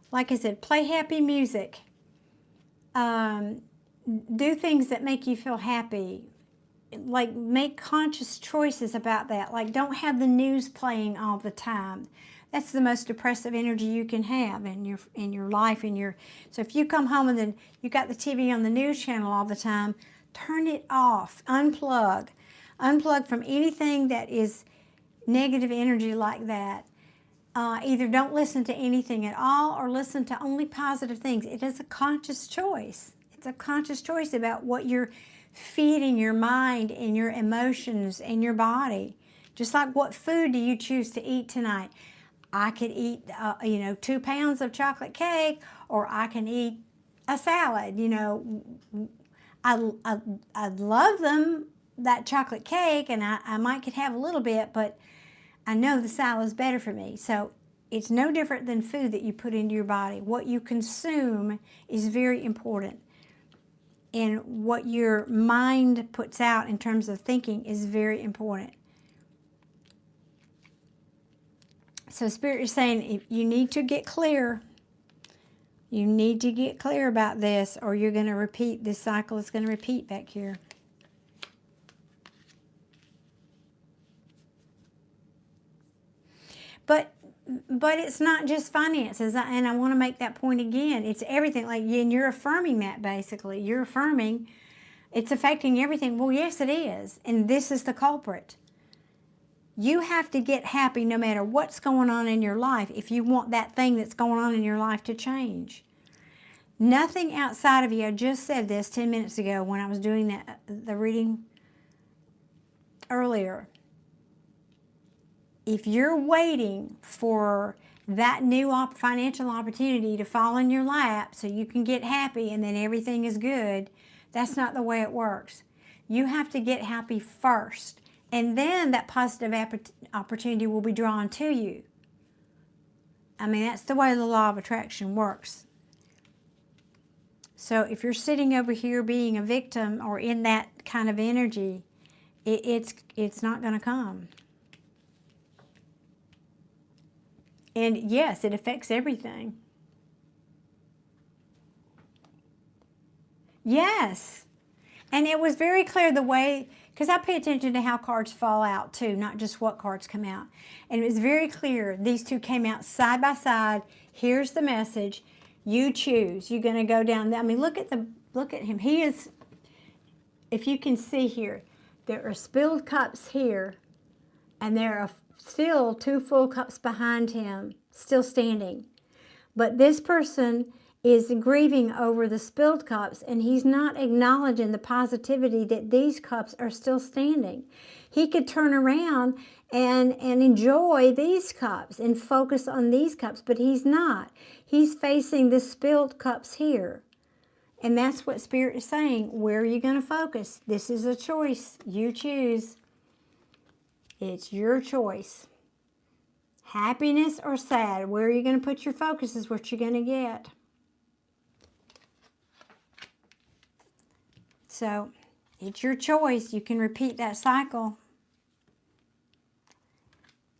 Like I said, play happy music. Do things that make you feel happy. like make conscious choices about that. Like don't have the news playing all the time. That's the most depressive energy you can have in your life. So if you come home and then you got the TV on the news channel all the time, turn it off. Unplug from anything that is negative energy like that. Either don't listen to anything at all or listen to only positive things. It is a conscious choice. It's a conscious choice about what you're feeding your mind and your emotions and your body. Just like what food do you choose to eat tonight? I could eat, 2 pounds of chocolate cake, or I can eat a salad. I love them, that chocolate cake, and I might could have a little bit, but I know the salad is better for me. So it's no different than food that you put into your body. What you consume is very important. And what your mind puts out in terms of thinking is very important. So Spirit is saying if you need to get clear. You need to get clear about this, or you're going to repeat, this cycle is going to repeat back here. But it's not just finances, and I want to make that point again. It's everything, and you're affirming that basically. You're affirming it's affecting everything. Well, yes, it is, and this is the culprit. You have to get happy no matter what's going on in your life if you want that thing that's going on in your life to change. Nothing outside of you. I just said this 10 minutes ago when I was doing the reading earlier. If you're waiting for that new financial opportunity to fall in your lap so you can get happy and then everything is good, that's not the way it works. You have to get happy first. And then that positive opportunity will be drawn to you. I mean, that's the way the law of attraction works. So if you're sitting over here being a victim or in that kind of energy, it's not going to come. And yes, it affects everything. Yes. And it was very clear the way, because I pay attention to how cards fall out too, not just what cards come out. And it was very clear these two came out side by side. Here's the message. You choose. You're going to go down. I mean, look at him. He is, if you can see here, there are spilled cups here, and there are still 2 full cups behind him, still standing. But this person is grieving over the spilled cups, and he's not acknowledging the positivity that these cups are still standing. He could turn around and enjoy these cups and focus on these cups, but he's not. He's facing the spilled cups here. And that's what Spirit is saying. Where are you going to focus? This is a choice. You choose. It's your choice. Happiness or sad, where are you going to put your focus is what you're going to get. So, it's your choice. You can repeat that cycle.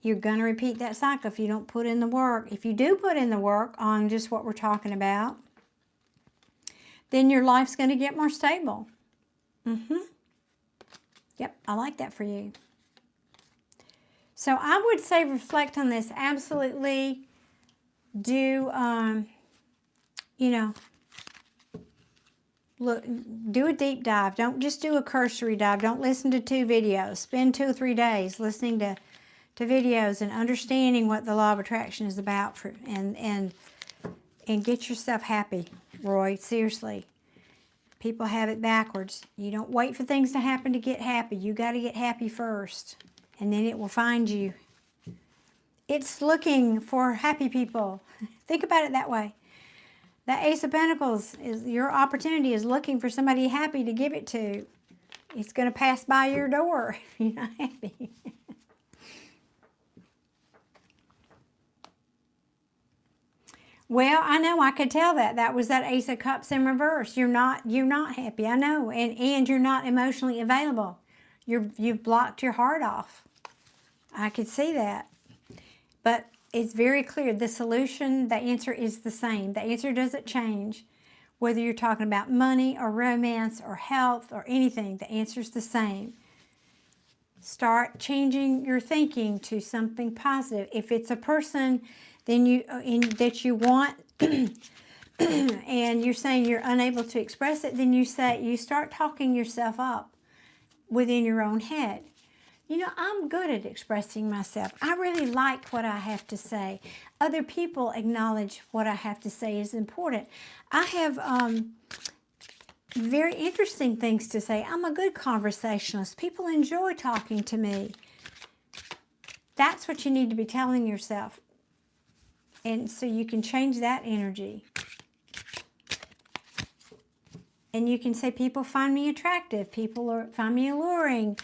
You're going to repeat that cycle if you don't put in the work. If you do put in the work on just what we're talking about, then your life's going to get more stable. Yep, I like that for you. So I would say reflect on this. Absolutely do, look, do a deep dive. Don't just do a cursory dive. Don't listen to 2 videos. Spend 2 or 3 days listening to videos and understanding what the law of attraction is about and get yourself happy, Roy. Seriously. People have it backwards. You don't wait for things to happen to get happy. You got to get happy first, and then it will find you. It's looking for happy people. Think about it that way. That Ace of Pentacles is your opportunity, is looking for somebody happy to give it to. It's going to pass by your door if you're not happy. Well, I know, I could tell that. That was that Ace of Cups in reverse. You're not happy, I know. And you're not emotionally available. You've blocked your heart off. I could see that. But it's very clear. The solution, the answer is the same. The answer doesn't change. Whether you're talking about money or romance or health or anything, the answer's the same. Start changing your thinking to something positive. If it's a person then that you want and you're saying you're unable to express it, then you start talking yourself up within your own head. You know, I'm good at expressing myself. I really like what I have to say. Other people acknowledge what I have to say is important. I have very interesting things to say. I'm a good conversationalist. People enjoy talking to me. That's what you need to be telling yourself. And so you can change that energy. And you can say, people find me attractive. People find me alluring.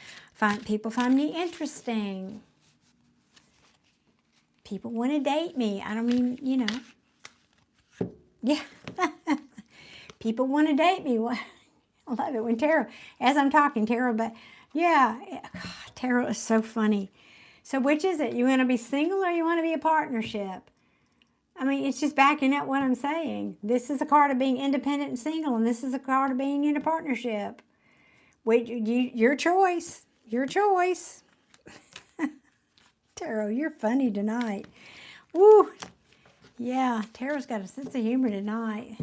People find me interesting. People want to date me. I don't mean, you know. Yeah. People want to date me. I love it when Tara, as I'm talking, Tara, but yeah, God, Tara is so funny. So which is it? You want to be single or you want to be a partnership? I mean, it's just backing up what I'm saying. This is a card of being independent and single, and this is a card of being in a partnership. Your choice. Your choice. Tara, you're funny tonight. Woo! Yeah, Tara's got a sense of humor tonight.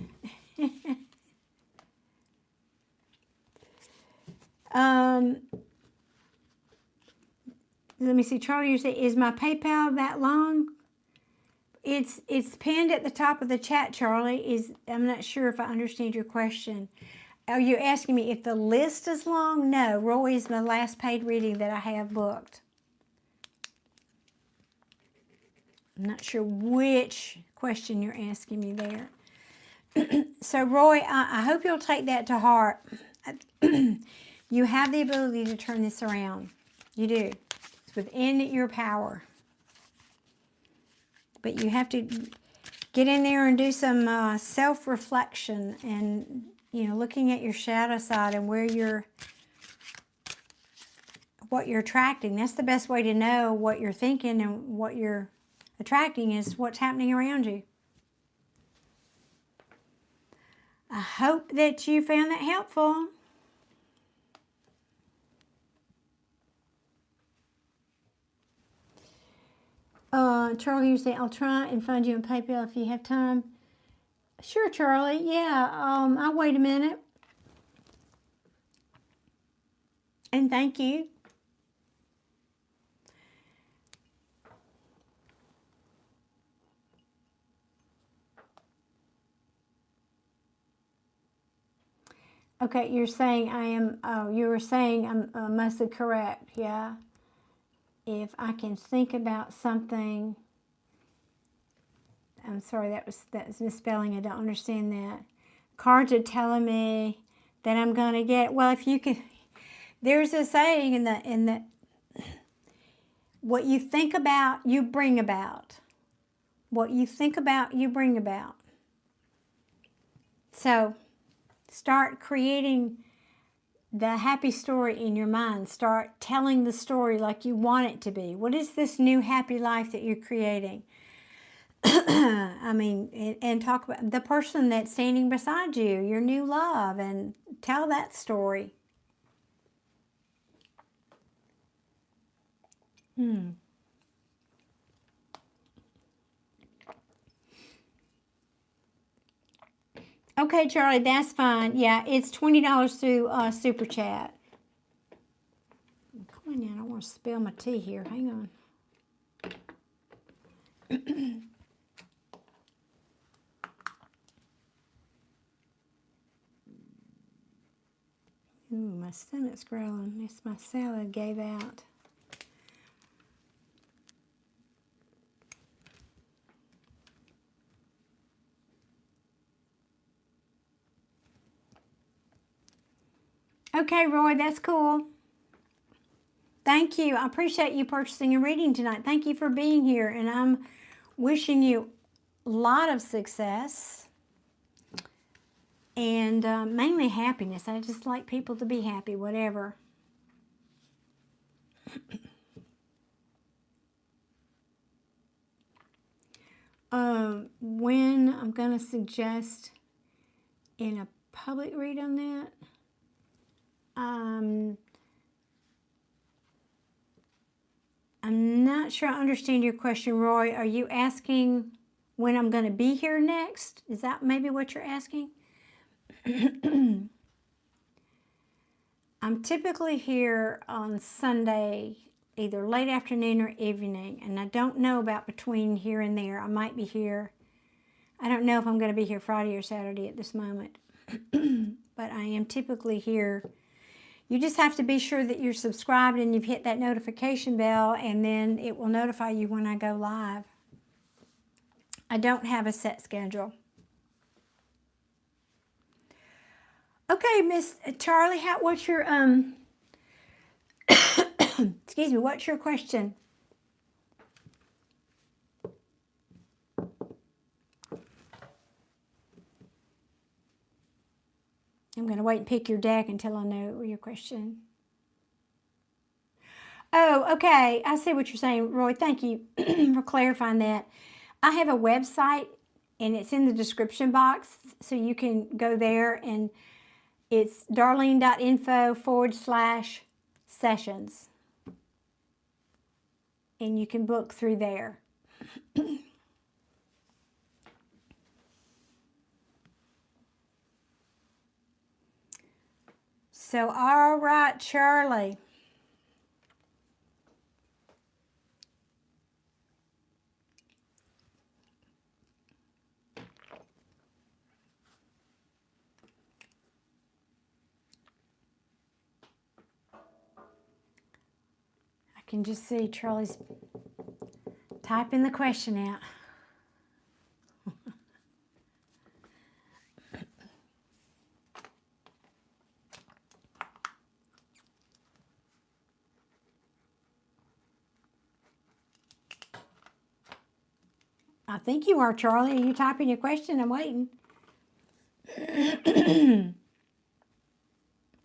Let me see, Charlie, you say, is my PayPal that long? It's pinned at the top of the chat, Charlie. I'm not sure if I understand your question. Are you asking me if the list is long? No, Roy is my last paid reading that I have booked. I'm not sure which question you're asking me there. So, Roy, I hope you'll take that to heart. You have the ability to turn this around. You do. It's within your power. But you have to get in there and do some self-reflection and, you know, looking at your shadow side and what you're attracting. That's the best way to know what you're thinking and what you're attracting is what's happening around you. I hope that you found that helpful. Charlie, you say, I'll try and find you on PayPal if you have time. Sure, Charlie. Yeah, I'll wait a minute. And thank you. Okay, you're saying you were saying I'm mostly correct, yeah? If I can think about something, I'm sorry, that's misspelling, I don't understand that. Cards are telling me that I'm going to get, well, if you can, there's a saying in the what you think about, you bring about. What you think about, you bring about. So, start creating the happy story in your mind. Start telling the story like you want it to be. What is this new happy life that you're creating? I mean, and talk about the person that's standing beside you, your new love, and tell that story. Okay, Charlie, that's fine. Yeah, it's $20 through Super Chat. Come on now, I don't want to spill my tea here. Hang on. Ooh, my stomach's growling. It's my salad gave out. Okay, Roy, that's cool. Thank you. I appreciate you purchasing a reading tonight. Thank you for being here, and I'm wishing you a lot of success and mainly happiness. I just like people to be happy, whatever. When I'm going to suggest in a public read on that, I'm not sure I understand your question, Roy. Are you asking when I'm going to be here next? Is that maybe what you're asking? I'm typically here on Sunday, either late afternoon or evening, and I don't know about between here and there. I might be here. I don't know if I'm going to be here Friday or Saturday at this moment, but I am typically here. You just have to be sure that you're subscribed and you've hit that notification bell, and then it will notify you when I go live. I don't have a set schedule. Okay, Miss Charlie, what's your excuse me, what's your question? I'm going to wait and pick your deck until I know your question. Oh, okay. I see what you're saying, Roy. Thank you for clarifying that. I have a website, and it's in the description box, so you can go there, and it's darlene.info/sessions. And you can book through there. So, all right, Charlie. I can just see Charlie's typing the question out. I think you are, Charlie. Are you typing your question? I'm waiting.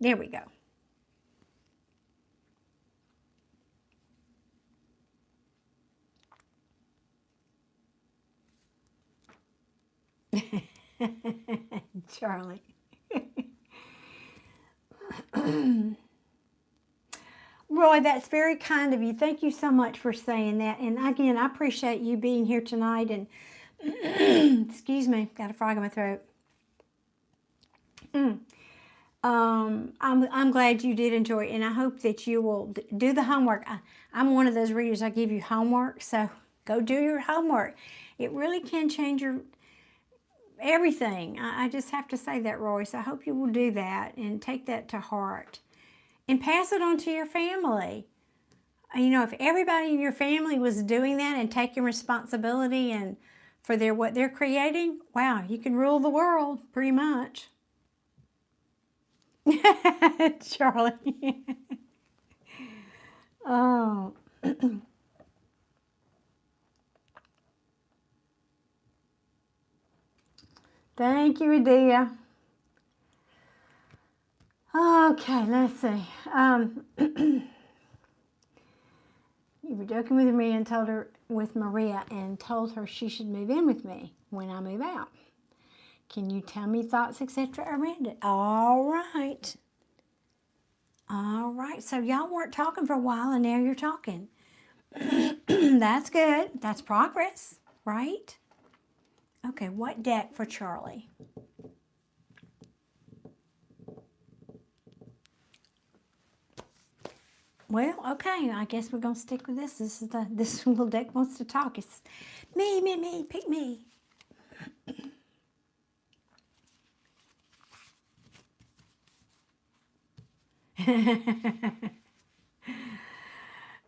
There we go. Charlie. Roy, that's very kind of you. Thank you so much for saying that. And again, I appreciate you being here tonight. And excuse me, got a frog in my throat. I'm glad you did enjoy it, and I hope that you will do the homework. I'm one of those readers. I give you homework, so go do your homework. It really can change your everything. I just have to say that, Roy. So I hope you will do that and take that to heart. And pass it on to your family. You know, if everybody in your family was doing that and taking responsibility and for what they're creating, wow, you can rule the world pretty much. Charlie. Oh. Thank you, Adia. Okay, let's see. You were joking with me and told her with Maria and told her she should move in with me when I move out. Can you tell me thoughts, etc. around it? All right. All right. So y'all weren't talking for a while and now you're talking. That's good. That's progress, right? Okay, what deck for Charlie? Well, okay, I guess we're gonna stick with this. This little deck wants to talk. It's me, pick me.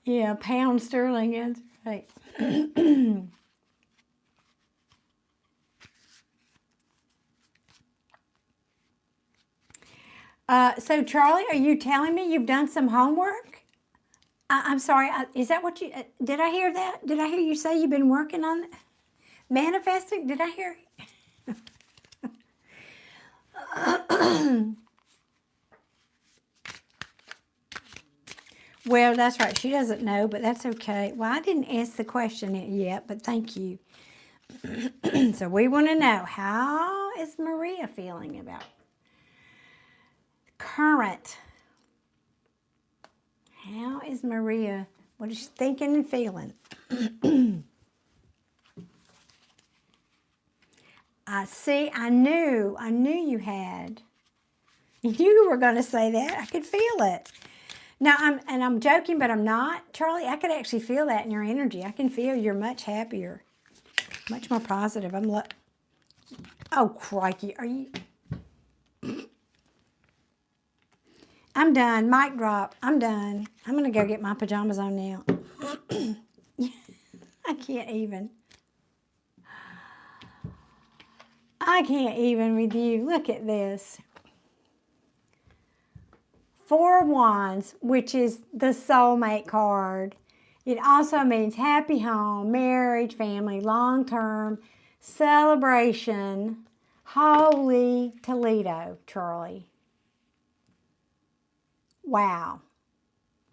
Yeah, pound sterling, that's right. So Charlie, are you telling me you've done some homework? I'm sorry, is that what you, did I hear that? Did I hear you say you've been working on manifesting? Did I hear? Well, that's right. She doesn't know, but that's okay. Well, I didn't ask the question yet, but thank you. So we want to know, how is Maria feeling about current? How is Maria What is she thinking and feeling? I knew you had. You knew you were going to say that. I could feel it. Now, I'm joking, but I'm not. Charlie, I could actually feel that in your energy. I can feel you're much happier, much more positive. Oh, crikey. Are you? I'm done. Mic drop. I'm done. I'm going to go get my pajamas on now. I can't even. I can't even with you. Look at this. 4 of Wands, which is the soulmate card. It also means happy home, marriage, family, long-term, celebration, holy Toledo, Charlie. Wow.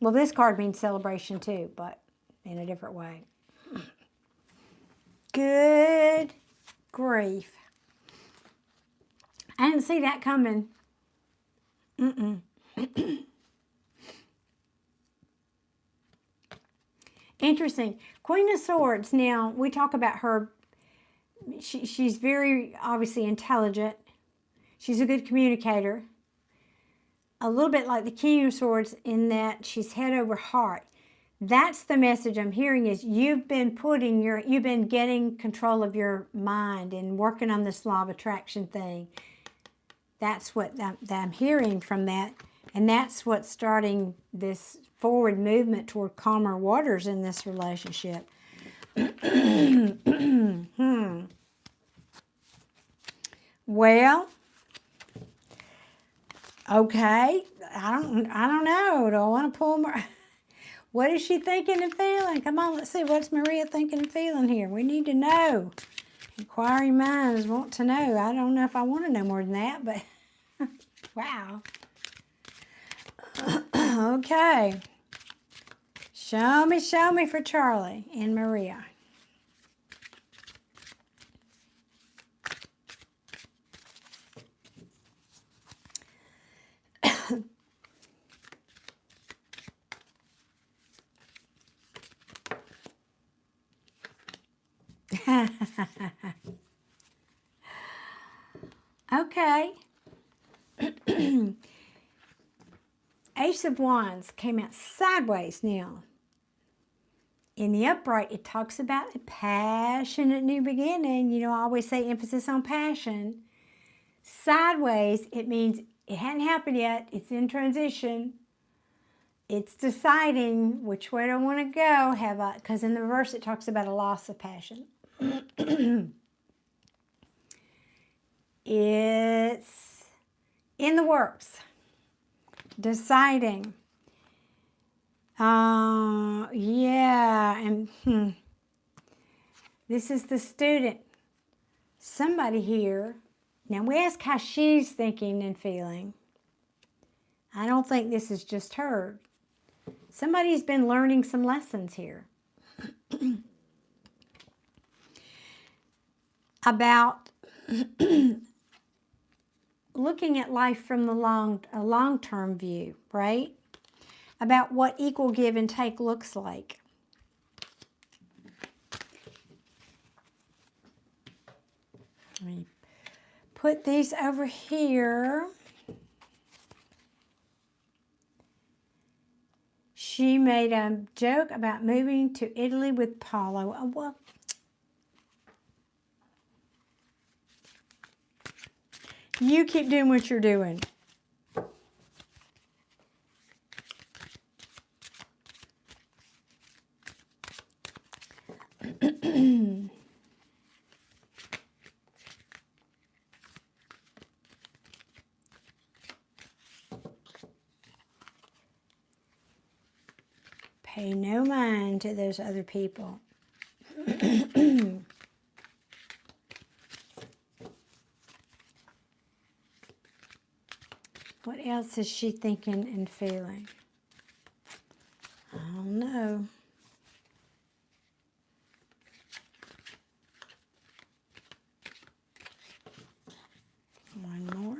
Well, this card means celebration too, but in a different way. Good grief. I didn't see that coming. Interesting. Queen of Swords. Now, we talk about her. She's very obviously intelligent. She's a good communicator. A little bit like the King of Swords in that she's head over heart. That's the message I'm hearing is you've been getting control of your mind and working on this law of attraction thing. That's what I'm hearing from that. And that's what's starting this forward movement toward calmer waters in this relationship. Well, okay. I don't know. Do I want to pull more? What is she thinking and feeling? Come on, let's see. What's Maria thinking and feeling here? We need to know. Inquiring minds want to know. I don't know if I want to know more than that, but wow. Okay. Show me for Charlie and Maria. Okay. Ace of Wands came out sideways now. In the upright, it talks about a passionate new beginning. You know, I always say emphasis on passion. Sideways, it means it hadn't happened yet. It's in transition. It's deciding which way do I want to go. Because in the reverse, it talks about a loss of passion. It's in the works. Deciding. Yeah, and this is the student. Somebody here. Now we ask how she's thinking and feeling. I don't think this is just her. Somebody's been learning some lessons here. About looking at life from a long-term view, right? About what equal give and take looks like. Let me put these over here. She made a joke about moving to Italy with Paulo. Oh, well, you keep doing what you're doing. Pay no mind to those other people. What else is she thinking and feeling? I don't know. One more.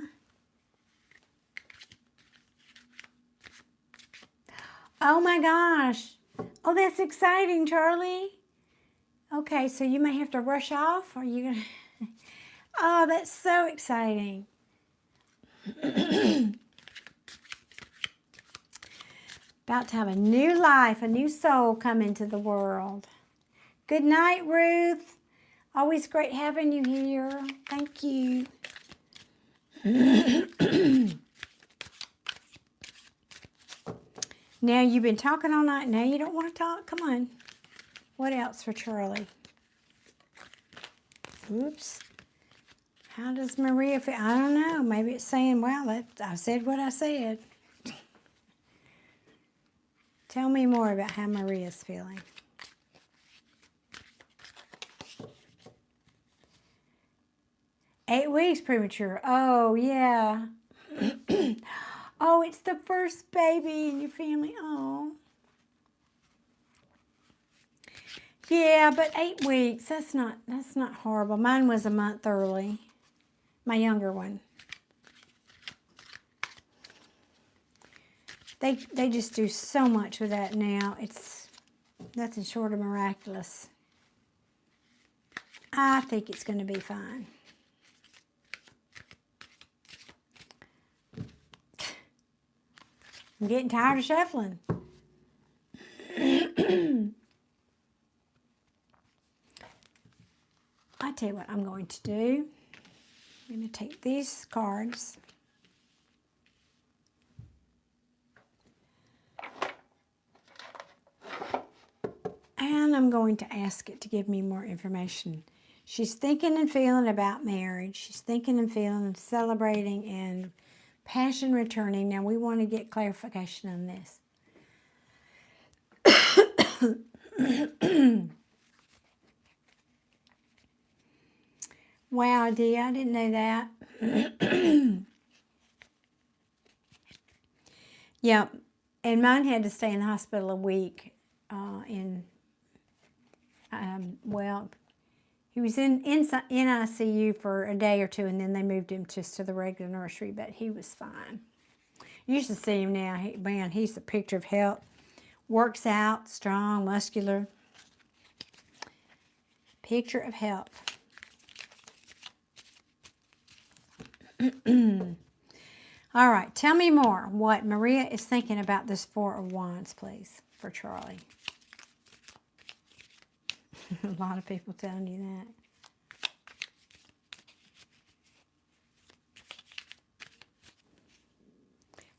Oh my gosh. Oh, that's exciting, Charlie. Okay, so you may have to rush off. Or you gonna? Oh, that's so exciting. About to have a new life, a new soul come into the world. Good night, Ruth. Always great having you here. Thank you. Now you've been talking all night. Now you don't want to talk? Come on. What else for Charlie? Oops. How does Maria feel? I don't know. Maybe it's saying, well, I said what I said. Tell me more about how Maria's feeling. Eight weeks premature. Oh, yeah. Oh, it's the first baby in your family. Oh. Yeah, but 8 weeks, that's not horrible. Mine was a month early. My younger one. They just do so much with that now. It's nothing short of miraculous. I think it's going to be fine. I'm getting tired of shuffling. I tell you what I'm going to do. I'm going to take these cards. And I'm going to ask it to give me more information. She's thinking and feeling about marriage. She's thinking and feeling and celebrating and passion returning. Now we want to get clarification on this. Wow, Dee, I didn't know that. Yeah, and mine had to stay in the hospital a week. Well, he was in ICU for a day or two, and then they moved him just to the regular nursery, but he was fine. You should see him now. Man, he's a picture of health. Works out, strong, muscular. Picture of health. All right, tell me more what Maria is thinking about this Four of Wands, please, for Charlie. A lot of people telling you that.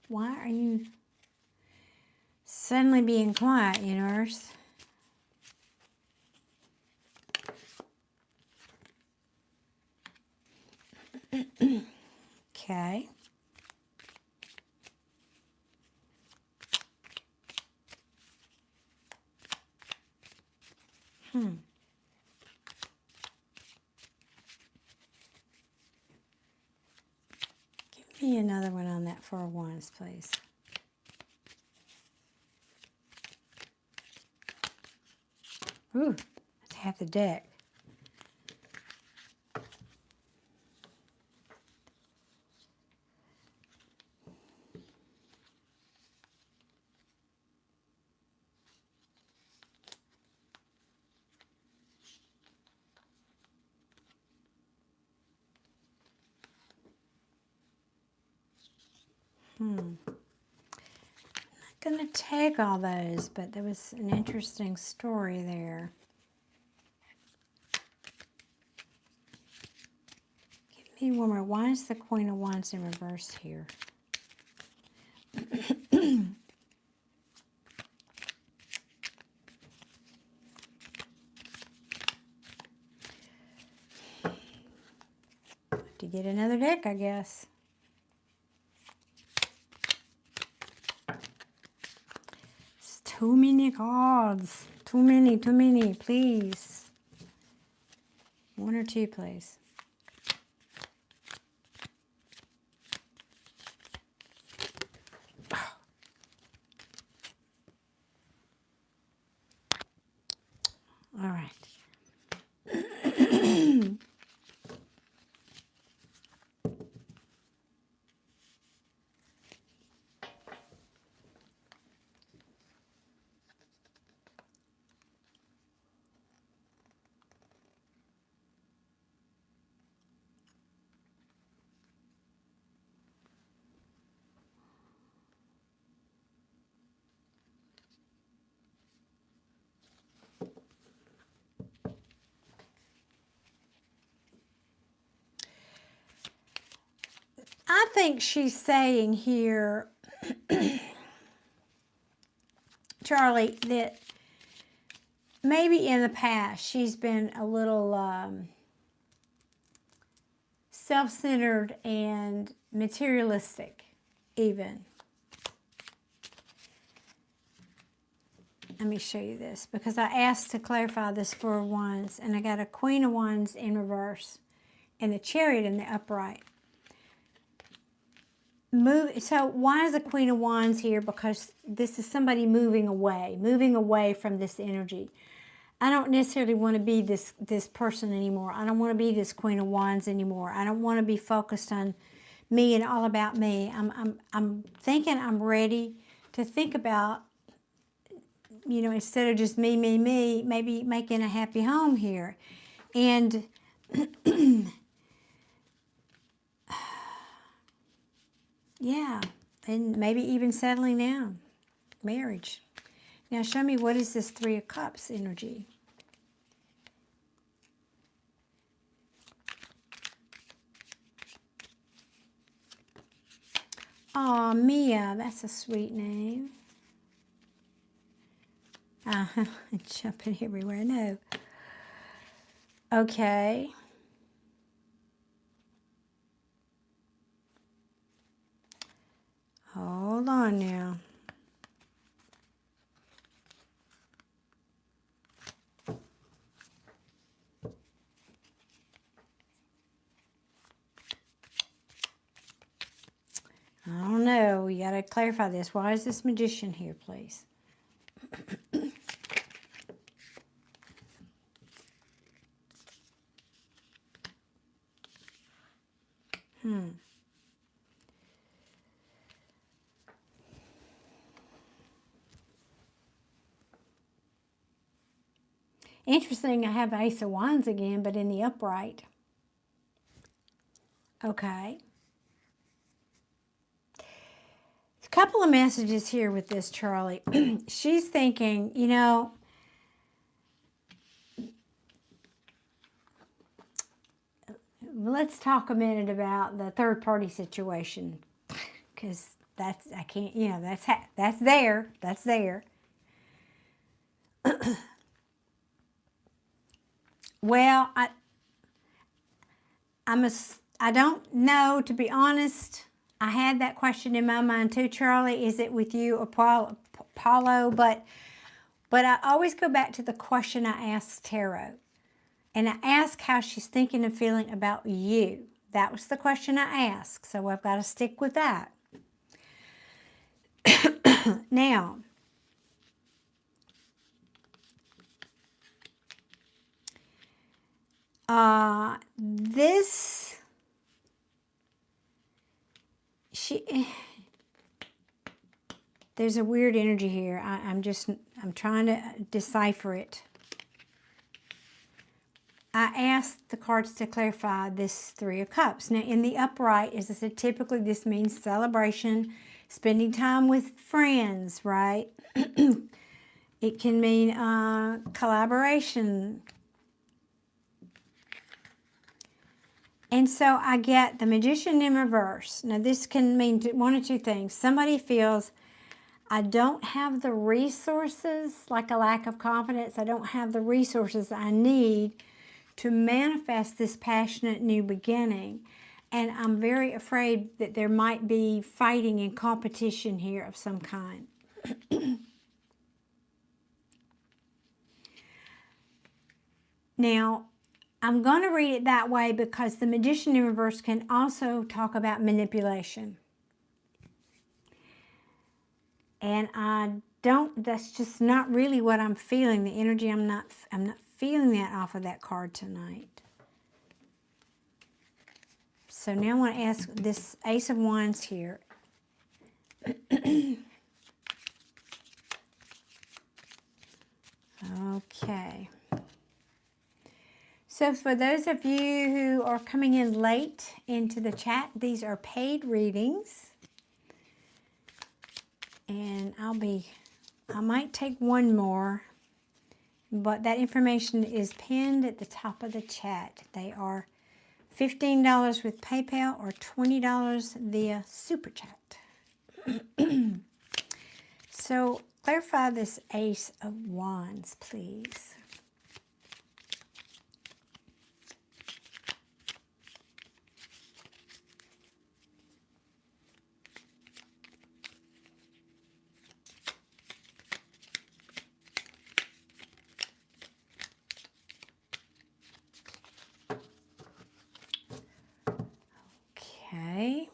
Why are you suddenly being quiet, universe? Okay. Give me another one on that Four of Wands, please. Ooh, that's half the deck. I'm not going to take all those, but there was an interesting story there. Give me one more. Why is the Queen of Wands in reverse here? To get another deck, I guess. It's too many cards. Too many, please. One or two, please. All right. think she's saying here, Charlie, that maybe in the past she's been a little self-centered and materialistic even. Let me show you this, because I asked to clarify this for Wands, and I got a Queen of Wands in reverse and the Chariot in the upright. So why is the Queen of Wands here? Because this is somebody moving away from this energy. I don't necessarily want to be this person anymore. I don't want to be this Queen of Wands anymore. I don't want to be focused on me and all about me. I'm thinking I'm ready to think about, you know, instead of just me, maybe making a happy home here. And yeah, and maybe even settling down, marriage. Now show me, what is this Three of Cups energy? Aw, Mia, that's a sweet name. Jumping everywhere, no. Okay. Hold on now. I don't know. We got to clarify this. Why is this Magician here, please? Interesting, I have Ace of Wands again, but in the upright. Okay. A couple of messages here with this, Charlie. She's thinking, you know, let's talk a minute about the third party situation, because that's, I can't, you know, that's there. Well, I don't know, to be honest. I had that question in my mind too, Charlie. Is it with you or Paulo? But I always go back to the question I asked Tarot. And I asked how she's thinking and feeling about you. That was the question I asked. So I've got to stick with that. Now, there's a weird energy here. I'm trying to decipher it. I asked the cards to clarify this Three of Cups. Now, in the upright, as I said, typically this means celebration, spending time with friends, right? It can mean collaboration. And so I get the Magician in reverse. Now, this can mean one or two things. Somebody feels, I don't have the resources, like a lack of confidence. I don't have the resources I need to manifest this passionate new beginning. And I'm very afraid that there might be fighting and competition here of some kind. Now, I'm going to read it that way because the Magician in reverse can also talk about manipulation. And that's just not really what I'm feeling. The energy, I'm not feeling that off of that card tonight. So now I want to ask this Ace of Wands here. Okay. So for those of you who are coming in late into the chat, these are paid readings. And I might take one more, but that information is pinned at the top of the chat. They are $15 with PayPal or $20 via Super Chat. So clarify this Ace of Wands, please. Okay.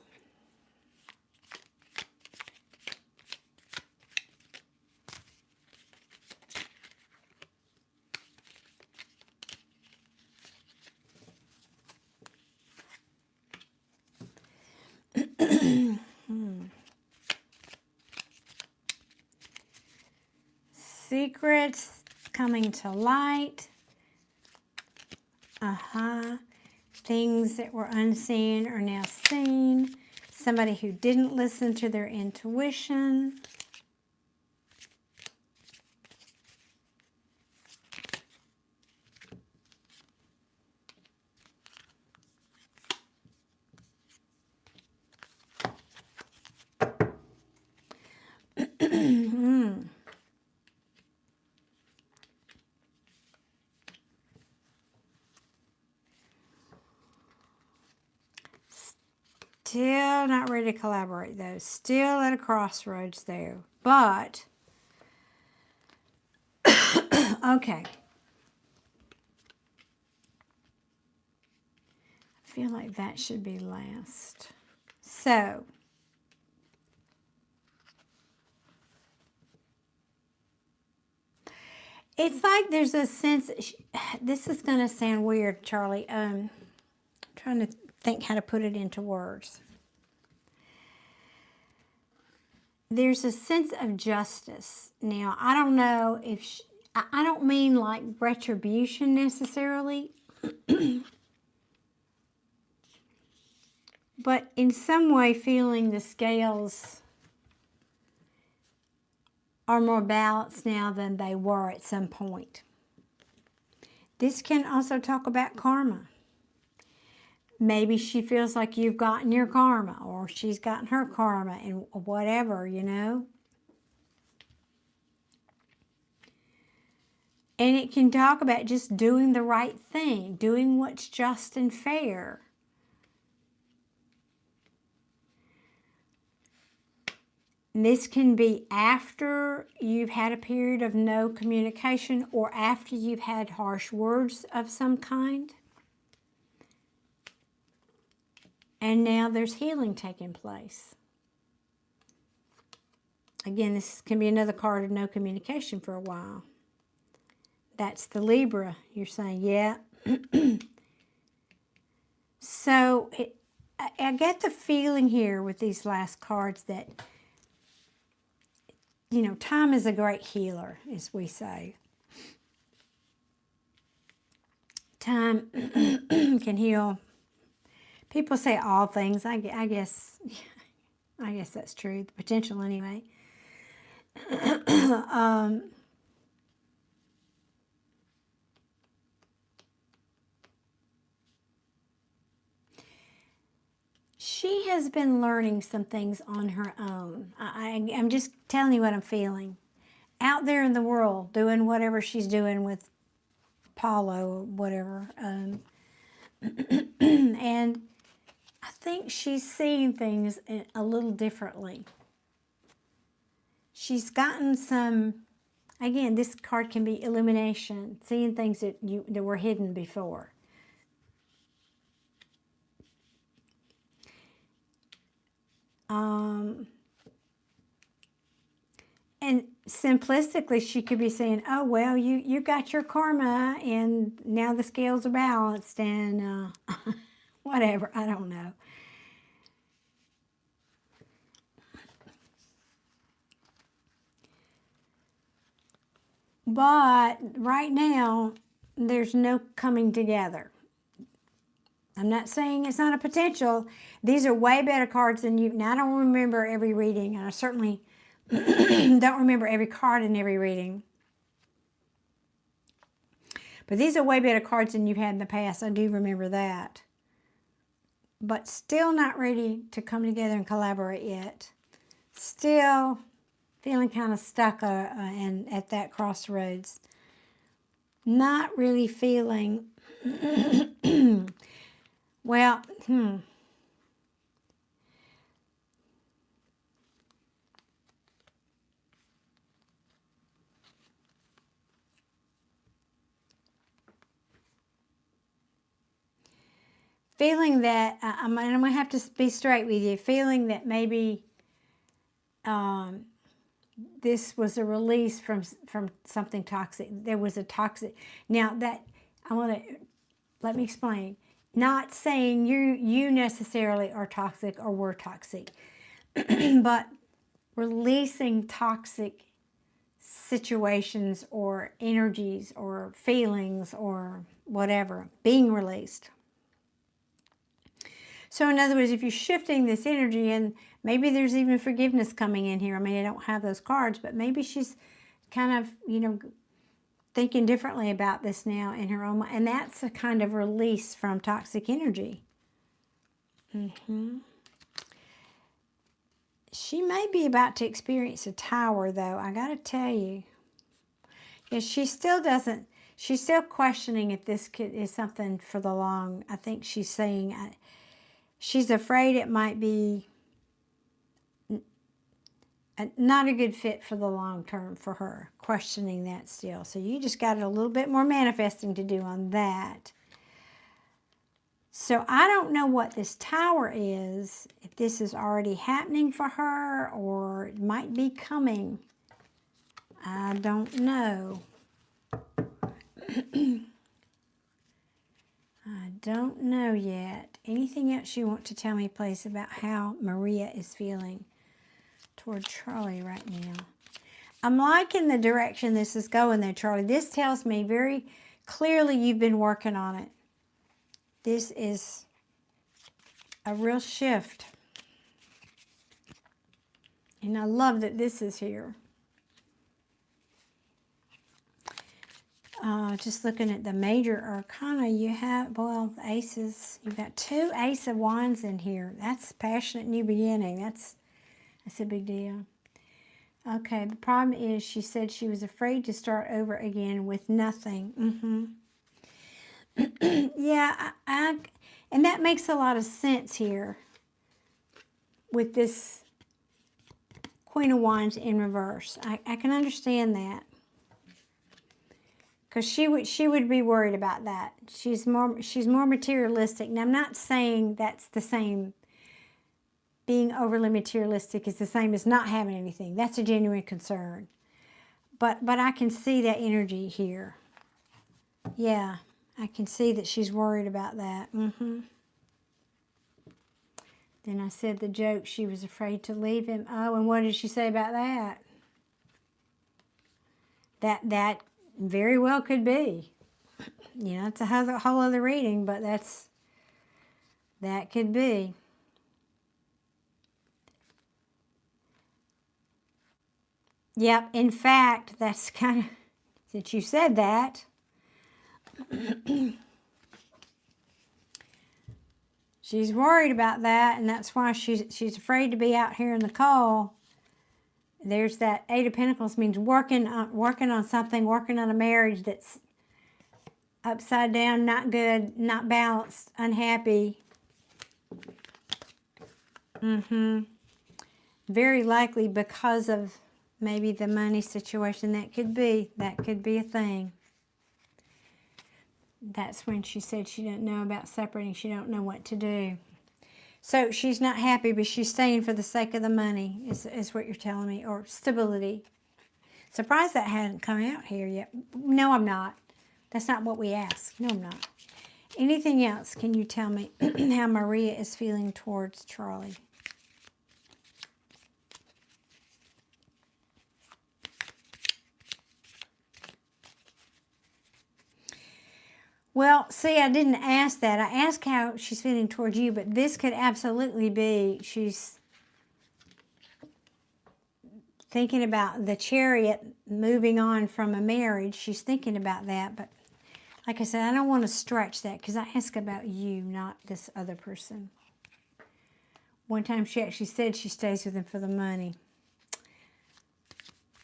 Secrets coming to light. Things that were unseen are now seen. Somebody who didn't listen to their intuition. Still not ready to collaborate though. Still at a crossroads there. But, okay. I feel like that should be last. So, it's like there's a sense, this is going to sound weird, Charlie. I'm trying to think how to put it into words. There's a sense of justice. Now, I don't know if, I don't mean like retribution necessarily, but in some way feeling the scales are more balanced now than they were at some point. This can also talk about karma. Maybe she feels like you've gotten your karma, or she's gotten her karma, and whatever, you know. And it can talk about just doing the right thing, doing what's just and fair. And this can be after you've had a period of no communication, or after you've had harsh words of some kind. And now there's healing taking place. Again, this can be another card of no communication for a while. That's the Libra. You're saying, yeah. So I get the feeling here with these last cards that, you know, time is a great healer, as we say. Time can heal. People say all things. I guess that's true. The potential, anyway. She has been learning some things on her own. I'm just telling you what I'm feeling. Out there in the world, doing whatever she's doing with Paulo or whatever. And I think she's seeing things a little differently. She's gotten some, again, this card can be illumination, seeing things that were hidden before. And simplistically, she could be saying, oh, well, you got your karma, and now the scales are balanced, and whatever, I don't know. But right now, there's no coming together. I'm not saying it's not a potential. These are way better cards than you. Now, I don't remember every reading, and I certainly don't remember every card in every reading. But these are way better cards than you've had in the past. I do remember that. but still not ready to come together and collaborate yet. Still feeling kind of stuck and at that crossroads. Not really feeling, well, feeling that, I'm going to have to be straight with you, feeling that maybe this was a release from something toxic. There was a toxic. Now that, I want to, let me explain. Not saying you necessarily are toxic or were toxic, but releasing toxic situations or energies or feelings or whatever, being released. So in other words, if you're shifting this energy, and maybe there's even forgiveness coming in here. I mean, I don't have those cards, but maybe she's kind of, thinking differently about this now in her own mind. And that's a kind of release from toxic energy. She may be about to experience a tower, though. I got to tell you. Yeah, she still doesn't, she's still questioning if this is something for the long. I think she's saying, she's afraid it might be not a good fit for the long term for her, questioning that still. So you just got a little bit more manifesting to do on that. So I don't know what this tower is, if this is already happening for her or it might be coming. I don't know. I don't know yet. Anything else you want to tell me, please, about how Maria is feeling toward Charlie right now? I'm liking the direction this is going there, Charlie. This tells me very clearly you've been working on it. This is a real shift. And I love that this is here. Just looking at the major arcana, you have, well, aces. You've got 2 Ace of Wands in here. That's passionate new beginning. That's a big deal. Okay, the problem is she said she was afraid to start over again with nothing. Yeah, and that makes a lot of sense here with this Queen of Wands in reverse. I can understand that. Because she would be worried about that. She's more materialistic. Now, I'm not saying that's the same. Being overly materialistic is the same as not having anything. That's a genuine concern. But I can see that energy here. Yeah, I can see that she's worried about that. Then I said the joke, she was afraid to leave him. Oh, and what did she say about that? That very well could be. It's a whole other reading, but that could be. Yep, in fact, that's kind of, since you said that, she's worried about that, and that's why she's afraid to be out here in the cold. There's that 8 of Pentacles, means working on something, working on a marriage that's upside down, not good, not balanced, unhappy. Very likely because of maybe the money situation. That could be a thing. That's when she said she didn't know about separating. She don't know what to do. So she's not happy, but she's staying for the sake of the money, is what you're telling me, or stability. Surprised that hadn't come out here yet. No, I'm not. That's not what we asked. No, I'm not. Anything else? Can you tell me how Maria is feeling towards Charlie? Well, see, I didn't ask that. I asked how she's feeling towards you, but this could absolutely be she's thinking about the Chariot moving on from a marriage. She's thinking about that, but like I said, I don't want to stretch that because I ask about you, not this other person. One time she actually said she stays with him for the money.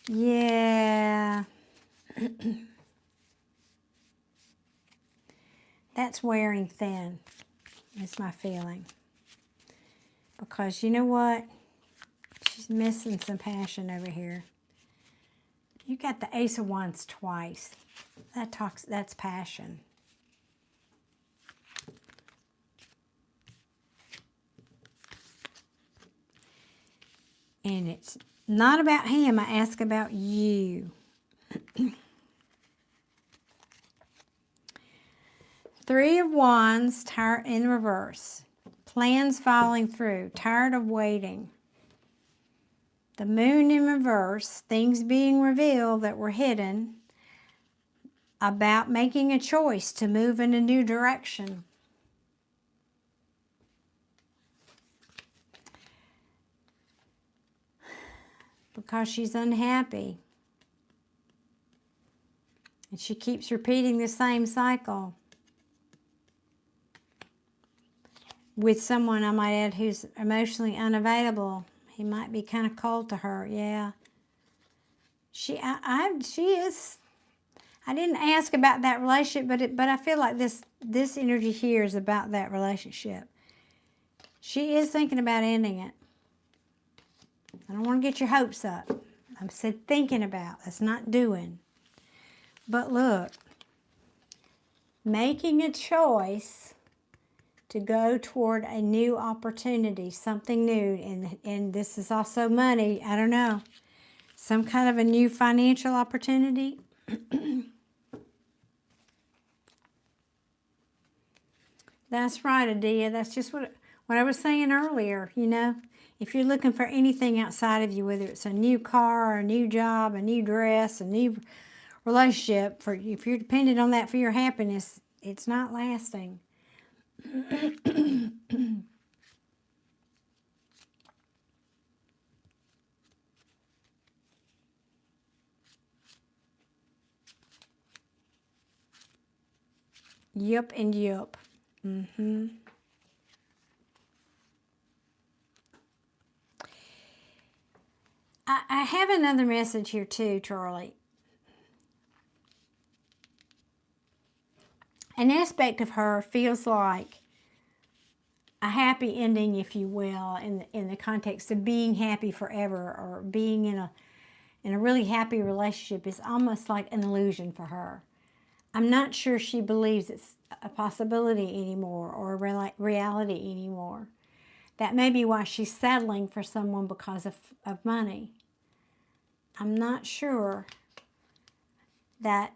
Yeah. That's wearing thin, is my feeling. Because you know what? She's missing some passion over here. You got the Ace of Wands twice. That's passion. And it's not about him. I ask about you. Three of Wands, tired in reverse. Plans falling through. Tired of waiting. The Moon in reverse. Things being revealed that were hidden. About making a choice to move in a new direction. Because she's unhappy. And she keeps repeating the same cycle. With someone, I might add, who's emotionally unavailable. He might be kind of cold to her, yeah. She is. I didn't ask about that relationship, but I feel like this energy here is about that relationship. She is thinking about ending it. I don't want to get your hopes up. I said thinking about. That's not doing. But look, making a choice to go toward a new opportunity, something new, and this is also money, I don't know, some kind of a new financial opportunity. That's right, Adia. That's just what I was saying earlier, you know. If you're looking for anything outside of you, whether it's a new car, a new job, a new dress, a new relationship, if you're dependent on that for your happiness, it's not lasting. Yup and yup. Mm-hmm. I have another message here too, Charlie. An aspect of her feels like a happy ending, if you will, in the context of being happy forever or being in a really happy relationship is almost like an illusion for her. I'm not sure she believes it's a possibility anymore or a reality anymore. That may be why she's settling for someone because of money. I'm not sure that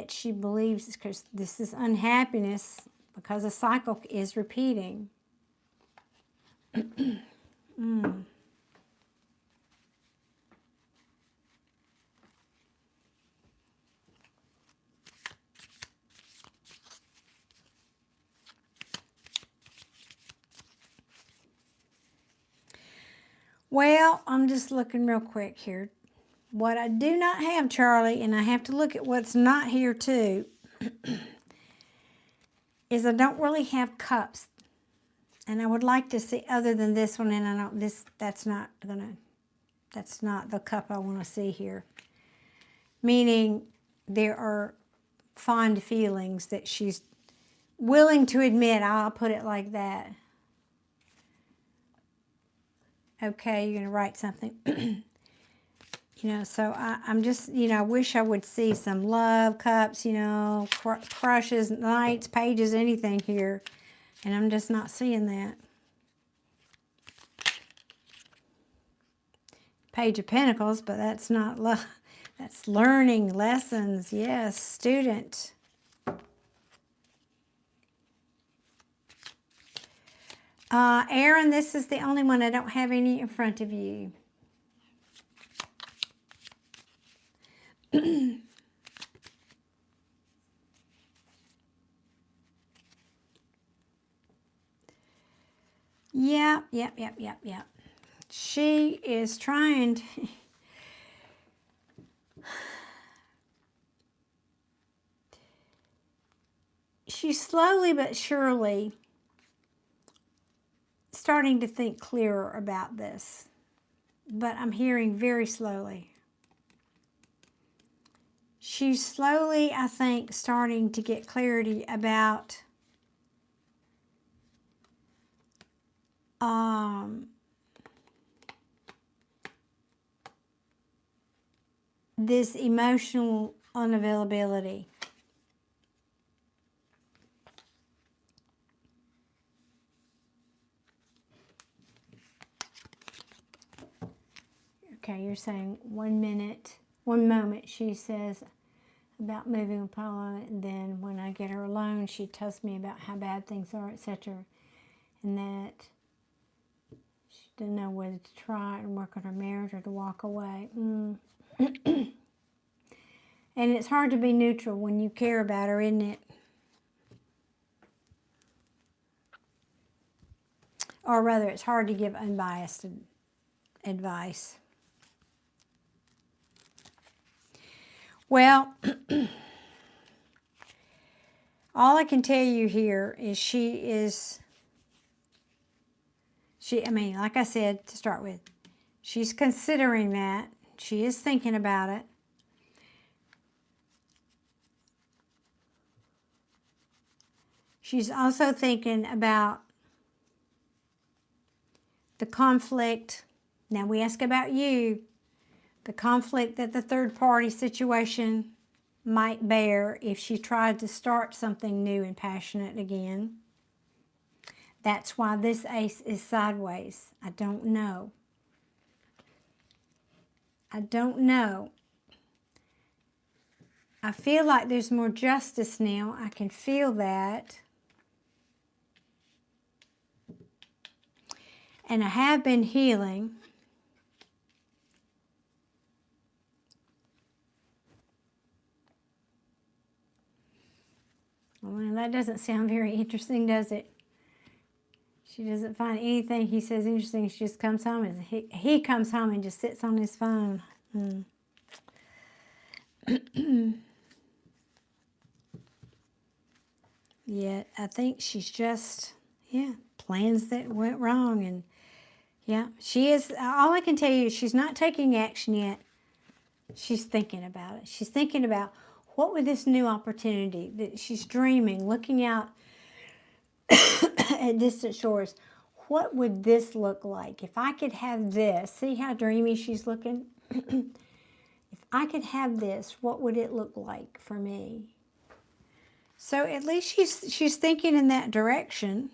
she believes, because this is unhappiness because a cycle is repeating. Well, I'm just looking real quick here. What I do not have, Charlie, and I have to look at what's not here too, is I don't really have cups. And I would like to see, other than this one, and I don't, that's not the cup I want to see here. Meaning there are fond feelings that she's willing to admit. I'll put it like that. Okay, you're going to write something. You know, so I'm just, you know, I wish I would see some love cups, you know, crushes, nights, pages, anything here. And I'm just not seeing that. Page of Pentacles, but that's not love. That's learning, lessons, yes, student. Aaron, this is the only one I don't have any in front of you. Yep. She is trying to... She's slowly but surely starting to think clearer about this, but I'm hearing very slowly. She's slowly, I think, starting to get clarity about this emotional unavailability. Okay, you're saying 1 minute, 1 moment, she says about moving with Paula, and then when I get her alone, she tells me about how bad things are, etc. And that she doesn't know whether to try and work on her marriage or to walk away. And it's hard to be neutral when you care about her, isn't it? Or rather, it's hard to give unbiased advice. Well, all I can tell you here is I mean, like I said to start with, she's considering that. She is thinking about it. She's also thinking about the conflict. Now we ask about you. The conflict that the third party situation might bear if she tried to start something new and passionate again. That's why this ace is sideways. I don't know. I don't know. I feel like there's more justice now. I can feel that. And I have been healing. Well, that doesn't sound very interesting, does it? She doesn't find anything he says interesting. She just comes home and he comes home and just sits on his phone. Yet I think she's just, plans that went wrong. And she is, all I can tell you is she's not taking action yet. She's thinking about it. She's thinking about what would this new opportunity that she's dreaming, looking out at distant shores, what would this look like? If I could have this, see how dreamy she's looking? If I could have this, what would it look like for me? So at least she's thinking in that direction.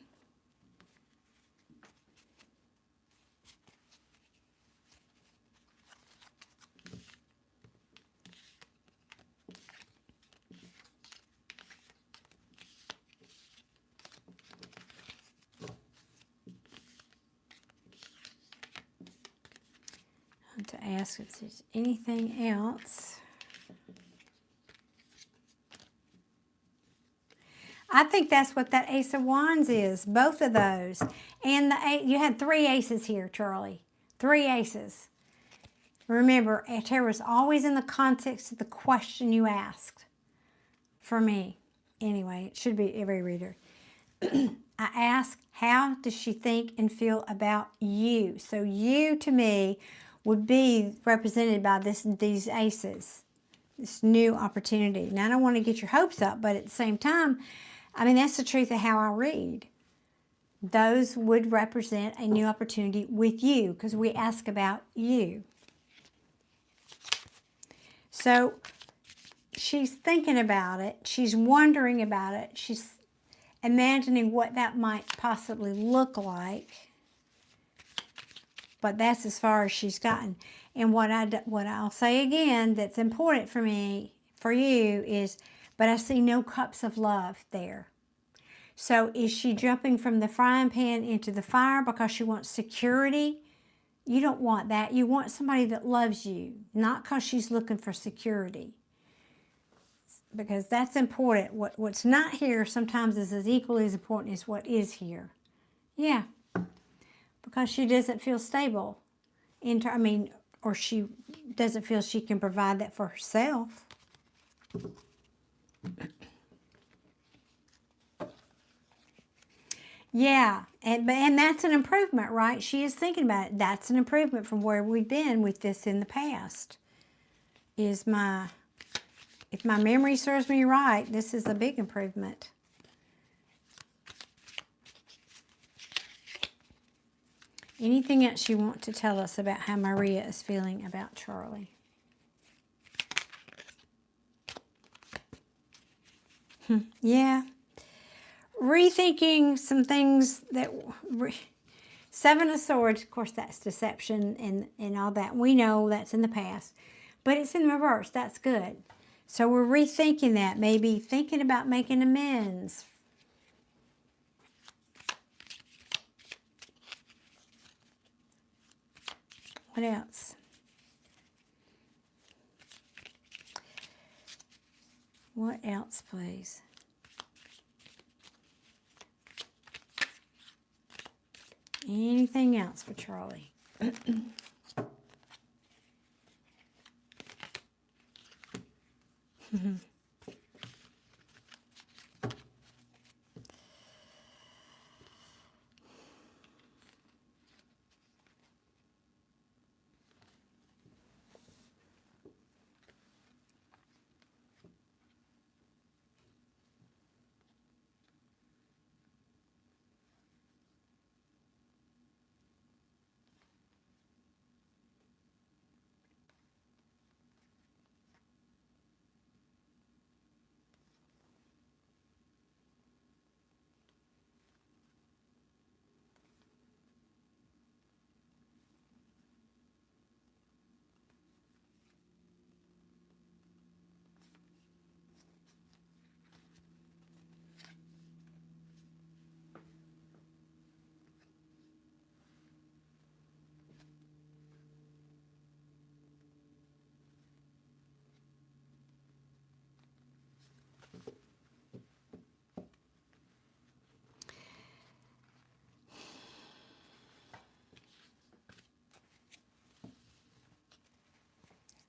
To ask if there's anything else. I think that's what that Ace of Wands is, both of those. And you had 3 aces here, Charlie. 3 aces. Remember, tarot is always in the context of the question you asked. For me. Anyway, it should be every reader. I ask, how does she think and feel about you? So you, to me, would be represented by these aces, this new opportunity. Now, I don't want to get your hopes up, but at the same time, I mean, that's the truth of how I read. Those would represent a new opportunity with you because we ask about you. So she's thinking about it. She's wondering about it. She's imagining what that might possibly look like. But that's as far as she's gotten. And what I'll say again that's important for me, for you, is, but I see no cups of love there. So is she jumping from the frying pan into the fire because she wants security? You don't want that. You want somebody that loves you, not because she's looking for security. Because that's important. What's not here sometimes is as equally as important as what is here. Yeah. Because she doesn't feel stable, or she doesn't feel she can provide that for herself. Yeah, And that's an improvement, right? She is thinking about it. That's an improvement from where we've been with this in the past. If my memory serves me right, this is a big improvement. Anything else you want to tell us about how Maria is feeling about Charlie? Yeah. Rethinking some things that... Seven of Swords, of course, that's deception and all that. We know that's in the past. But it's in reverse. That's good. So we're rethinking that. Maybe thinking about making amends. What else? What else, please? Anything else for Charlie?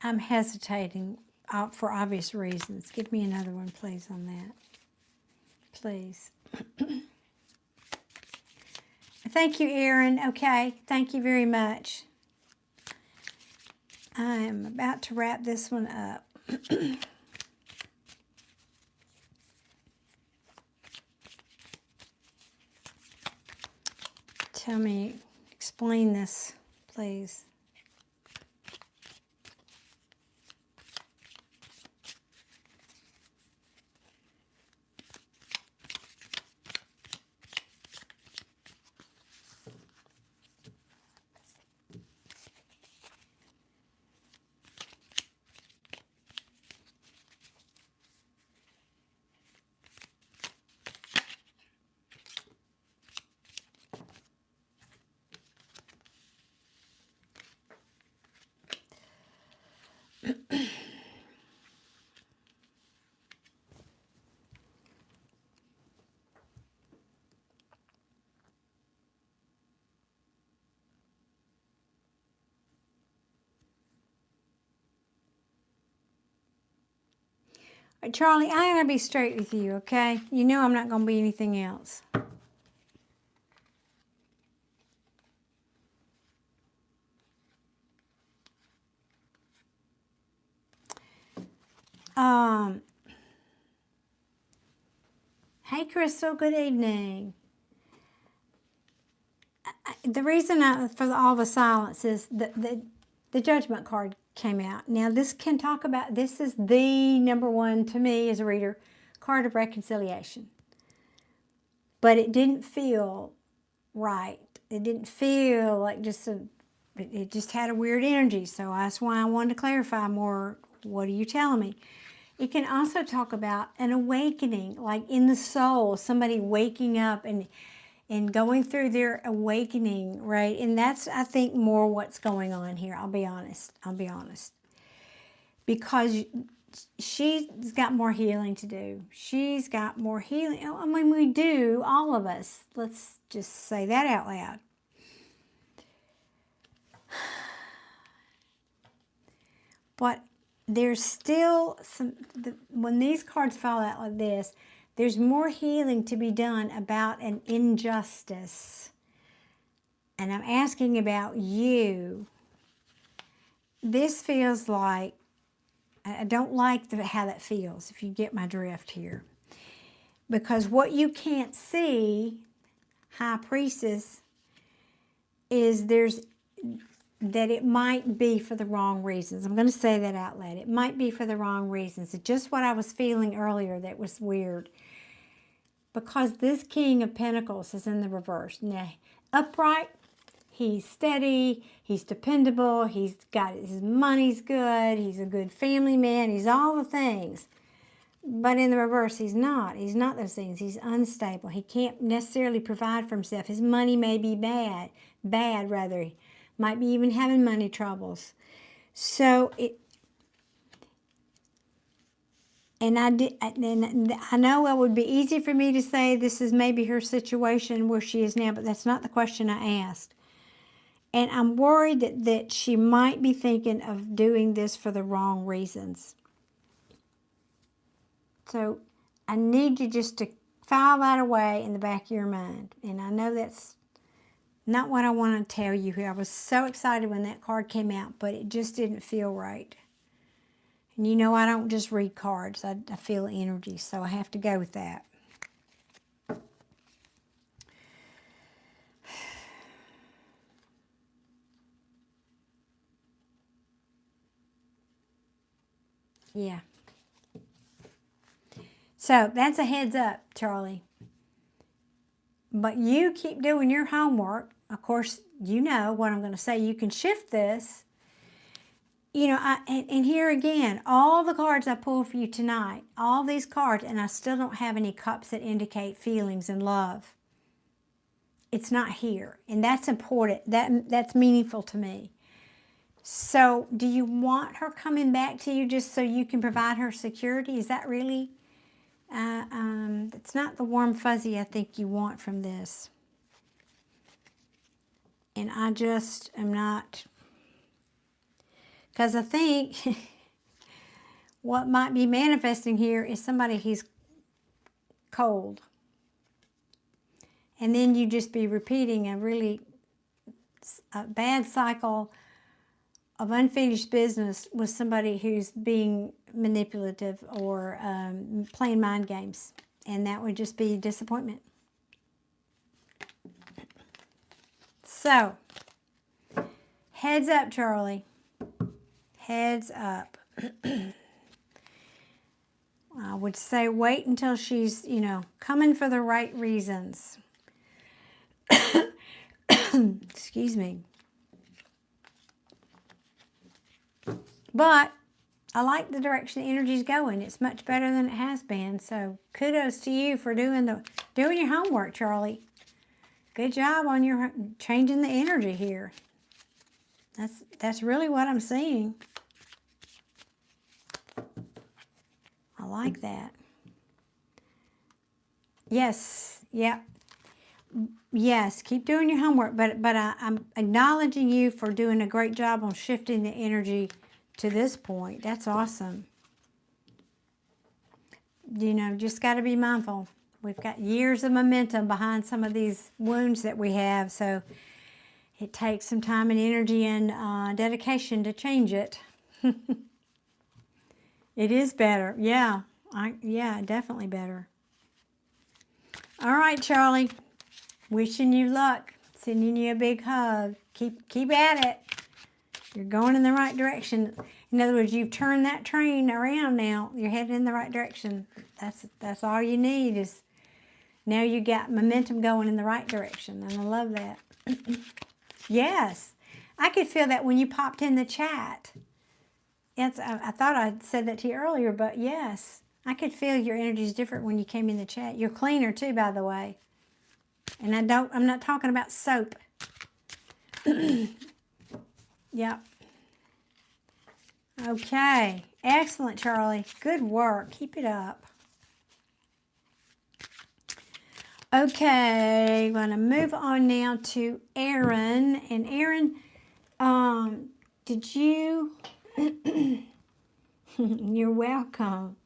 I'm hesitating for obvious reasons. Give me another one, please, on that. Please. Thank you, Erin. Okay, thank you very much. I am about to wrap this one up. Tell me, explain this, please. Charlie, I'm going to be straight with you, okay? You know I'm not going to be anything else. Hey, Crystal, good evening. The reason for all the silence is the Judgment card came out. Now, this can talk about, this is the number one, to me as a reader, card of reconciliation. But it didn't feel right. It didn't feel like it just had a weird energy. So that's why I wanted to clarify more. What are you telling me? It can also talk about an awakening, like in the soul, somebody waking up and going through their awakening, right? And that's, I think, more what's going on here. I'll be honest. Because she's got more healing to do. She's got more healing. I mean, we do, all of us. Let's just say that out loud. But there's still when these cards fall out like this, There's more healing to be done about an injustice. And I'm asking about you. This feels like, I don't like how that feels, if you get my drift here. Because what you can't see, High Priestess, is that it might be for the wrong reasons. I'm going to say that out loud. It might be for the wrong reasons. It's just what I was feeling earlier that was weird. Because this King of Pentacles is in the reverse. Now, upright, he's steady, he's dependable, he's got his money's good, he's a good family man, he's all the things. But in the reverse, he's not. He's not those things. He's unstable. He can't necessarily provide for himself. His money may be bad rather. He might be even having money troubles. So and I know it would be easy for me to say this is maybe her situation where she is now, but that's not the question I asked. And I'm worried that she might be thinking of doing this for the wrong reasons. So I need you just to file that away in the back of your mind. And I know that's not what I want to tell you here. I was so excited when that card came out, but it just didn't feel right. And you know I don't just read cards. I feel energy, so I have to go with that. Yeah. So that's a heads up, Charlie. But you keep doing your homework. Of course, you know what I'm going to say. You can shift this. You know, and here again, all the cards I pulled for you tonight, all these cards, and I still don't have any cups that indicate feelings and love. It's not here. And that's important. That's meaningful to me. So do you want her coming back to you just so you can provide her security? Is that really... it's not the warm fuzzy I think you want from this. And I just am not, because I think what might be manifesting here is somebody who's cold. And then you just be repeating a bad cycle of unfinished business with somebody who's being manipulative or playing mind games. And that would just be disappointment. So, heads up, Charlie. Heads up. I would say wait until she's, coming for the right reasons. Excuse me. But I like the direction the energy's going. It's much better than it has been. So kudos to you for doing your homework, Charlie. Good job on your changing the energy here. That's really what I'm seeing. I like that. Yes, yeah. Yes, keep doing your homework, but I'm acknowledging you for doing a great job on shifting the energy to this point. That's awesome. Just got to be mindful. We've got years of momentum behind some of these wounds that we have, so it takes some time and energy and dedication to change it. It is better. Yeah, definitely better. All right, Charlie. Wishing you luck. Sending you a big hug. Keep at it. You're going in the right direction. In other words, you've turned that train around now. You're heading in the right direction. That's all you need is now you got momentum going in the right direction. And I love that. Yes. I could feel that when you popped in the chat. I thought I said that to you earlier, but yes. I could feel your energy is different when you came in the chat. You're cleaner too, by the way. And I'm not talking about soap. Yep. Okay. Excellent, Charlie. Good work. Keep it up. Okay. I'm going to move on now to Aaron. And Aaron, did you... You're welcome.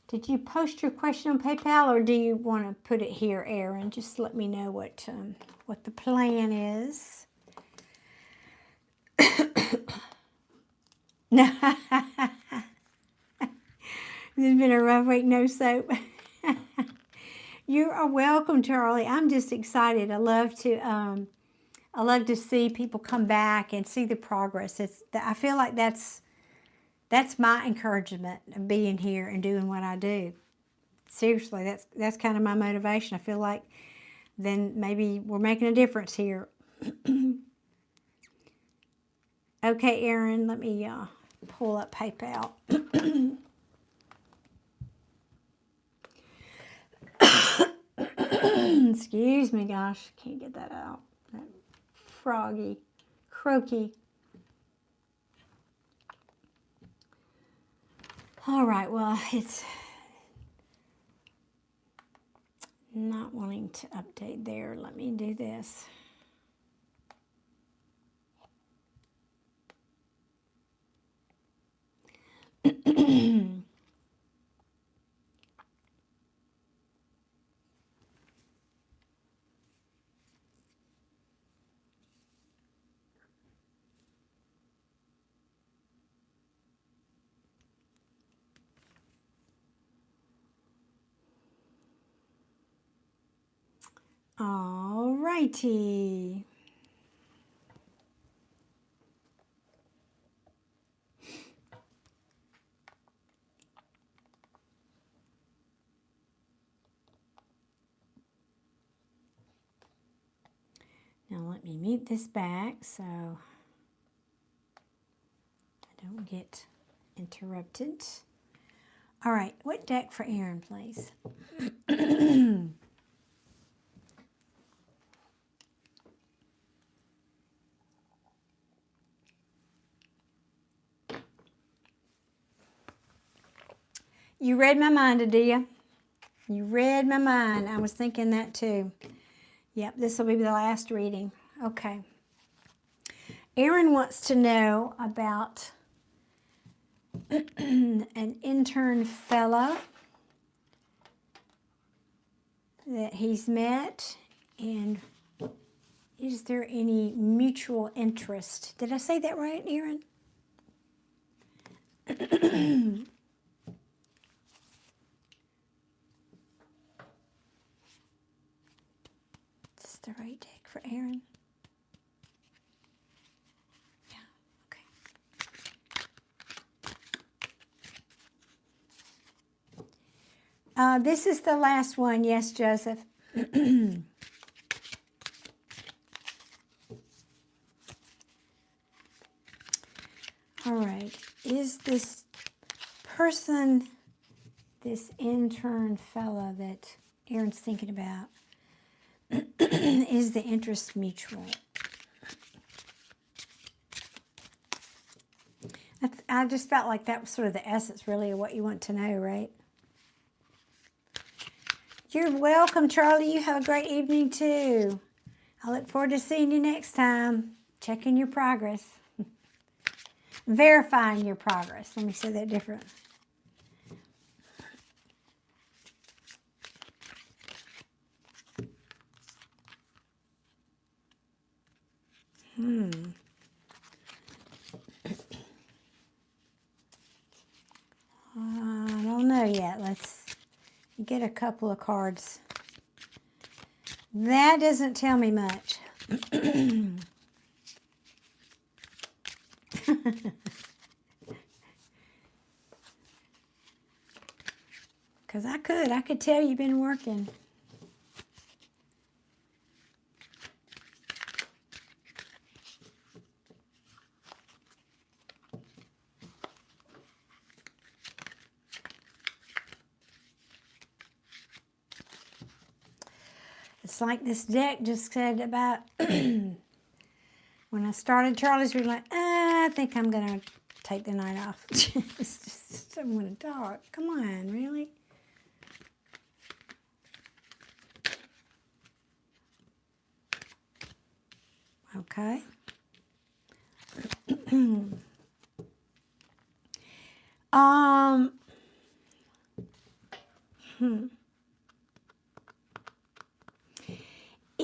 Did you post your question on PayPal, or do you want to put it here, Erin? Just let me know what the plan is. No, it's been a rough week. No soap. You are welcome, Charlie. I'm just excited. I love to see people come back and see the progress. I feel like that's my encouragement of being here and doing what I do. Seriously, that's kind of my motivation. I feel like then maybe we're making a difference here. Okay, Erin, let me pull up PayPal. Excuse me, gosh, can't get that out. That froggy, croaky. All right, well, it's not wanting to update there. Let me do this. All righty. Now let me mute this back so I don't get interrupted. All right, what deck for Erin, please? You read my mind, Adia. You read my mind. I was thinking that too. Yep, this will be the last reading. Okay. Erin wants to know about an intern fella that he's met, and is there any mutual interest? Did I say that right, Erin? Is this the right deck for Erin? Yeah, okay. This is the last one. Yes, Joseph. All right. Is this person, this intern fella that Erin's thinking about, is the interest mutual? I just felt like that was sort of the essence, really, of what you want to know, right? You're welcome, Charlie. You have a great evening, too. I look forward to seeing you next time. Checking your progress. Verifying your progress. Let me say that different. I don't know yet. Let's get a couple of cards. That doesn't tell me much. Because I could tell you've been working. It's like this deck just said about when I started Charlie's reading, like, I think I'm going to take the night off. It's just, I don't want to talk. Come on, really? Okay.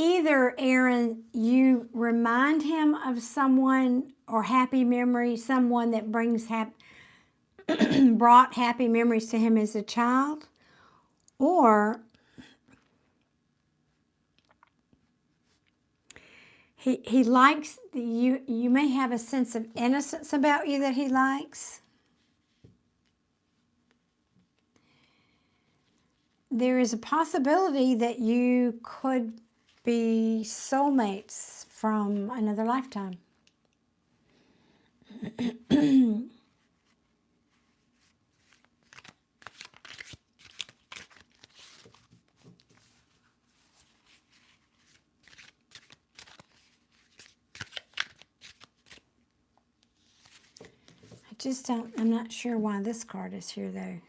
either, Aaron, you remind him of someone or happy memory, someone that brought happy memories to him as a child, or he likes you. You may have a sense of innocence about you that he likes. There is a possibility that you could be soulmates from another lifetime. I'm not sure why this card is here though.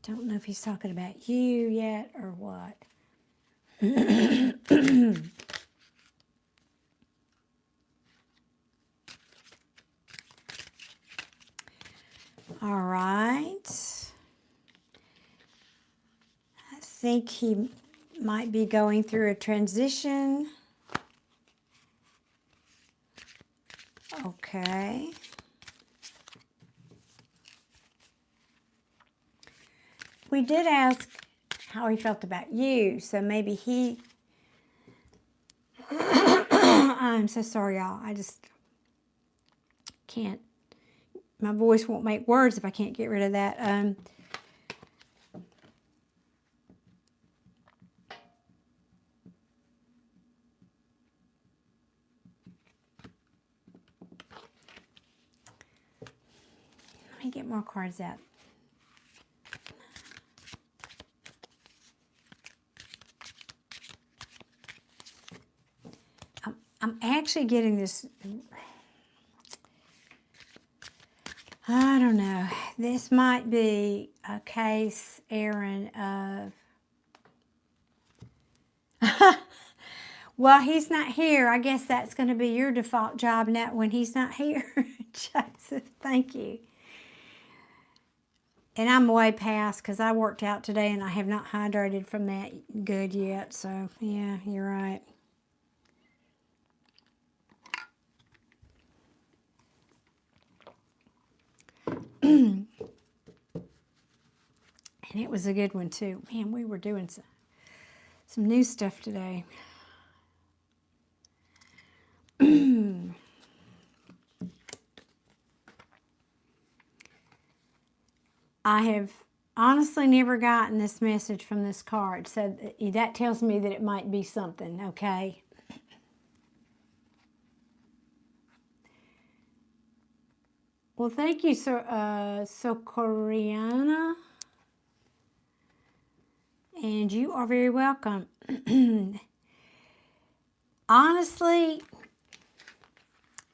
Don't know if he's talking about you yet or what. All right. I think he might be going through a transition. Okay. We did ask how he felt about you, so maybe he... I'm so sorry, y'all. I just can't... My voice won't make words if I can't get rid of that. Let me get more cards out. I'm actually getting this, I don't know, this might be a case, Aaron, of, well, he's not here. I guess that's going to be your default job now when he's not here. Joseph, thank you. And I'm way past because I worked out today and I have not hydrated from that good yet. So, yeah, you're right. And it was a good one too. Man, we were doing some new stuff today. I have honestly never gotten this message from this card, so that tells me that it might be something, okay? Well, thank you, Sokoriana. And you are very welcome. Honestly,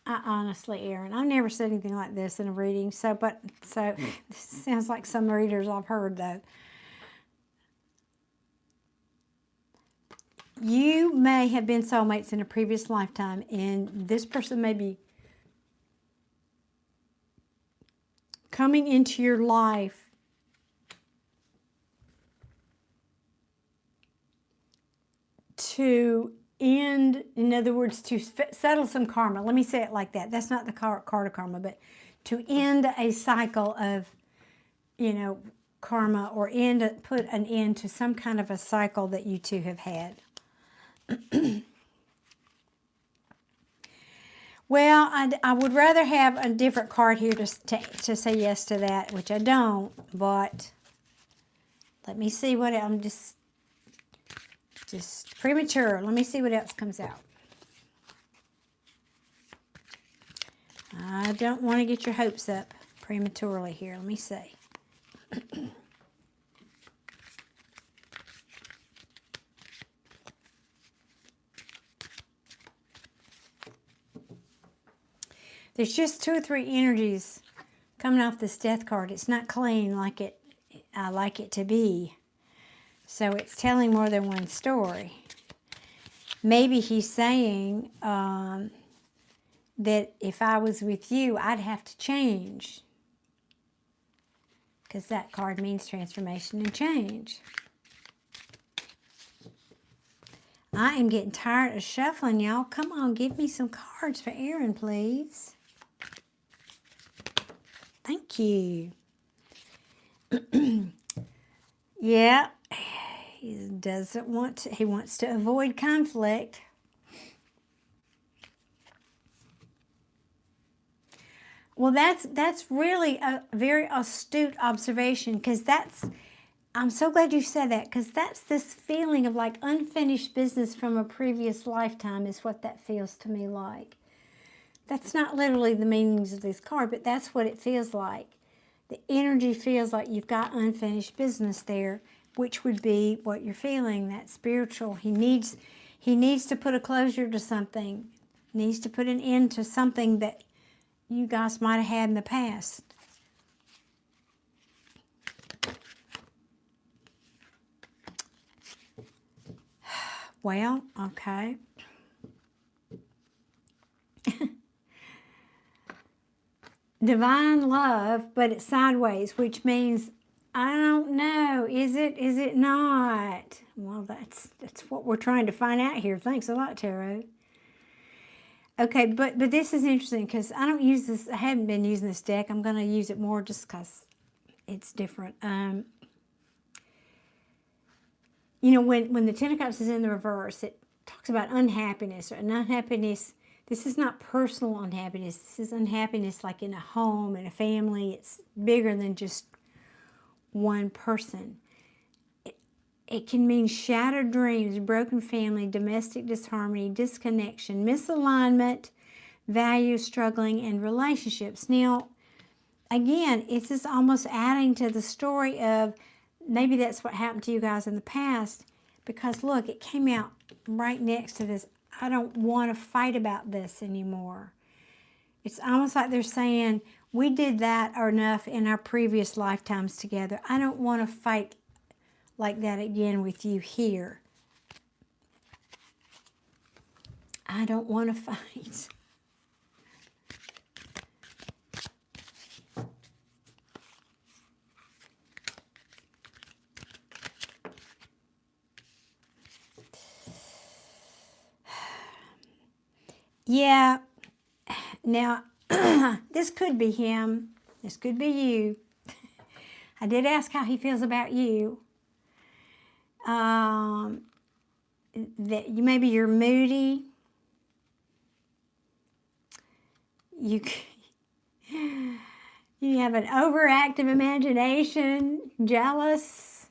Aaron, I've never said anything like this in a reading. So this sounds like some readers I've heard though. You may have been soulmates in a previous lifetime, and this person may be coming into your life to end, in other words, to settle some karma. Let me say it like that. That's not the card of karma, but to end a cycle of, karma, or put an end to some kind of a cycle that you two have had. Well, I would rather have a different card here to say yes to that, which I don't, but let me see what I'm just premature. Let me see what else comes out. I don't want to get your hopes up prematurely here. Let me see. There's just 2 or 3 energies coming off this death card. It's not clean like I like it to be. So it's telling more than one story. Maybe he's saying that if I was with you, I'd have to change. because that card means transformation and change. I am getting tired of shuffling, y'all. Come on, give me some cards for Aaron, please. Thank you. Yeah, he doesn't want to, he wants to avoid conflict. Well, that's really a very astute observation, because I'm so glad you said that, because that's this feeling of like unfinished business from a previous lifetime is what that feels to me like. That's not literally the meanings of this card, but that's what it feels like. The energy feels like you've got unfinished business there, which would be what you're feeling, that spiritual. He needs to put a closure to something, needs to put an end to something that you guys might have had in the past. Well, okay. Divine love, but it's sideways, which means, I don't know, is it not? Well, that's what we're trying to find out here. Thanks a lot, Tarot. Okay, but this is interesting, because I don't use this, I haven't been using this deck. I'm going to use it more just because it's different. You know, when the Ten of Cups is in the reverse, it talks about unhappiness, and unhappiness, this is not personal unhappiness. This is unhappiness like in a home, in a family. It's bigger than just one person. It can mean shattered dreams, broken family, domestic disharmony, disconnection, misalignment, values struggling, and relationships. Now, again, it's just almost adding to the story of maybe that's what happened to you guys in the past, because look, it came out right next to this. I don't want to fight about this anymore. It's almost like they're saying, we did that enough in our previous lifetimes together. I don't want to fight like that again with you here. I don't want to fight. Yeah, now, this could be him. This could be you. I did ask how he feels about you. That maybe you're moody. You have an overactive imagination, jealous.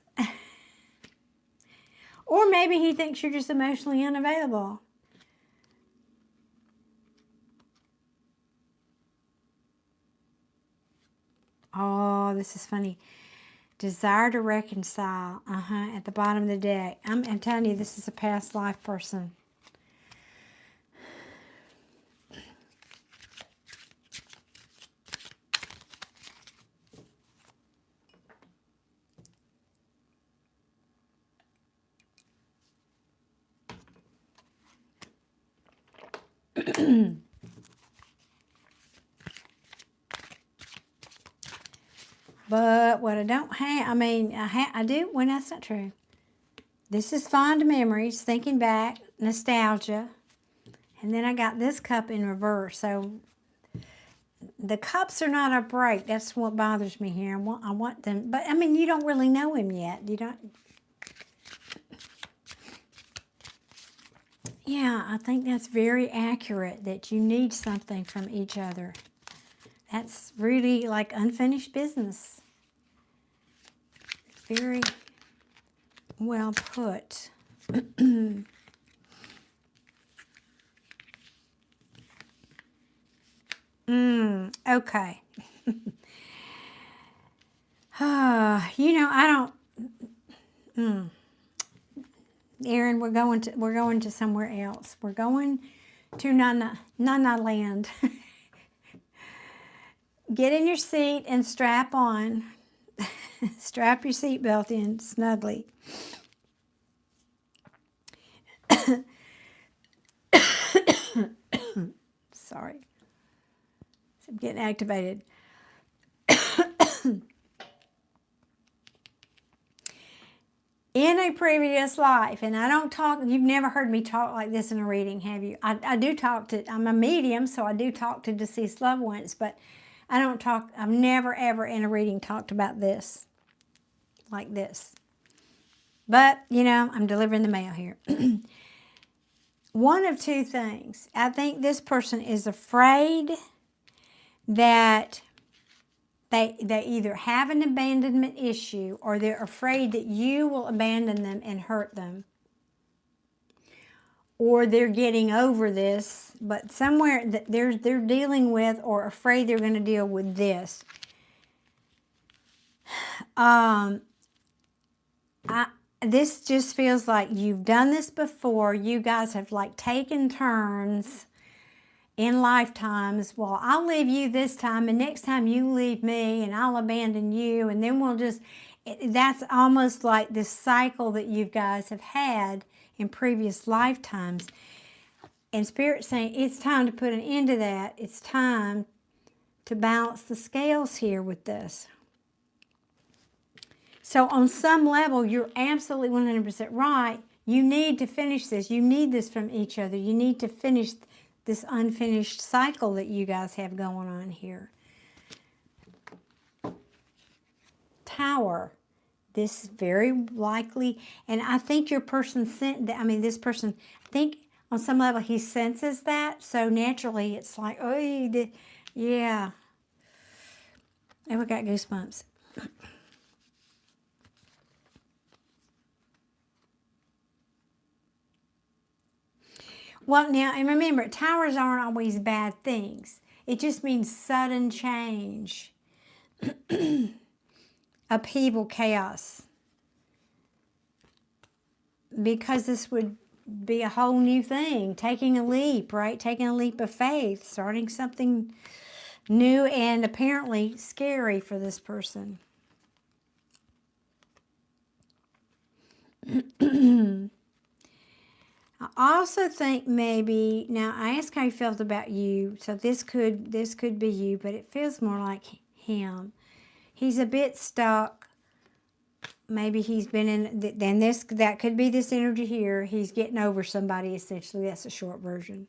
Or maybe he thinks you're just emotionally unavailable. Oh, this is funny. Desire to reconcile. At the bottom of the deck. I'm telling you, this is a past life person. But what I don't have, I do, well, that's not true. This is fond memories, thinking back, nostalgia. And then I got this cup in reverse. So the cups are not a break. That's what bothers me here. I want them, but I mean, you don't really know him yet. You don't. Yeah, I think that's very accurate, that you need something from each other. That's really like unfinished business. Very well put. Okay. You know, I don't. Aaron, we're going to somewhere else. We're going to Nana Land. Get in your seat and strap on. Strap your seatbelt in snugly. Sorry. I'm getting activated. in a previous life, and I don't talk, you've never heard me talk like this in a reading, have you? I do talk to, I'm a medium, so I do talk to deceased loved ones, but I don't talk, I've never ever in a reading talked about this, like this. But, you know, I'm delivering the mail here. One of two things. I think this person is afraid that they either have an abandonment issue or they're afraid that you will abandon them and hurt them. Or they're getting over this, but somewhere that they're dealing with or afraid they're going to deal with this. This just feels like you've done this before. You guys have like taken turns in lifetimes. Well, I'll leave you this time, and next time you leave me, and I'll abandon you, and then we'll just, that's almost like this cycle that you guys have had in previous lifetimes. And Spirit's saying it's time to put an end to that. It's time to balance the scales here with this. So on some level, you're absolutely 100% right. You need to finish this. You need this from each other. You need to finish this unfinished cycle that you guys have going on here. Tower. This is very likely, and I think your person this person, I think on some level he senses that, so naturally it's like, oh, yeah. And we got goosebumps. Well, now, and remember, towers aren't always bad things. It just means sudden change. Upheaval, chaos. Because this would be a whole new thing. Taking a leap, right? Taking a leap of faith. Starting something new and apparently scary for this person. I also think maybe, now I asked how he felt about you, so this could be you, but it feels more like him. He's a bit stuck. Maybe he's been in, then that could be this energy here. He's getting over somebody, essentially. That's a short version.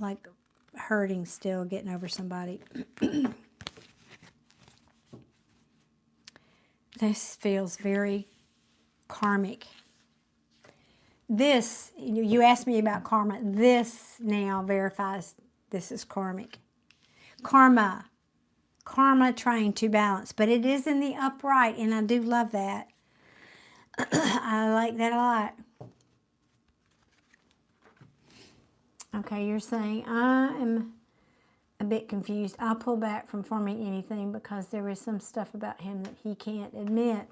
Like hurting still, getting over somebody. This feels very karmic. This, you asked me about karma. This now verifies this is karmic. Karma trying to balance, but it is in the upright, and I do love that. I like that a lot. Okay, you're saying, I am a bit confused. I'll pull back from forming anything because there is some stuff about him that he can't admit.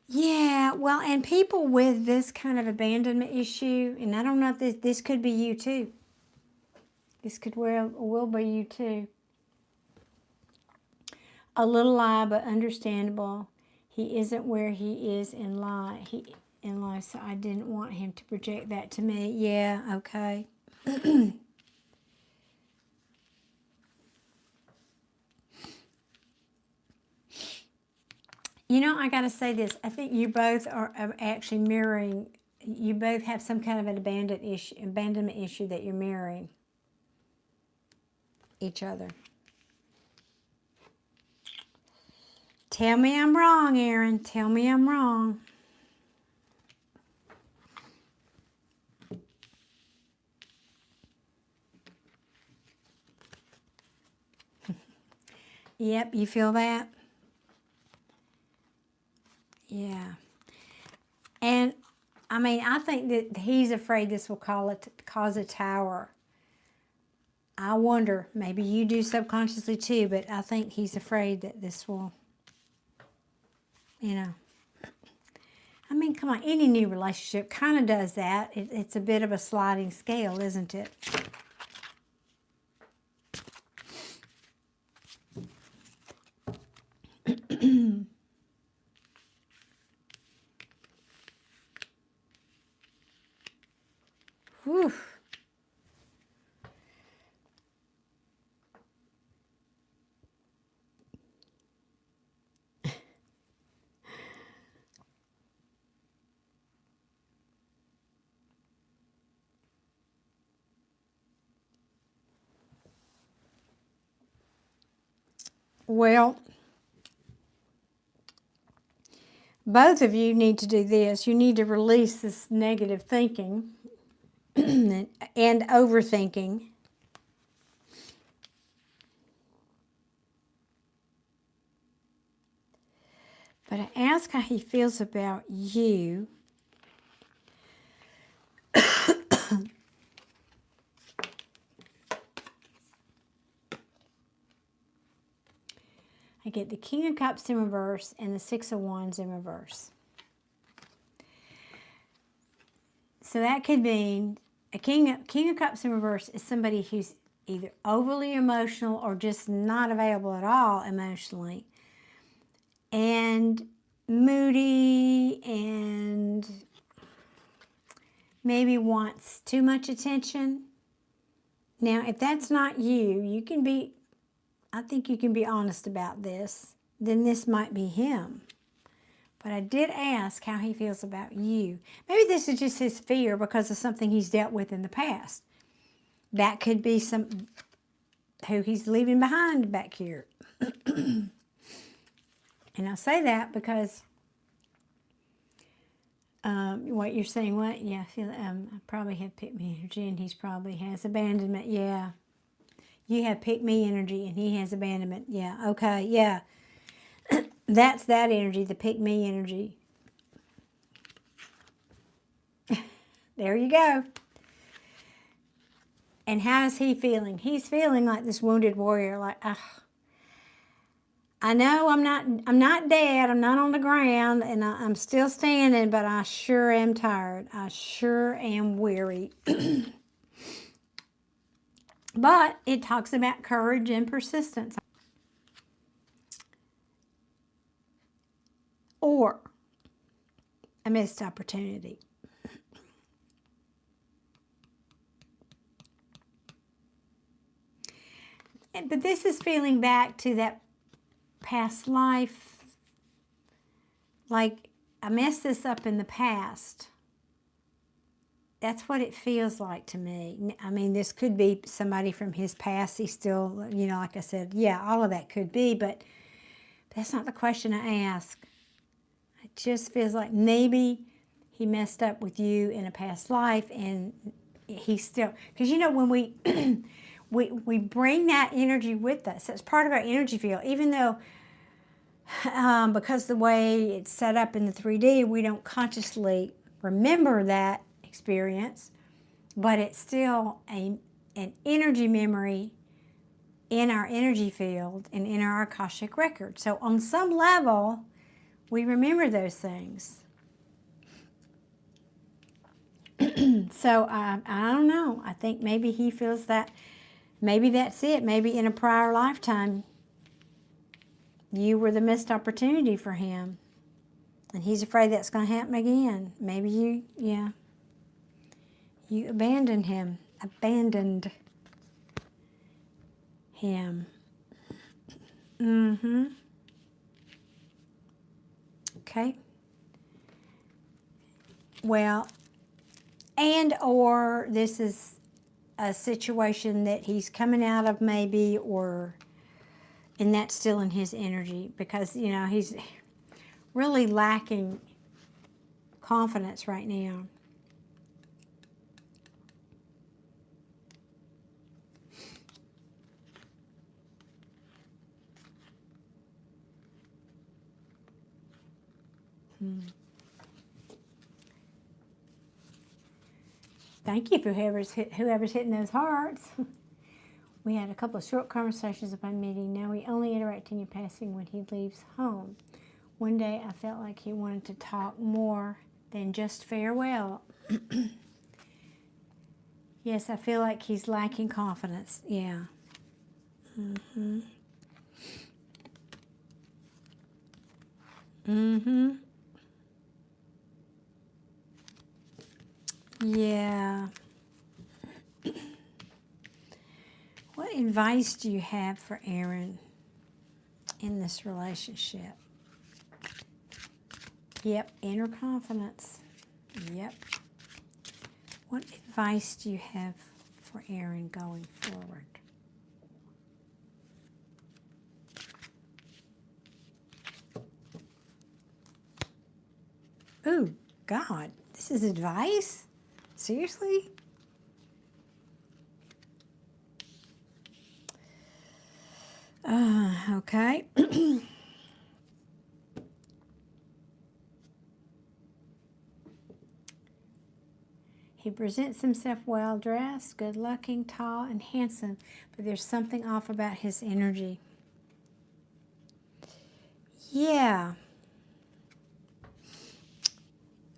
Yeah, well, and people with this kind of abandonment issue, and I don't know if this could be you too. This could will be you too. A little lie, but understandable. He isn't where he is in life. So I didn't want him to project that to me. Yeah, okay. You know, I got to say this. I think you both are actually mirroring. You both have some kind of an abandonment issue that you're mirroring each other. Tell me I'm wrong, Aaron. Tell me I'm wrong. Yep, you feel that? Yeah. And, I mean, I think that he's afraid this will cause a tower. I wonder, maybe you do subconsciously too, but I think he's afraid that this will, you know. I mean, come on, any new relationship kind of does that. It's a bit of a sliding scale, isn't it? Whew. Well, both of you need to do this. You need to release this negative thinking and overthinking. But I ask how he feels about you. I get the King of Cups in reverse and the Six of Wands in reverse. So that could mean a King of Cups in reverse is somebody who's either overly emotional or just not available at all emotionally, and moody, and maybe wants too much attention. Now, if that's not you, I think you can be honest about this. Then this might be him. But I did ask how he feels about you. Maybe this is just his fear because of something he's dealt with in the past. That could be who he's leaving behind back here. And I say that because what you're saying, what? Yeah, I feel I probably have pick me energy, and he's probably has abandonment. Yeah. You have pick me energy, and he has abandonment. Yeah, okay, yeah. That's that energy, the pick me energy. There you go. And how is he feeling? He's feeling like this wounded warrior, like, I know I'm not dead, I'm not on the ground, and I'm still standing, but I sure am tired. I sure am weary. But it talks about courage and persistence. Or a missed opportunity. But this is feeling back to that past life, like I messed this up in the past. That's what it feels like to me. I mean, this could be somebody from his past. He's still, like I said, yeah, all of that could be, but that's not the question I ask. It just feels like maybe he messed up with you in a past life, and he's still, because when we we bring that energy with us. It's part of our energy field, even though because the way it's set up in the 3D, we don't consciously remember that experience, but it's still an energy memory in our energy field and in our Akashic record. So on some level, we remember those things. So I don't know. I think maybe he feels that maybe that's it. Maybe in a prior lifetime, you were the missed opportunity for him. And he's afraid that's going to happen again. Maybe you abandoned him. Okay. Well, or this is a situation that he's coming out of maybe, and that's still in his energy because, he's really lacking confidence right now. Thank you for whoever's hitting those hearts. We had a couple of short conversations upon meeting. Now we only interact in your passing when he leaves home. One day I felt like he wanted to talk more than just farewell. Yes, I feel like he's lacking confidence. Yeah. Yeah. What advice do you have for Aaron in this relationship? Yep, inner confidence. Yep. What advice do you have for Aaron going forward? Oh, God, this is advice? Seriously? Okay. He presents himself well-dressed, good-looking, tall, and handsome, but there's something off about his energy. Yeah.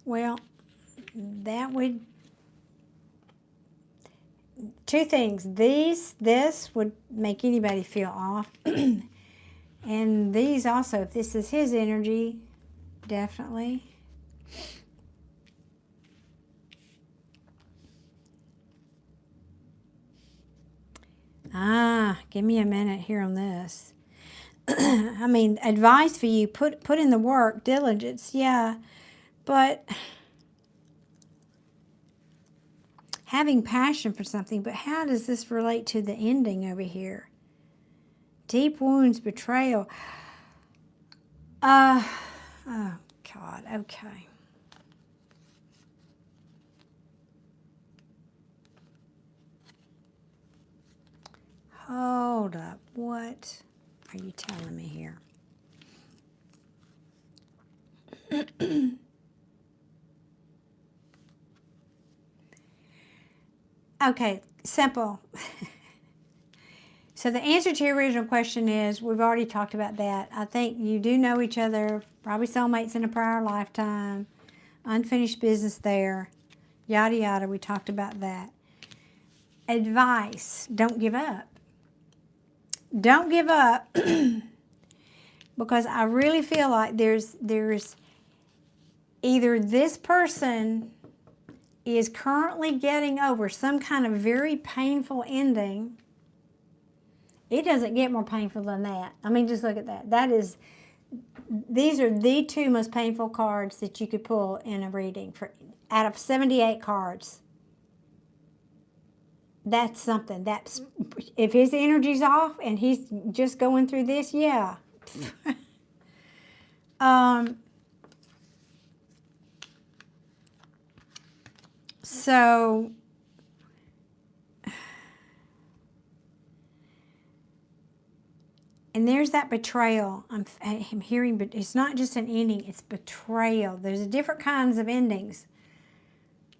Well, that would... Two things. This would make anybody feel off. And these also, if this is his energy, definitely. Give me a minute here on this. I mean, advice for you, put in the work, diligence, yeah, but having passion for something, but how does this relate to the ending over here? Deep wounds, betrayal. Oh, God, okay. Hold up, what are you telling me here? Okay, simple. So the answer to your original question is, we've already talked about that. I think you do know each other, probably soulmates in a prior lifetime, unfinished business there, yada yada, we talked about that. Advice, don't give up. Don't give up, because I really feel like there's either this person is currently getting over some kind of very painful ending. It doesn't get more painful than that. I mean, just look at that. These are the two most painful cards that you could pull in a reading out of 78 cards. That's something. That's, if his energy's off and he's just going through this, yeah. So and there's that betrayal. I'm hearing, but it's not just an ending, it's betrayal. There's different kinds of endings.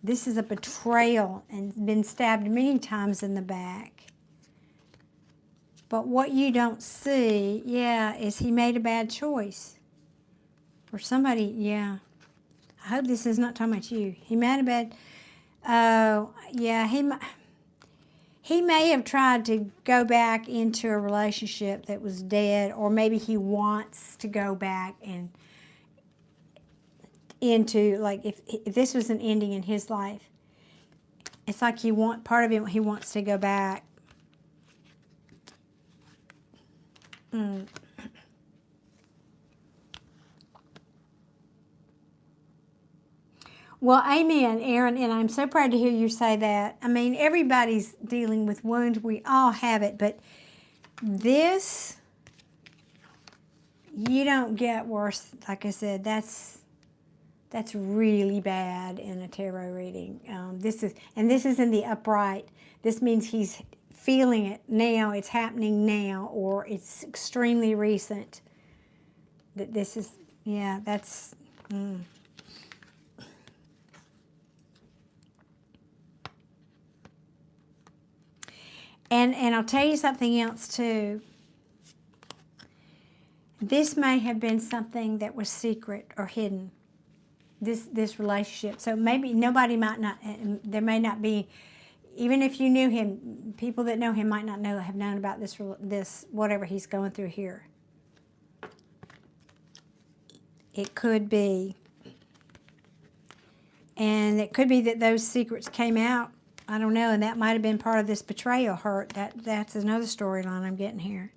This is a betrayal and been stabbed many times in the back. But what you don't see, yeah, is he made a bad choice. Or somebody, yeah. I hope this is not talking about you. He made a bad, yeah, he may have tried to go back into a relationship that was dead, or maybe he wants to go back and into, like, if this was an ending in his life, it's like part of him, he wants to go back. Well, amen, Aaron, and I'm so proud to hear you say that. I mean, everybody's dealing with wounds. We all have it, but this, you don't get worse. Like I said, that's really bad in a tarot reading. This is in the upright. This means he's feeling it now. It's happening now, or it's extremely recent. That this is, yeah, that's. And I'll tell you something else too. This may have been something that was secret or hidden. This relationship. So maybe nobody might not. There may not be. Even if you knew him, people that know him might not have known about this whatever he's going through here. It could be. And it could be that those secrets came out. I don't know, and that might have been part of this betrayal hurt. That's another storyline I'm getting here.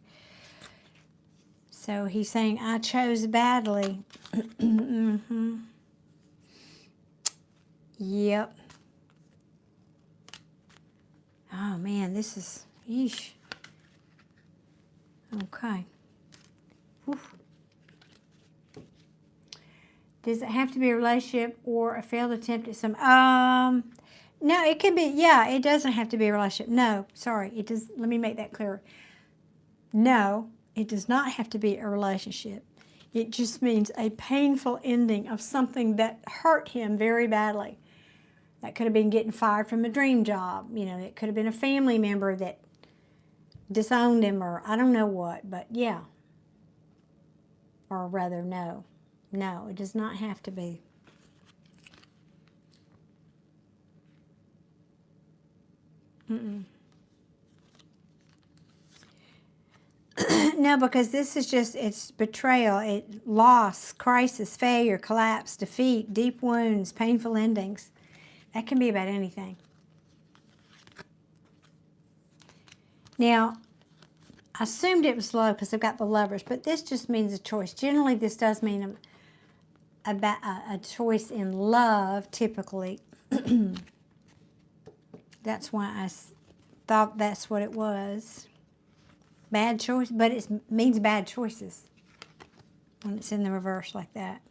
So he's saying, I chose badly. Mm-hmm. Yep. Oh, man, this is, yeesh. Okay. Oof. Does it have to be a relationship or a failed attempt at some? No, it can be. Yeah, it doesn't have to be a relationship. No, sorry, it does. Let me make that clear. No, it does not have to be a relationship. It just means a painful ending of something that hurt him very badly. That could have been getting fired from a dream job. You know, it could have been a family member that disowned him, or I don't know what, but yeah. Or rather, no. No, it does not have to be. No, because this is just, it's betrayal, loss, crisis, failure, collapse, defeat, deep wounds, painful endings. That can be about anything. Now, I assumed it was love because I've got the Lovers, but this just means a choice. Generally, this does mean a choice in love, typically. That's why I thought that's what it was. Bad choice, but it means bad choices when it's in the reverse like that.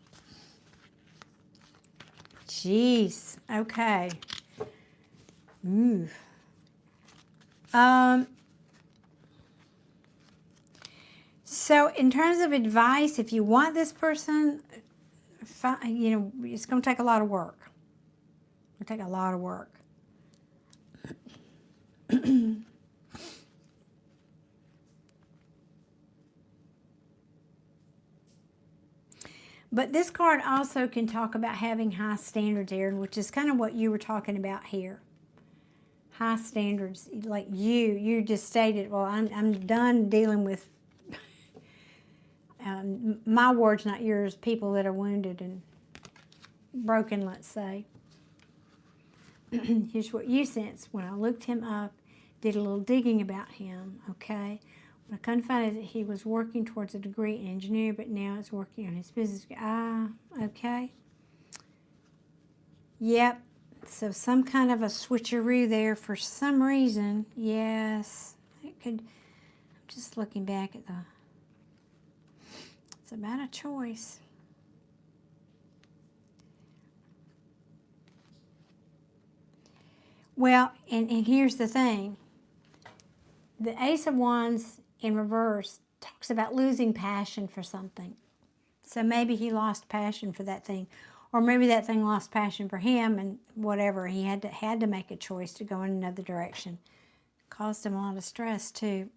Jeez. Okay. So in terms of advice, if you want this person, you know, it's going to take a lot of work. It'll take a lot of work. But this card also can talk about having high standards, Aaron, which is kind of what you were talking about here. High standards, like you just stated, well, I'm done dealing with, my words, not yours, people that are wounded and broken, let's say. Here's what you sense. When I looked him up, did a little digging about him, okay? I couldn't find out that he was working towards a degree in engineering, but now it's working on his business. Okay. Yep. So some kind of a switcheroo there for some reason. Yes. It could. I'm just looking back at the. It's about a choice. Well, and here's the thing. The Ace of Wands in reverse talks about losing passion for something. So maybe he lost passion for that thing, or maybe that thing lost passion for him, and whatever, he had to make a choice to go in another direction. Caused him a lot of stress too.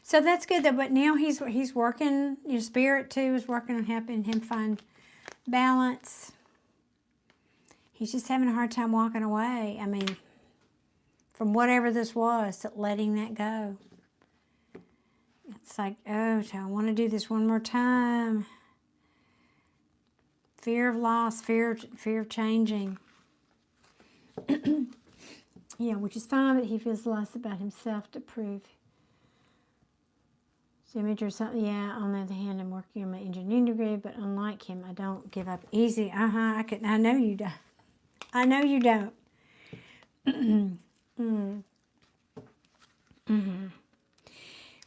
So that's good though. But now he's working. Your spirit too is working on helping him find balance. He's just having a hard time walking away. I mean, from whatever this was, to letting that go. It's like, oh, do I want to do this one more time? Fear of loss, fear of changing. Yeah, which is fine, but he feels less about himself to prove. So image or something, yeah, on the other hand, I'm working on my engineering degree, but unlike him, I don't give up easy. I know you don't. I know you don't.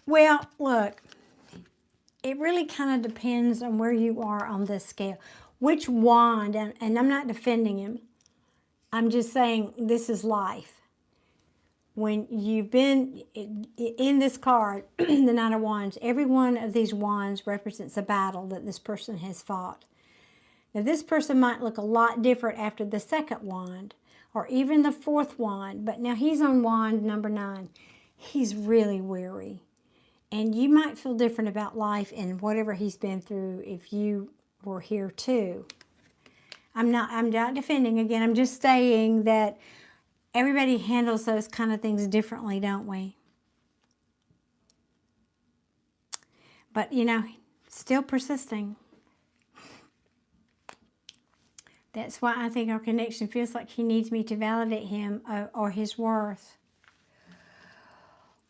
Well, look, it really kind of depends on where you are on this scale. Which wand, and I'm not defending him, I'm just saying this is life. When you've been in this card, the Nine of Wands, every one of these wands represents a battle that this person has fought. Now, this person might look a lot different after the second wand, or even the fourth wand, but now he's on wand number 9. He's really weary. And you might feel different about life and whatever he's been through if you were here too. I'm not defending again. I'm just saying that everybody handles those kind of things differently, don't we? But, you know, still persisting. That's why I think our connection feels like he needs me to validate him or his worth.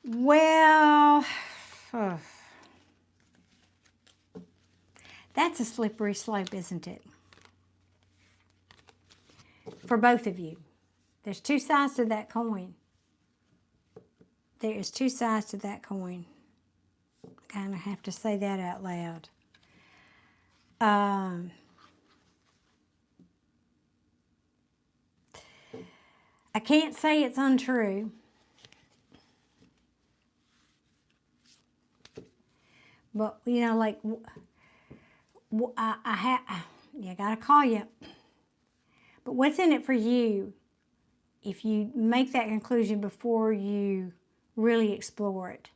Well, that's a slippery slope, isn't it? For both of you. There's two sides to that coin. There is two sides to that coin. I kind of have to say that out loud. I can't say it's untrue, but you know, like I gotta call you. But what's in it for you if you make that conclusion before you really explore it?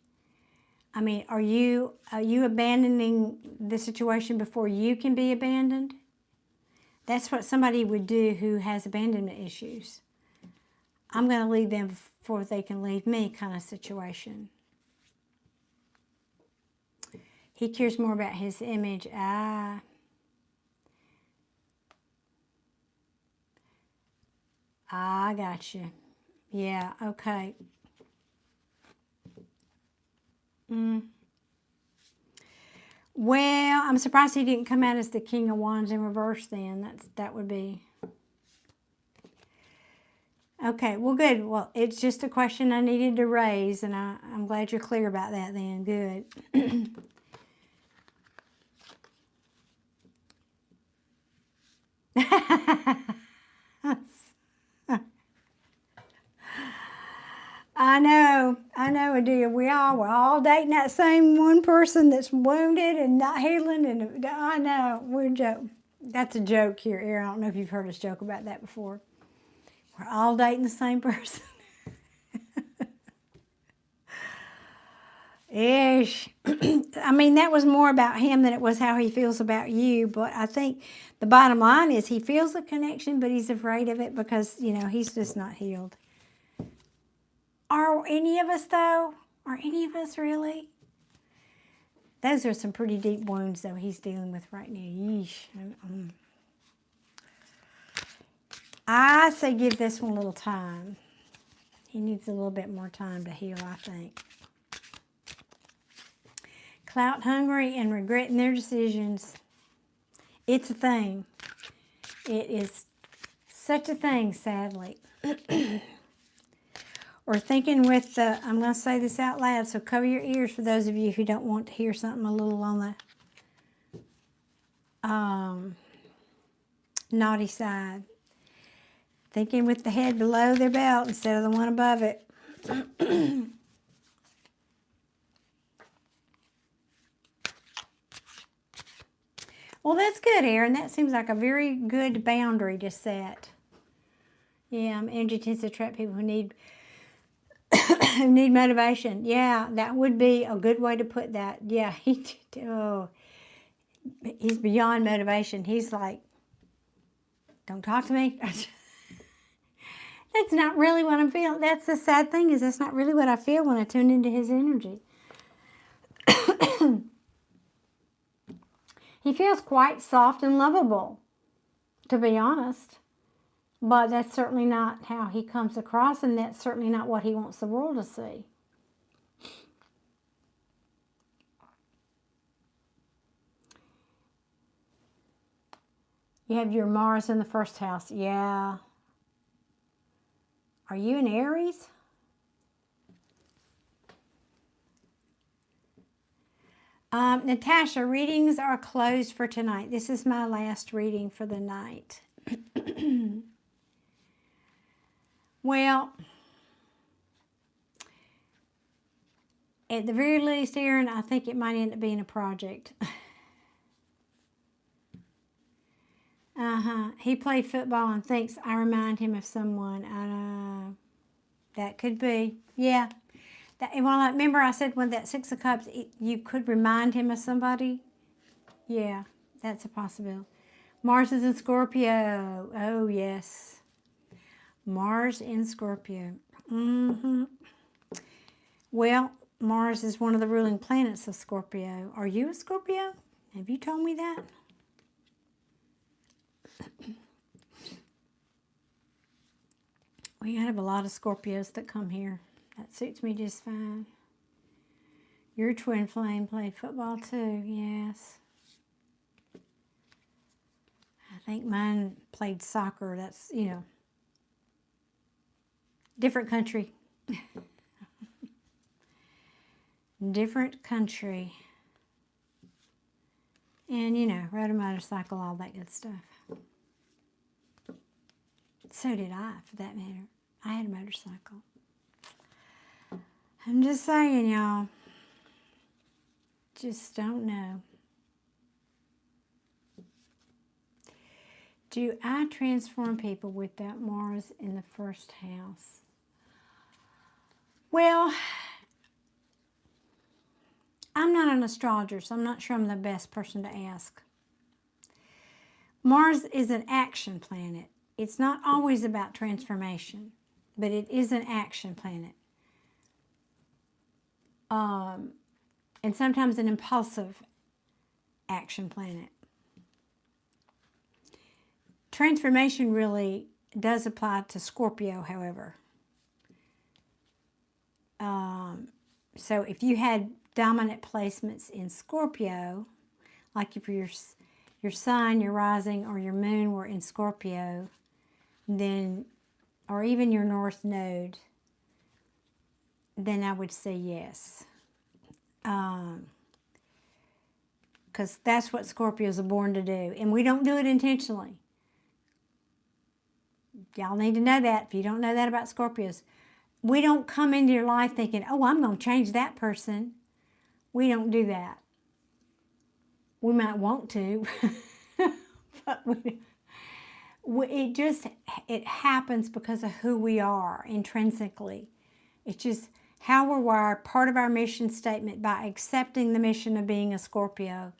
I mean, are you abandoning the situation before you can be abandoned? That's what somebody would do who has abandonment issues. I'm going to leave them before they can leave me kind of situation. He cares more about his image. I got you. Yeah, okay. Well, I'm surprised he didn't come out as the King of Wands in reverse then. That would be... Okay, well, good. Well, it's just a question I needed to raise, and I'm glad you're clear about that then. Good. I know, Adia. We're all dating that same one person that's wounded and not healing, and I know, we're joking. That's a joke here, Erin. I don't know if you've heard us joke about that before. We're all dating the same person. Ish. I mean, that was more about him than it was how he feels about you, but I think the bottom line is he feels a connection, but he's afraid of it because, you know, he's just not healed. Are any of us, though? Are any of us really? Those are some pretty deep wounds, though, he's dealing with right now. Yeesh. I say give this one a little time. He needs a little bit more time to heal, I think. Clout hungry and regretting their decisions. It's a thing. It is such a thing, sadly. Or thinking with the, I'm going to say this out loud, so cover your ears for those of you who don't want to hear something a little on the naughty side. Thinking with the head below their belt instead of the one above it. Well, that's good, Erin. That seems like a very good boundary to set. Yeah, energy tends to attract people who need who need motivation. Yeah, that would be a good way to put that. Yeah, he's beyond motivation. He's like, don't talk to me. That's not really what I'm feeling. That's the sad thing, is that's not really what I feel when I tune into his energy. He feels quite soft and lovable, to be honest. But that's certainly not how he comes across, and that's certainly not what he wants the world to see. You have your Mars in the first house. Yeah. Are you an Aries? Natasha, readings are closed for tonight. This is my last reading for the night. Well, at the very least, Erin, I think it might end up being a project. He played football and thinks I remind him of someone. That could be. Yeah. Well, remember I said when that Six of Cups, you could remind him of somebody? Yeah, that's a possibility. Mars is in Scorpio. Oh, yes. Mars in Scorpio. Well, Mars is one of the ruling planets of Scorpio. Are you a Scorpio? Have you told me that? We have a lot of Scorpios that come here. That suits me just fine. Your twin flame played football too, yes. I think mine played soccer. That's, you know, different country. Different country. And, you know, rode a motorcycle, all that good stuff. So did I, for that matter. I had a motorcycle. I'm just saying, y'all. Just don't know. Do I transform people with that Mars in the first house? Well, I'm not an astrologer, so I'm not sure I'm the best person to ask. Mars is an action planet. It's not always about transformation, but it is an action planet. And sometimes an impulsive action planet. Transformation really does apply to Scorpio, however. So if you had dominant placements in Scorpio, like if your sun, your rising, or your moon were in Scorpio, then, or even your north node, then I would say yes. Because that's what Scorpios are born to do. And we don't do it intentionally. Y'all need to know that. If you don't know that about Scorpios, we don't come into your life thinking, oh, I'm going to change that person. We don't do that. We might want to, but it happens because of who we are intrinsically. It's just how we're wired, part of our mission statement, by accepting the mission of being a Scorpio.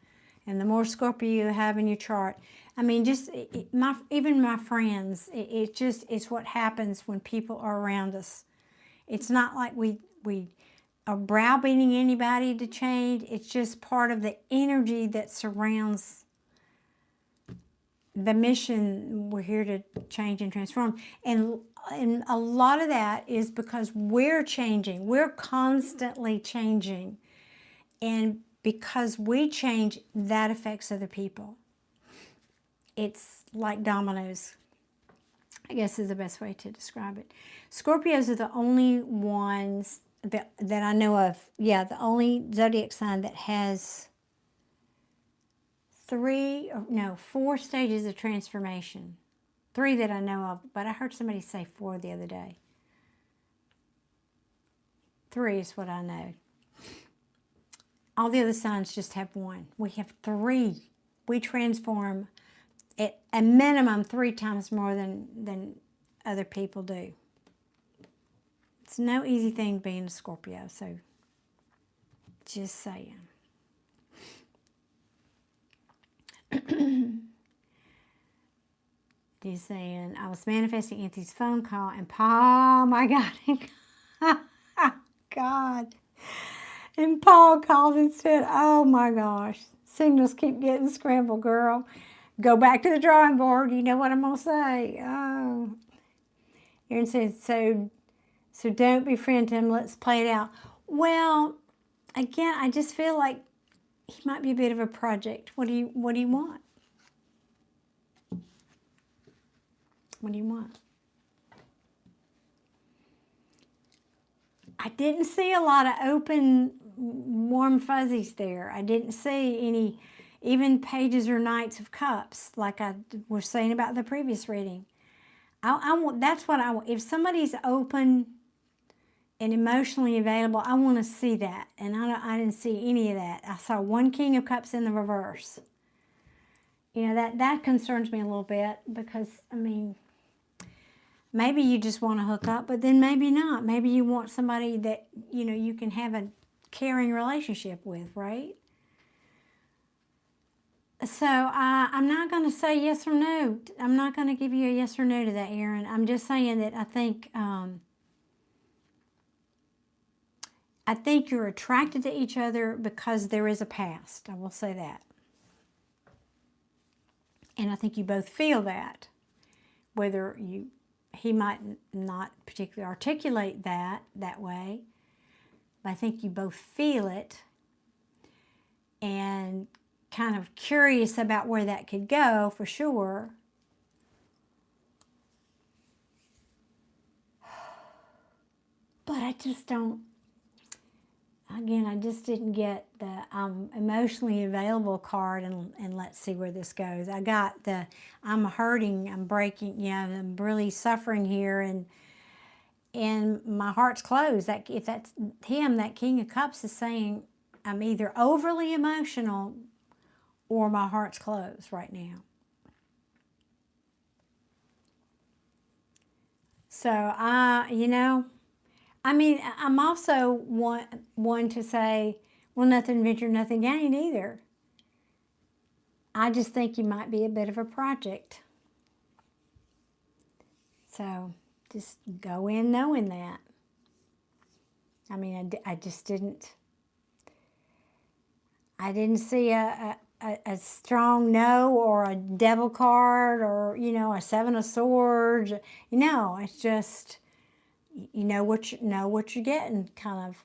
And the more Scorpio you have in your chart, I mean, just even my friends, it's what happens when people are around us. It's not like we are browbeating anybody to change. It's just part of the energy that surrounds the mission we're here to change and transform. And a lot of that is because we're changing. We're constantly changing. And because we change, that affects other people. It's like dominoes, I guess is the best way to describe it. Scorpios are the only ones that I know of. Yeah, the only zodiac sign that has 4 stages of transformation. 3 that I know of, but I heard somebody say 4 the other day. 3 is what I know. All the other signs just have 1. We have 3. We transform at a minimum 3 times more than other people do. It's no easy thing being a Scorpio, so just saying. He's saying, I was manifesting Anthony's phone call, and Paul, my God, God. And Paul called and said, oh my gosh, signals keep getting scrambled, girl. Go back to the drawing board. You know what I'm going to say. Oh. Aaron says, so don't befriend him. Let's play it out. Well, again, I just feel like he might be a bit of a project. What do you want? What do you want? I didn't see a lot of open, warm fuzzies there. I didn't see any even pages or knights of cups like I was saying about the previous reading. I want. That's what I want. If somebody's open and emotionally available, I want to see that. And I didn't see any of that. I saw 1 King of Cups in the reverse. You know, that concerns me a little bit because, I mean, maybe you just want to hook up, but then maybe not. Maybe you want somebody that, you know, you can have a caring relationship with, right? So I'm not going to say yes or no. I'm not going to give you a yes or no to that, Aaron. I'm just saying that I think you're attracted to each other because there is a past. I will say that. And I think you both feel that. Whether he might not particularly articulate that way, but I think you both feel it and kind of curious about where that could go for sure. But I just don't, again, I just didn't get the emotionally available card, and let's see where this goes. I got the I'm hurting, I'm breaking, I'm really suffering here, and my heart's closed. That if that's him, that King of Cups is saying I'm either overly emotional or my heart's closed right now. So I'm also one to say, well, nothing ventured, nothing gained either. I just think you might be a bit of a project. So just go in knowing that. I mean, I just didn't. I didn't see a strong no or a devil card or a seven of swords. It's just you know what you're getting, kind of.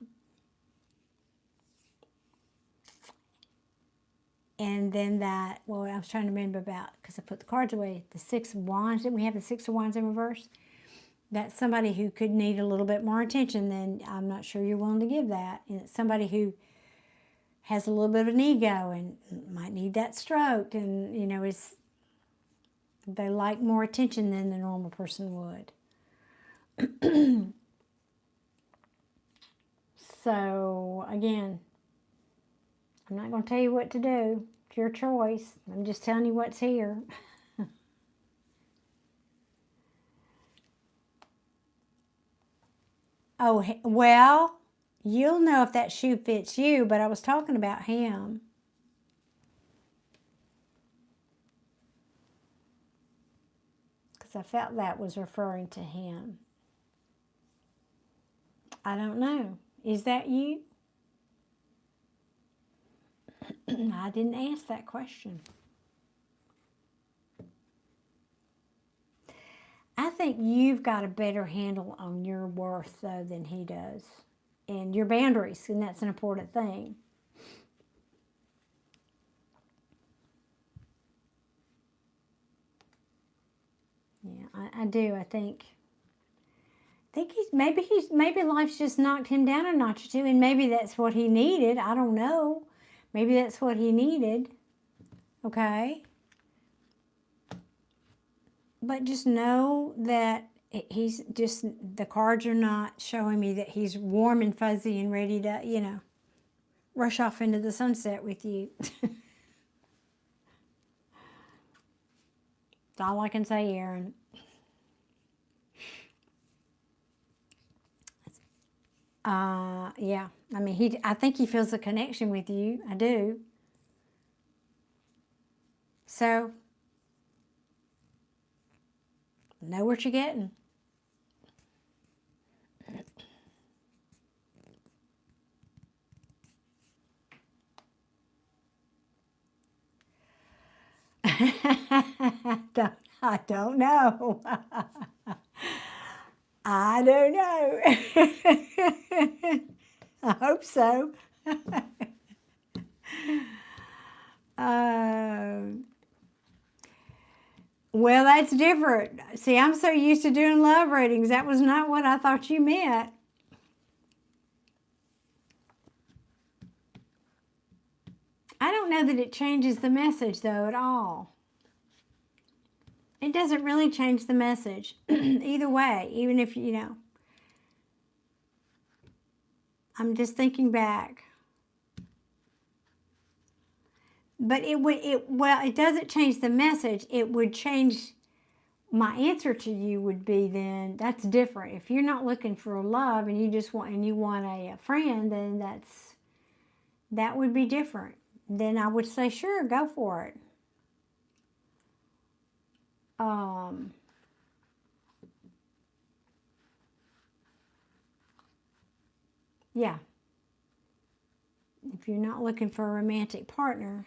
And then I was trying to remember about, because I put the cards away, the Six of Wands. Didn't we have the Six of Wands in reverse? That's somebody who could need a little bit more attention than I'm not sure you're willing to give that. And it's somebody who has a little bit of an ego and might need that stroked. And, they like more attention than the normal person would. So, again, I'm not going to tell you what to do. It's your choice. I'm just telling you what's here. Oh, well, you'll know if that shoe fits you, but I was talking about him. Because I felt that was referring to him. I don't know. Is that you? I didn't ask that question. I think you've got a better handle on your worth, though, than he does. And your boundaries, and that's an important thing. Yeah, I do. I think maybe life's just knocked him down a notch or two, and maybe that's what he needed. I don't know. Maybe that's what he needed. Okay? But just know that he's just, the cards are not showing me that he's warm and fuzzy and ready to, rush off into the sunset with you. That's all I can say, Aaron. Yeah. I mean, I think he feels a connection with you. I do. So, know what you're getting. I don't know. I don't know. I hope so. Well, that's different. See, I'm so used to doing love readings. That was not what I thought you meant. I don't know that it changes the message, though, at all. It doesn't really change the message either way, even if, I'm just thinking back. But it doesn't change the message. It would change, my answer to you would be then, that's different. If you're not looking for love and you want a friend, then that would be different. Then I would say, sure, go for it. Yeah. If you're not looking for a romantic partner,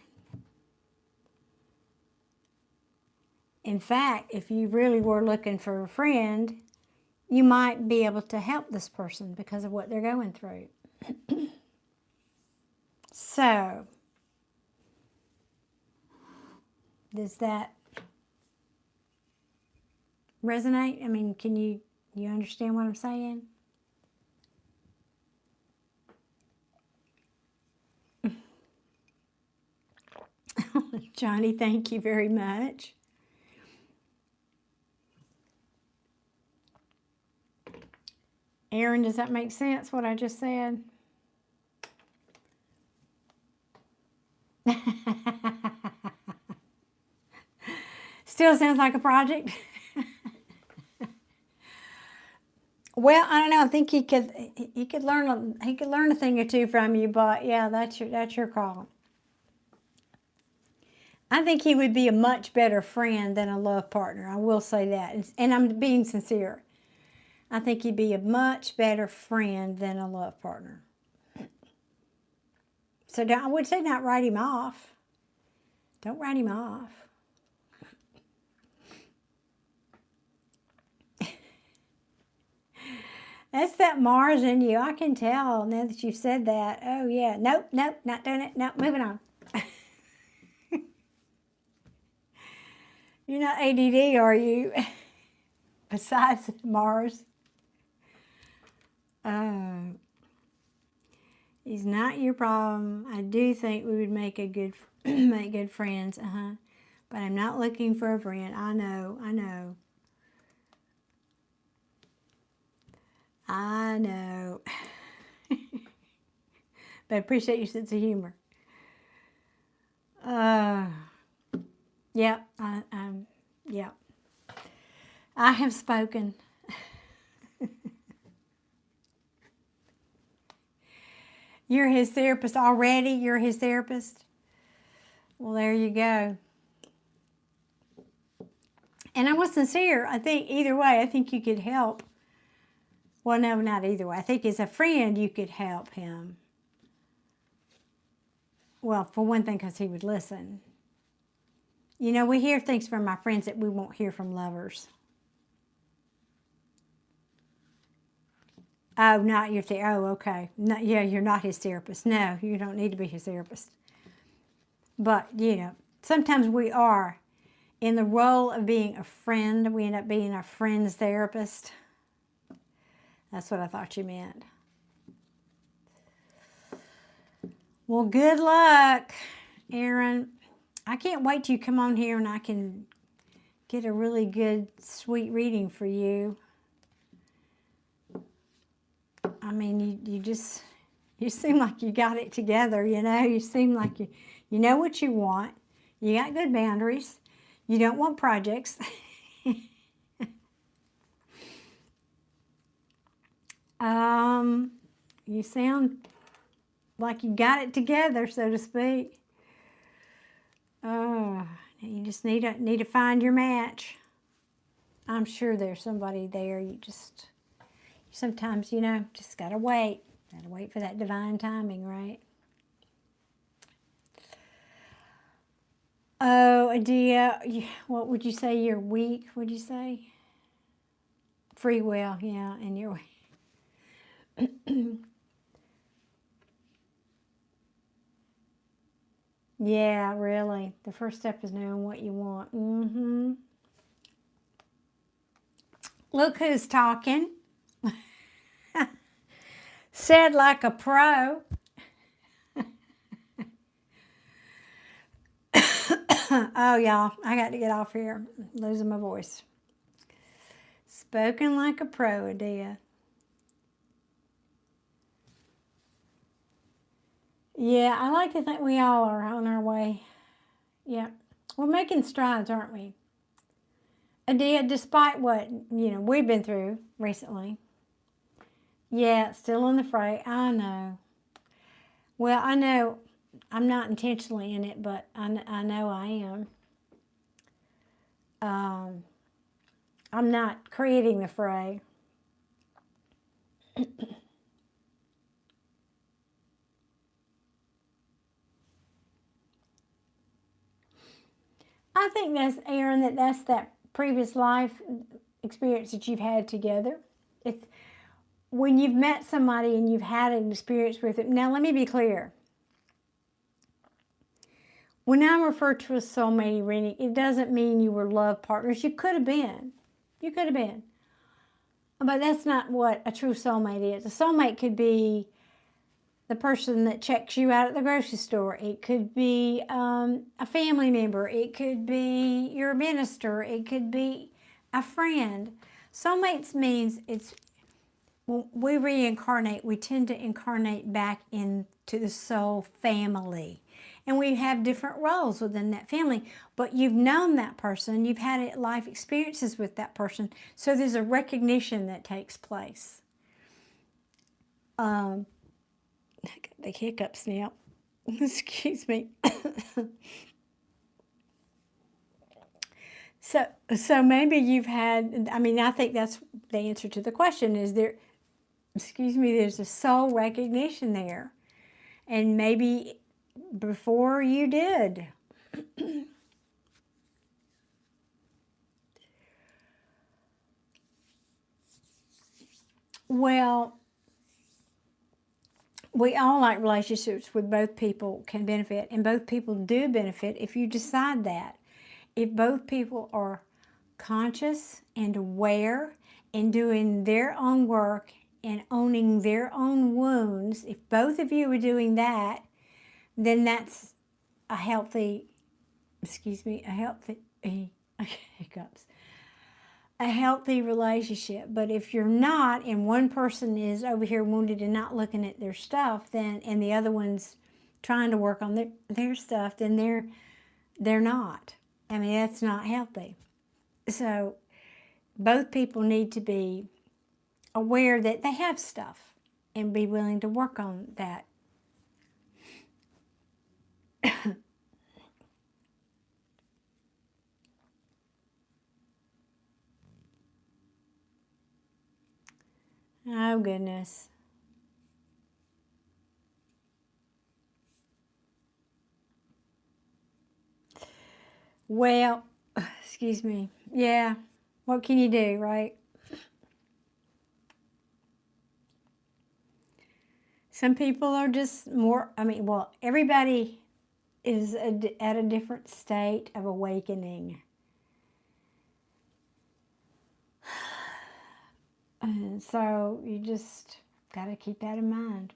in fact, if you really were looking for a friend, you might be able to help this person because of what they're going through. So, does that resonate? I mean, can you understand what I'm saying? Johnny, thank you very much. Aaron, does that make sense, what I just said? Still sounds like a project. Well, I don't know. I think he could learn a thing or two from you, but yeah, that's your call. I think he would be a much better friend than a love partner. I will say that, and I'm being sincere. I think he'd be a much better friend than a love partner. So I would say not write him off. Don't write him off. That's that Mars in you. I can tell now that you've said that. Oh, yeah. Nope, not doing it. Nope, moving on. You're not ADD, are you? Besides Mars. He's not your problem. I do think we would make good friends. But I'm not looking for a friend. I know. But I appreciate your sense of humor. Yeah, yeah. I have spoken. You're his therapist already? You're his therapist? Well, there you go. And I was sincere. I think either way, I think you could help. Well, no, not either way. I think as a friend, you could help him. Well, for one thing, because he would listen. You know, we hear things from our friends that we won't hear from lovers. Oh, not your therapist. Oh, okay. No, yeah, you're not his therapist. No, you don't need to be his therapist. But, you know, sometimes we are. In the role of being a friend, we end up being our friend's therapist. That's what I thought you meant. Well, good luck, Aaron. I can't wait till you come on here and I can get a really good, sweet reading for you. I mean, you seem like you got it together, you know. You seem like you know what you want. You got good boundaries. You don't want projects. You sound like you got it together, so to speak. You just need to find your match. I'm sure there's somebody there. You sometimes, you know, just gotta wait. Gotta wait for that divine timing, right? Oh, Adia, what would you say? You're weak, would you say? Free will, yeah, and you're yeah, really. The first step is knowing what you want. Look who's talking. Said like a pro. Oh, y'all, I got to get off here. I'm losing my voice. Spoken like a pro, Adia. Yeah, I like to think we all are on our way. Yeah, we're making strides, aren't we? Adia, despite what, you know, we've been through recently. Yeah, still in the fray. I know. Well, I know I'm not intentionally in it, but I know I am. I'm not creating the fray. I think that's, Aaron, that's that previous life experience that you've had together. It's when you've met somebody and you've had an experience with it. Now, let me be clear. When I refer to a soulmate reading, it doesn't mean you were love partners. You could have been. You could have been. But that's not what a true soulmate is. A soulmate could be the person that checks you out at the grocery store. It could be a family member. It could be your minister. It could be a friend. Soulmates means it's when we reincarnate, we tend to incarnate back into the soul family. And we have different roles within that family. But you've known that person. You've had life experiences with that person. So there's a recognition that takes place. I got the hiccups now. Excuse me. So maybe you've had, I mean, I think that's the answer to the question is there, there's a soul recognition there. And maybe before you did. Well, we all like relationships with both people can benefit, and both people do benefit if you decide that. If both people are conscious and aware and doing their own work and owning their own wounds, if both of you are doing that, then that's a healthy, hiccups. A healthy relationship. But if you're not, and one person is over here wounded and not looking at their stuff, then and the other one's trying to work on their stuff, then they're not. I mean, that's not healthy. So both people need to be aware that they have stuff and be willing to work on that. Oh, goodness. Well, excuse me. Yeah, what can you do, right? Some people are just more, everybody is at a different state of awakening. And so you just got to keep that in mind.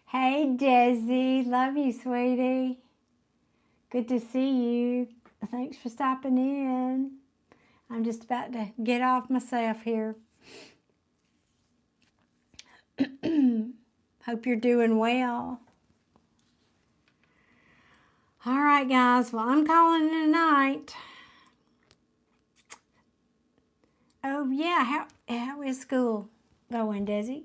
Hey, Desi. Love you, sweetie. Good to see you. Thanks for stopping in. I'm just about to get off myself here. Hope you're doing well. All right, guys. Well, I'm calling it a night. Oh, yeah. How is school going, Desi?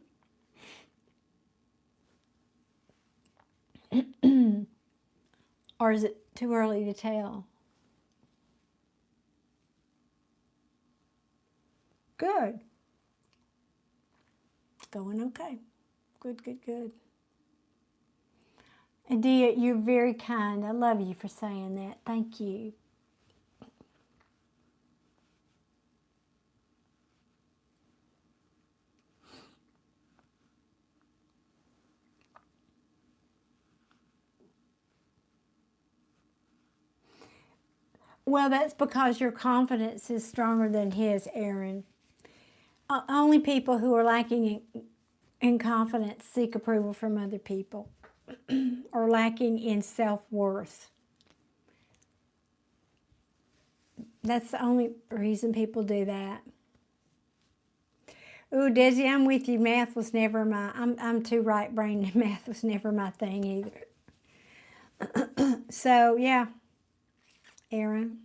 Or is it too early to tell? Good. It's going okay. Good, good, good. Adia, you're very kind. I love you for saying that. Thank you. Well, that's because your confidence is stronger than his, Aaron. Only people who are lacking in confidence seek approval from other people or lacking in self-worth. That's the only reason people do that. Ooh, Desi, I'm with you. Math was never I'm too right-brained. Math was never my thing either. So, yeah, Aaron.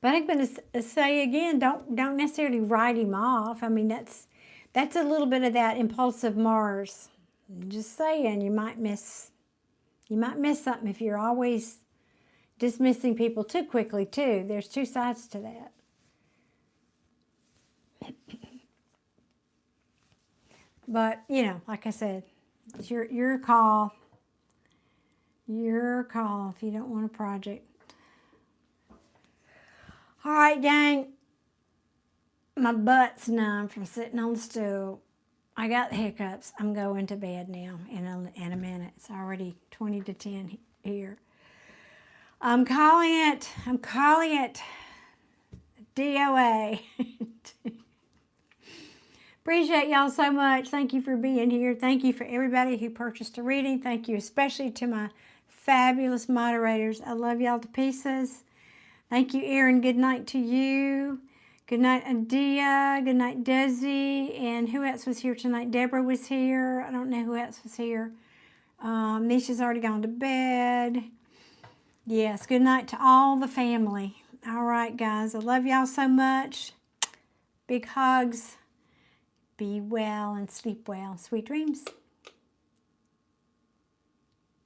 But I'm going to say again, don't necessarily write him off. I mean, that's a little bit of that impulsive Mars. I'm just saying, you might miss something if you're always dismissing people too quickly too. There's two sides to that. But, like I said, it's your call. Your call if you don't want a project. All right, gang. My butt's numb from sitting on the stool. I got the hiccups. I'm going to bed now in a minute. It's already 20 to 10 here. I'm calling it DOA. Appreciate y'all so much. Thank you for being here. Thank you for everybody who purchased a reading. Thank you especially to my fabulous moderators. I love y'all to pieces. Thank you, Erin. Good night to you. Good night, Adia. Good night, Desi. And who else was here tonight? Deborah was here. I don't know who else was here. Mish has already gone to bed. Yes, good night to all the family. All right, guys. I love y'all so much. Big hugs. Be well and sleep well. Sweet dreams.